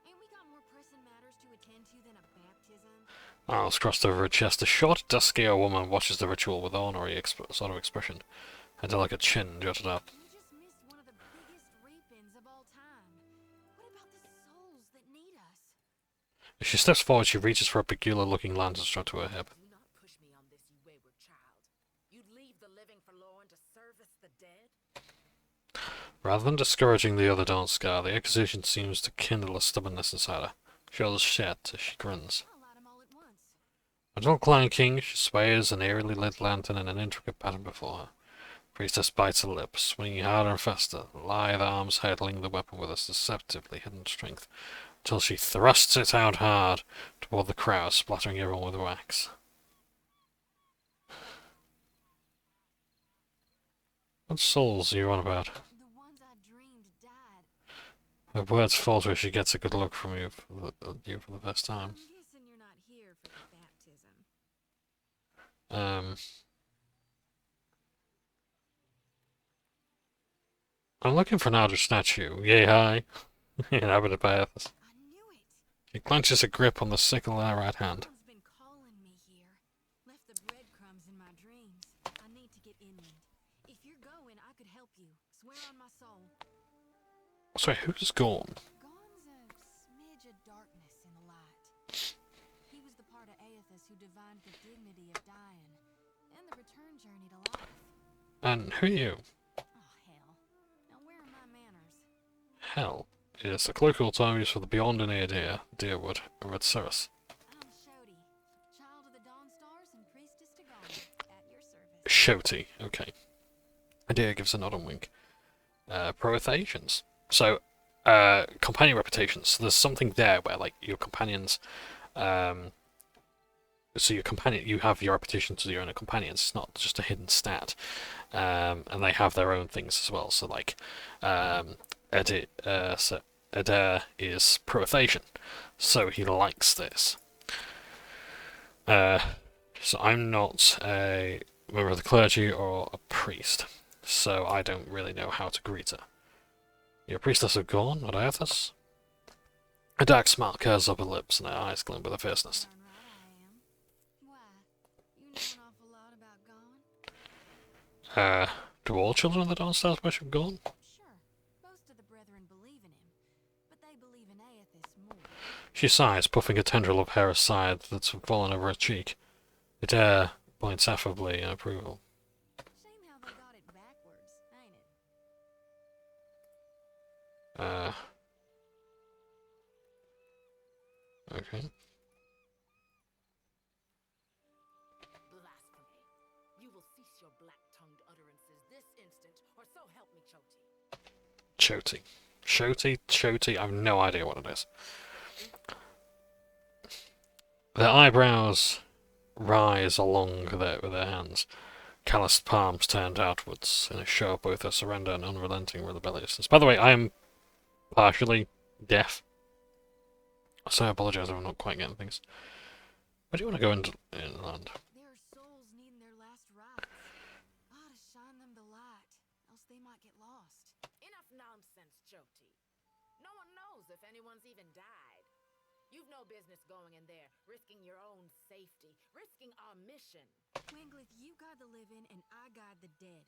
Ain't we got more pressing matters to attend to than a baptism? Arms crossed over her chest, a short, duskier woman watches the ritual with ornery sort of expression. Her delicate chin jutted up. You just missed one of the biggest reap-ins of all time. What about the souls that need us? As she steps forward, she reaches for a peculiar-looking lantern strapped to her hip. Do not push me on this, you wayward child. You'd leave the living forlorn to service the dead? Rather than discouraging the other Dawnscar, the accusation seems to kindle a stubbornness inside her. Shoulders set as she grins. I'll light 'em all at once. Until clanking, she sways an eerily lit lantern in an intricate pattern before her. Priestess bites her lips, swinging harder and faster, lithe arms handling the weapon with a deceptively hidden strength, until she thrusts it out hard toward the crowd, splattering everyone with wax. What souls are you on about? The ones I dreamed died. Her words falter as she gets a good look from you for the first time. I'm guessing you're not here for the baptism. I'm looking for an Aldrich statue. Yay, hi. Inhabited by Eothas. I knew it. He clenches a grip on the sickle in her right hand. Someone's been calling me here. Left the breadcrumbs in my dreams. I need to get inland. If you're going, I could help you. Swear on my soul. Sorry, who's Gorn? Gone's a smidge of darkness in the light. He was the part of Eothas who divined the dignity of dying and the return journey to life. And who are you? Oh, hell. Now where are my manners? Hell. Is the colloquial term used for the beyond an Deer, Deerwood, and Red Ceres. I'm Shodi, child of the Dawn Stars and priestess to Gone, at your service. Shoti, okay. Deer gives a nod and wink. Proethations. So, companion reputations. So there's something there where, like, your companions, so you have your reputation to your own companions. It's not just a hidden stat. And they have their own things as well. So, like, Adair is Proethasian, so he likes this. So I'm not a member of the clergy or a priest, so I don't really know how to greet her. You're a priestess of Gorn, not Eothas? A dark smile curls up her lips and her eyes glint with a fierceness. Darn right I am. Why? You know an awful lot about Gone? Do all children of the Dawn Stars worship Gorn? Sure. Most of the brethren believe in him, but they believe in Eothas more. She sighs, puffing a tendril of hair aside that's fallen over her cheek. Adair points affably in approval. Shame how they got it backwards, ain't it? Okay. Blasphemy. You will cease your black-tongued utterances this instant, or so help me, Choti. Choti, I have no idea what it is. Their eyebrows rise along with their hands. Calloused palms turned outwards in a show of both their surrender and unrelenting rebelliousness. By the way, I am partially deaf, so I apologize if I'm not quite getting things. Where do you want to go inland? There are souls needing their last rites. Ought to shine them the light, else they might get lost. Enough nonsense, Choti. even died. You've no business going in there, risking your own safety, risking our mission. Wingleth, you guide the living and I guide the dead.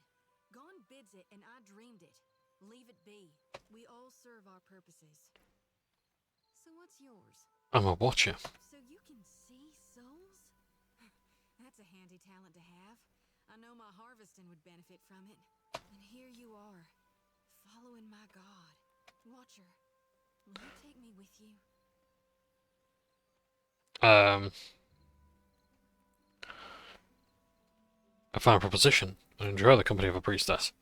Gone bids it and I dreamed it. Leave it be. We all serve our purposes. So what's yours? I'm a watcher. So you can see souls? That's a handy talent to have. I know my harvesting would benefit from it. And here you are, following my god. Watcher, will you take me with you? A fine proposition. I enjoy the company of a priestess,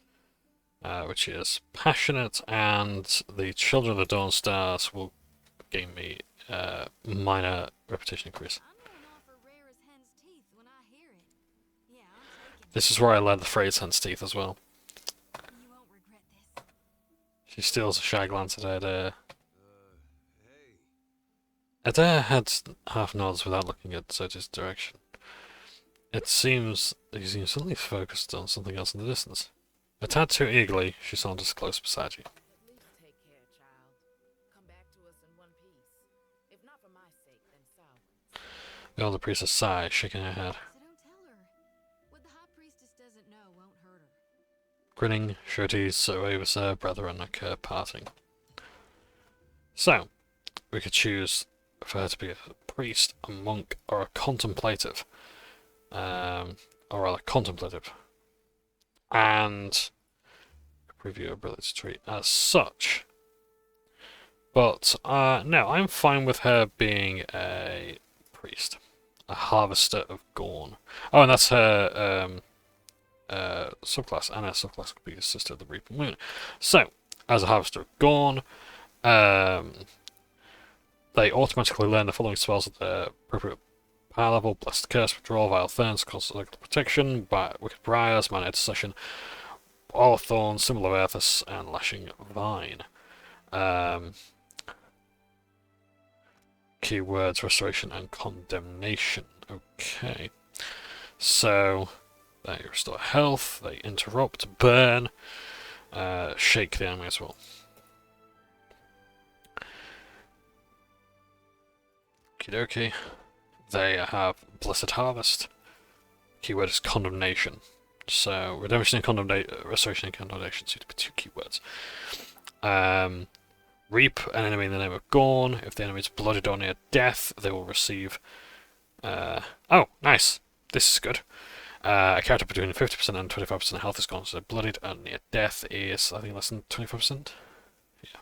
which is passionate, and the Children of the Dawn Stars will gain me minor reputation increase. This is where I learned the phrase hen's teeth as well. She steals a shy glance at Adair. Adair heads half nods without looking at Soji's direction. It seems he seems suddenly focused on something else in the distance. A tad too eagerly, she saunters close beside you. Take care, child. Come back to us in one piece. If not for my sake, then so. The older priestess sighs, shaking her head. So don't tell her. What the high priestess doesn't know won't hurt her. Grinning, Shorty's Eothas brethren occur parting. So, we could choose for her to be a priest, a monk, or a contemplative. Or rather, contemplative. And preview ability tree as such. But, no, I'm fine with her being a priest. A harvester of Gorn. Oh, and that's her subclass, and her subclass could be a sister of the Reaper Moon. So, as a harvester of Gorn, they automatically learn the following spells at their appropriate power level: Blessed Curse, Withdrawal, Vile Thorns, Constant Protection, Wicked Briars, Mana Intercession, All Thorns, Symbol of Eothas, and Lashing Vine. Keywords: Restoration and Condemnation. Okay. So, they restore health, they interrupt, burn, shake the enemy as well. Okie They have Blessed Harvest. Keyword is Condemnation. So, Redemption and Restoration and Condemnation seem to be two keywords. Reap an enemy in the name of Gorn. If the enemy is blooded or near death, they will receive... oh, nice. This is good. A character between 50% and 25% health is gone, so blooded and near death is, I think, less than 25%. Yeah.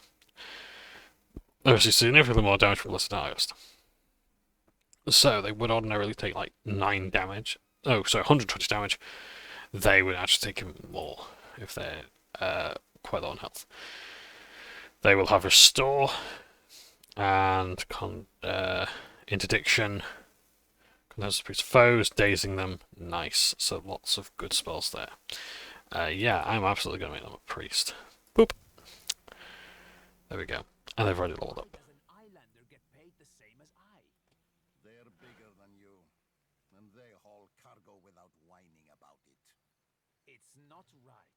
They receive significantly more damage from Blessed Harvest. So they would ordinarily take like 9 damage. Oh, sorry, 120 damage. They would actually take even more if they're quite low on health. They will have Restore and Interdiction. Condense priest foes, dazing them. Nice. So lots of good spells there. Yeah, I'm absolutely going to make them a priest. Boop. There we go. And they've already leveled up. Not right.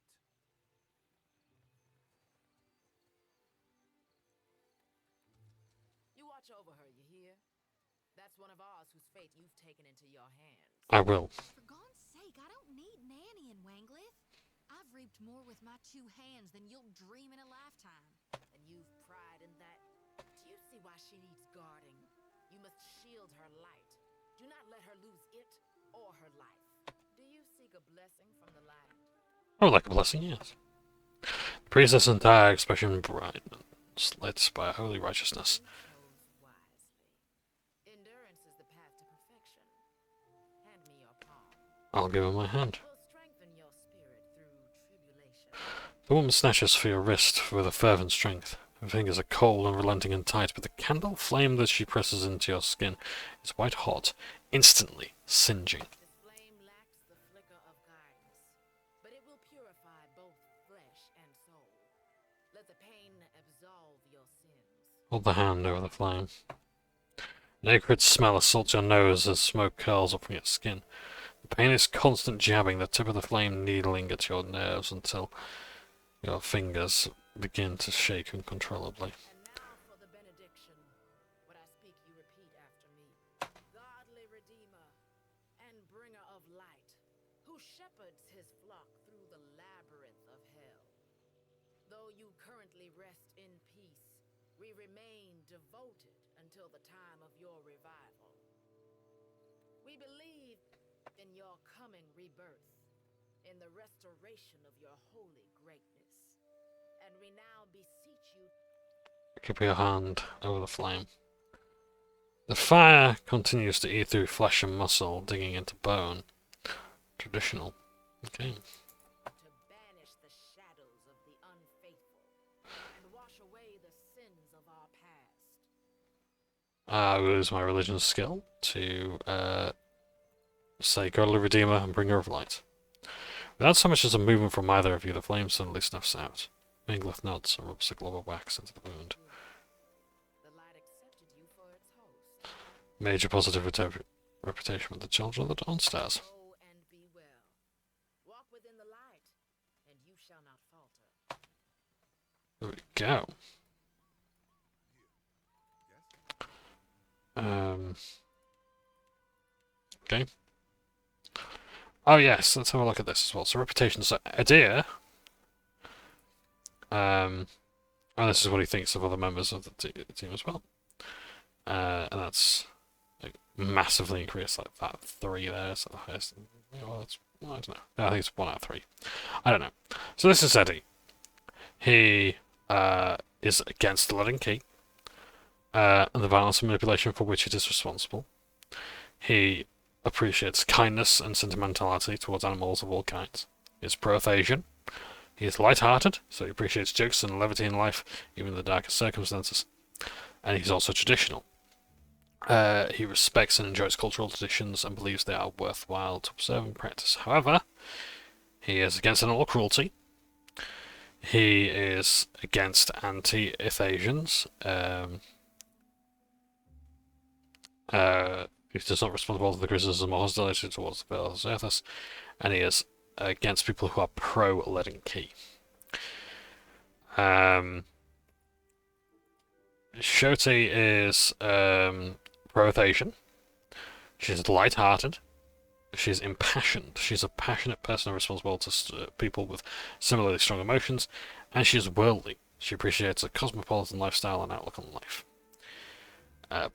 You watch over her, you hear? That's one of ours whose fate you've taken into your hands. I will. For God's sake, I don't need Nanny and Wanglith. I've reaped more with my 2 hands than you'll dream in a lifetime. And you've pride in that? Do you see why she needs guarding? You must shield her light. Do not let her lose it or her life. Do you seek a blessing from the land? I would like a blessing, yes. The priestess' entire expression brightens, lit by holy righteousness. Endurance is the path to perfection. Hand me your palm. I'll give her my hand. Will strengthen your spirit through tribulation. The woman snatches for your wrist with a fervent strength. Her fingers are cold, unrelenting, and tight, but the candle flame that she presses into your skin is white hot, instantly singeing. Hold the hand over the flame. An acrid smell assaults your nose as smoke curls up from your skin. The pain is constant jabbing, the tip of the flame needling at your nerves until your fingers begin to shake uncontrollably. And now for the benediction, speak you repeat after me. Godly Redeemer and bringer of light, who shepherds his flock through the labyrinth of hell. Though you currently rest in peace, we remain devoted until the time of your revival. We believe in your coming rebirth, in the restoration of your holy greatness. And we now beseech you. Keep your hand over the flame. The fire continues to eat through flesh and muscle, digging into bone. Traditional. Okay. To banish the shadows of the unfaithful and wash away the sins of our past. I will use my religion skill to say Godly Redeemer and Bringer of Light. Without so much as a movement from either of you, the flame suddenly snuffs out. Mingleth nods and rubs a glob of wax into the wound. The light accepted you for its host. Major positive reputation with the children of the Dawn Stars. Go and be well. Walk within the light, and you shall not falter. There we go. Okay. Oh yes, let's have a look at this as well. So reputation. So Adir. And this is what he thinks of other members of the team as well. And that's like, massively increased, like that 3 there is the highest. Well, that's, I don't know. I think it's 1 out of 3. I don't know. So this is Eddie. He is against the Leaden Key and the violence and manipulation for which it is responsible. He appreciates kindness and sentimentality towards animals of all kinds. He is pro-Eothasian. He is light-hearted, so he appreciates jokes and levity in life, even in the darkest circumstances. And he's also traditional. He respects and enjoys cultural traditions and believes they are worthwhile to observe and practice. However, he is against animal cruelty. He is against anti-Eothasians. He does not respond well to the criticism or hostility towards the Veils of Eothas, and he is against people who are pro-Leaden Key. Shoti is pro-Eothasian. She's light-hearted. She's impassioned. She's a passionate person responsible to people with similarly strong emotions, and she is worldly. She appreciates a cosmopolitan lifestyle and outlook on life.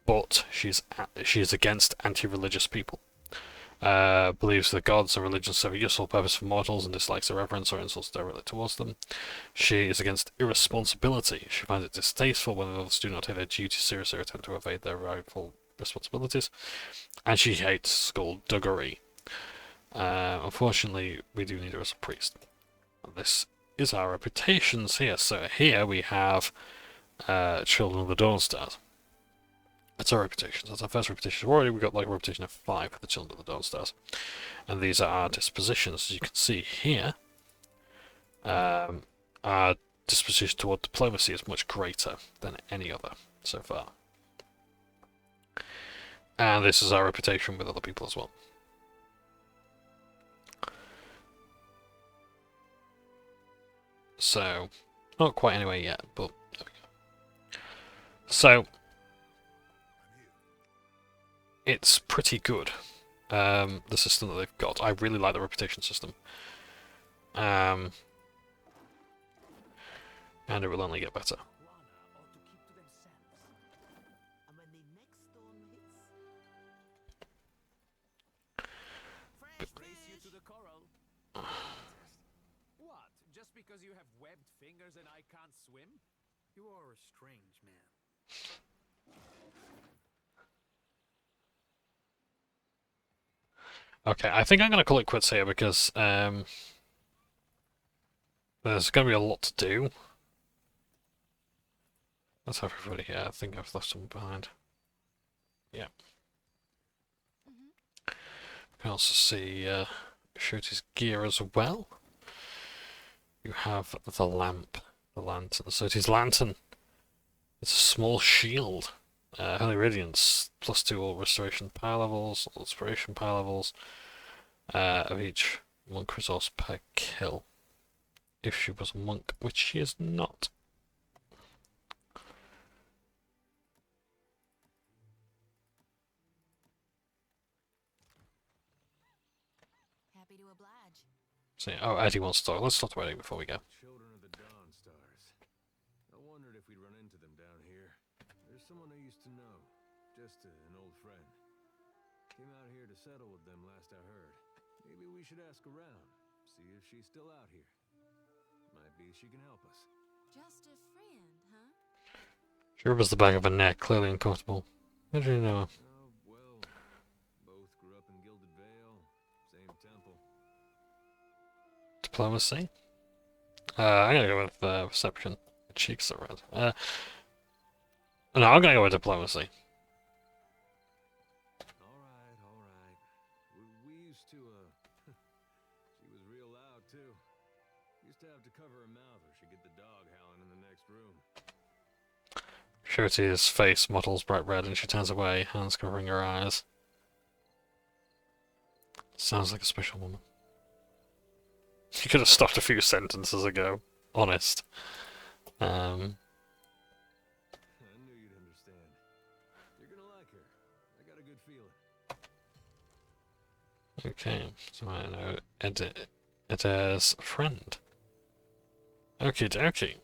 But she is against anti-religious people. Believes that gods and religions serve a useful purpose for mortals and dislikes irreverence or insults directly towards them. She is against irresponsibility. She finds it distasteful when others do not take their duties seriously or attempt to evade their rightful responsibilities. And she hates skullduggery. Unfortunately, we do need her as a priest. And this is our reputations here. So here we have Children of the Dawn Stars. That's our reputations. That's our first reputation. Already we got like a reputation of 5 for the Children of the Dawn Stars. And these are our dispositions. As you can see here, our disposition toward diplomacy is much greater than any other so far. And this is our reputation with other people as well. So, not quite anywhere yet, but there we go. So, it's pretty good, the system that they've got. I really like the reputation system. And it will only get better. What? Just because you have webbed fingers and I can't swim? You are a strange man. Okay, I think I'm going to call it quits here because there's going to be a lot to do. That's everybody here. I think I've left someone behind. Yeah. You can also see Shoti's gear as well. You have the lamp, the lantern. So his lantern, it's a small shield. Holy Radiance, +2 all restoration power levels, all inspiration power levels of each monk resource per kill. If she was a monk, which she is not. Happy to oblige. So, oh, Eddie wants to talk. Let's talk to Eddie before we go. Children of the Dawn Stars. I wondered if we'd run into them down here. There's someone I used to know. Just an old friend. Came out here to settle with them last I heard. Maybe we should ask around. See if she's still out here. Might be she can help us. Just a friend, huh? She rubs the back of her neck, clearly uncomfortable. How do you know? Oh, well, both grew up in Gilded Vale. Same temple. Diplomacy? I'm gonna go with perception. The cheeks are red. No, I'm gonna go with diplomacy. Alright. We used to, she was real loud, too. Used to have to cover her mouth or she'd get the dog howling in the next room. Shirty's face mottles bright red and she turns away, hands covering her eyes. Sounds like a special woman. You could have stopped a few sentences ago. Honest. I knew you'd understand. You're gonna like her. I got a good feeling. Okay, so I know Ed's friend. Okie dokie.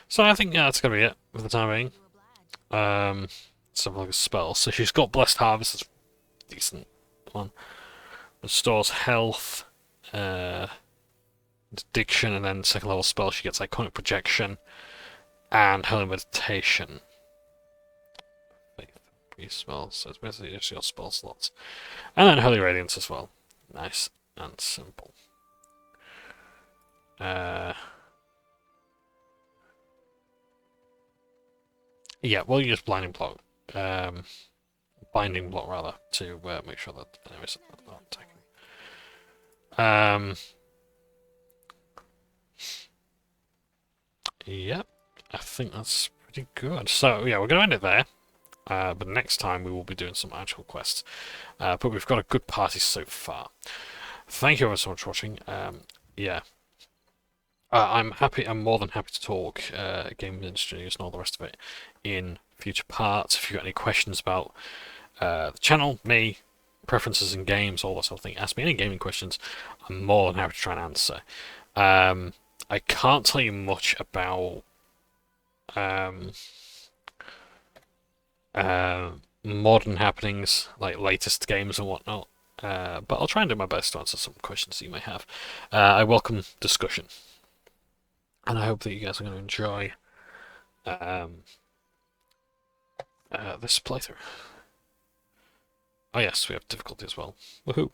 So I think that's gonna be it for the time being. Let's have a look at spells. So she's got Blessed Harvest, that's a decent one. Restores health, addiction, and then second level spell she gets Iconic Projection and Holy Meditation. Faith, spells, so it's basically just your spell slots. And then Holy Radiance as well. Nice and simple. Yeah, we'll use Blinding Block. Binding Block, rather, to make sure that enemies are not attacking. Yep, I think that's pretty good. So, yeah, we're going to end it there. But next time we will be doing some actual quests. But we've got a good party so far. Thank you ever so much for watching. Yeah. I'm more than happy to talk game industry news and all the rest of it in future parts. If you've got any questions about the channel, me, preferences in games, all that sort of thing, ask me any gaming questions. I'm more than happy to try and answer. I can't tell you much about modern happenings, like latest games and whatnot. But I'll try and do my best to answer some questions that you may have. I welcome discussion. And I hope that you guys are going to enjoy this playthrough. Oh yes, we have difficulty as well. Woohoo!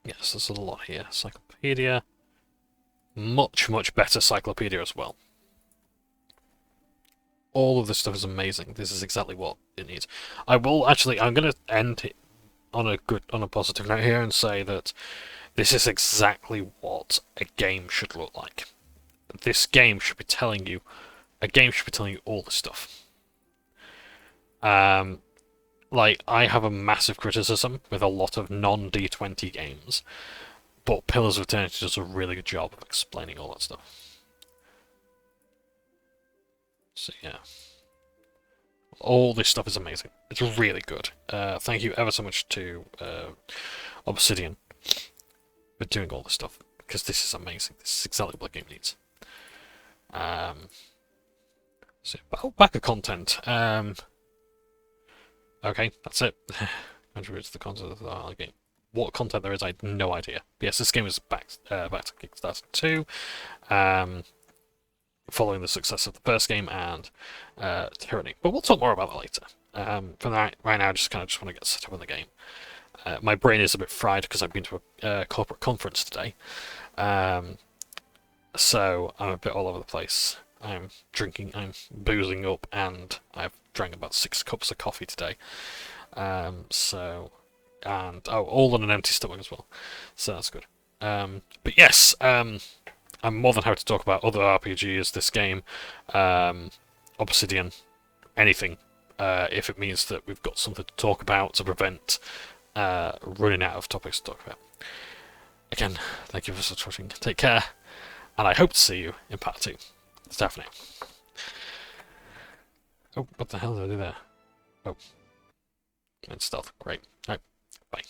Yes, there's a lot here. Cyclopedia. Much better Cyclopedia as well. All of this stuff is amazing. This is exactly what it needs. I'm going to end it on a positive note here and say that this is exactly what a game should look like. This game should be telling you, all this stuff. Like, I have a massive criticism with a lot of non-D20 games, but Pillars of Eternity does a really good job of explaining all that stuff. So yeah. All this stuff is amazing. It's really good. Thank you ever so much to Obsidian for doing all this stuff, because this is amazing. This is exactly what the game needs. So, back of content. Okay, that's it. Contribute to the content of the game. What content there is, I have no idea. But yes, this game is back to Kickstarter 2. Following the success of the first game and Tyranny. But we'll talk more about that later. For right now, I just want to get set up in the game. My brain is a bit fried because I've been to a corporate conference today. So I'm a bit all over the place. I'm boozing up, and I've drank about 6 cups of coffee today. All on an empty stomach as well. So that's good. But yes, I'm more than happy to talk about other RPGs, this game, Obsidian, anything, if it means that we've got something to talk about to prevent running out of topics to talk about. Again, thank you for watching. Take care, and I hope to see you in part 2. It's definitely. Oh, what the hell did I do there? Oh. And stealth. Great. Alright, bye.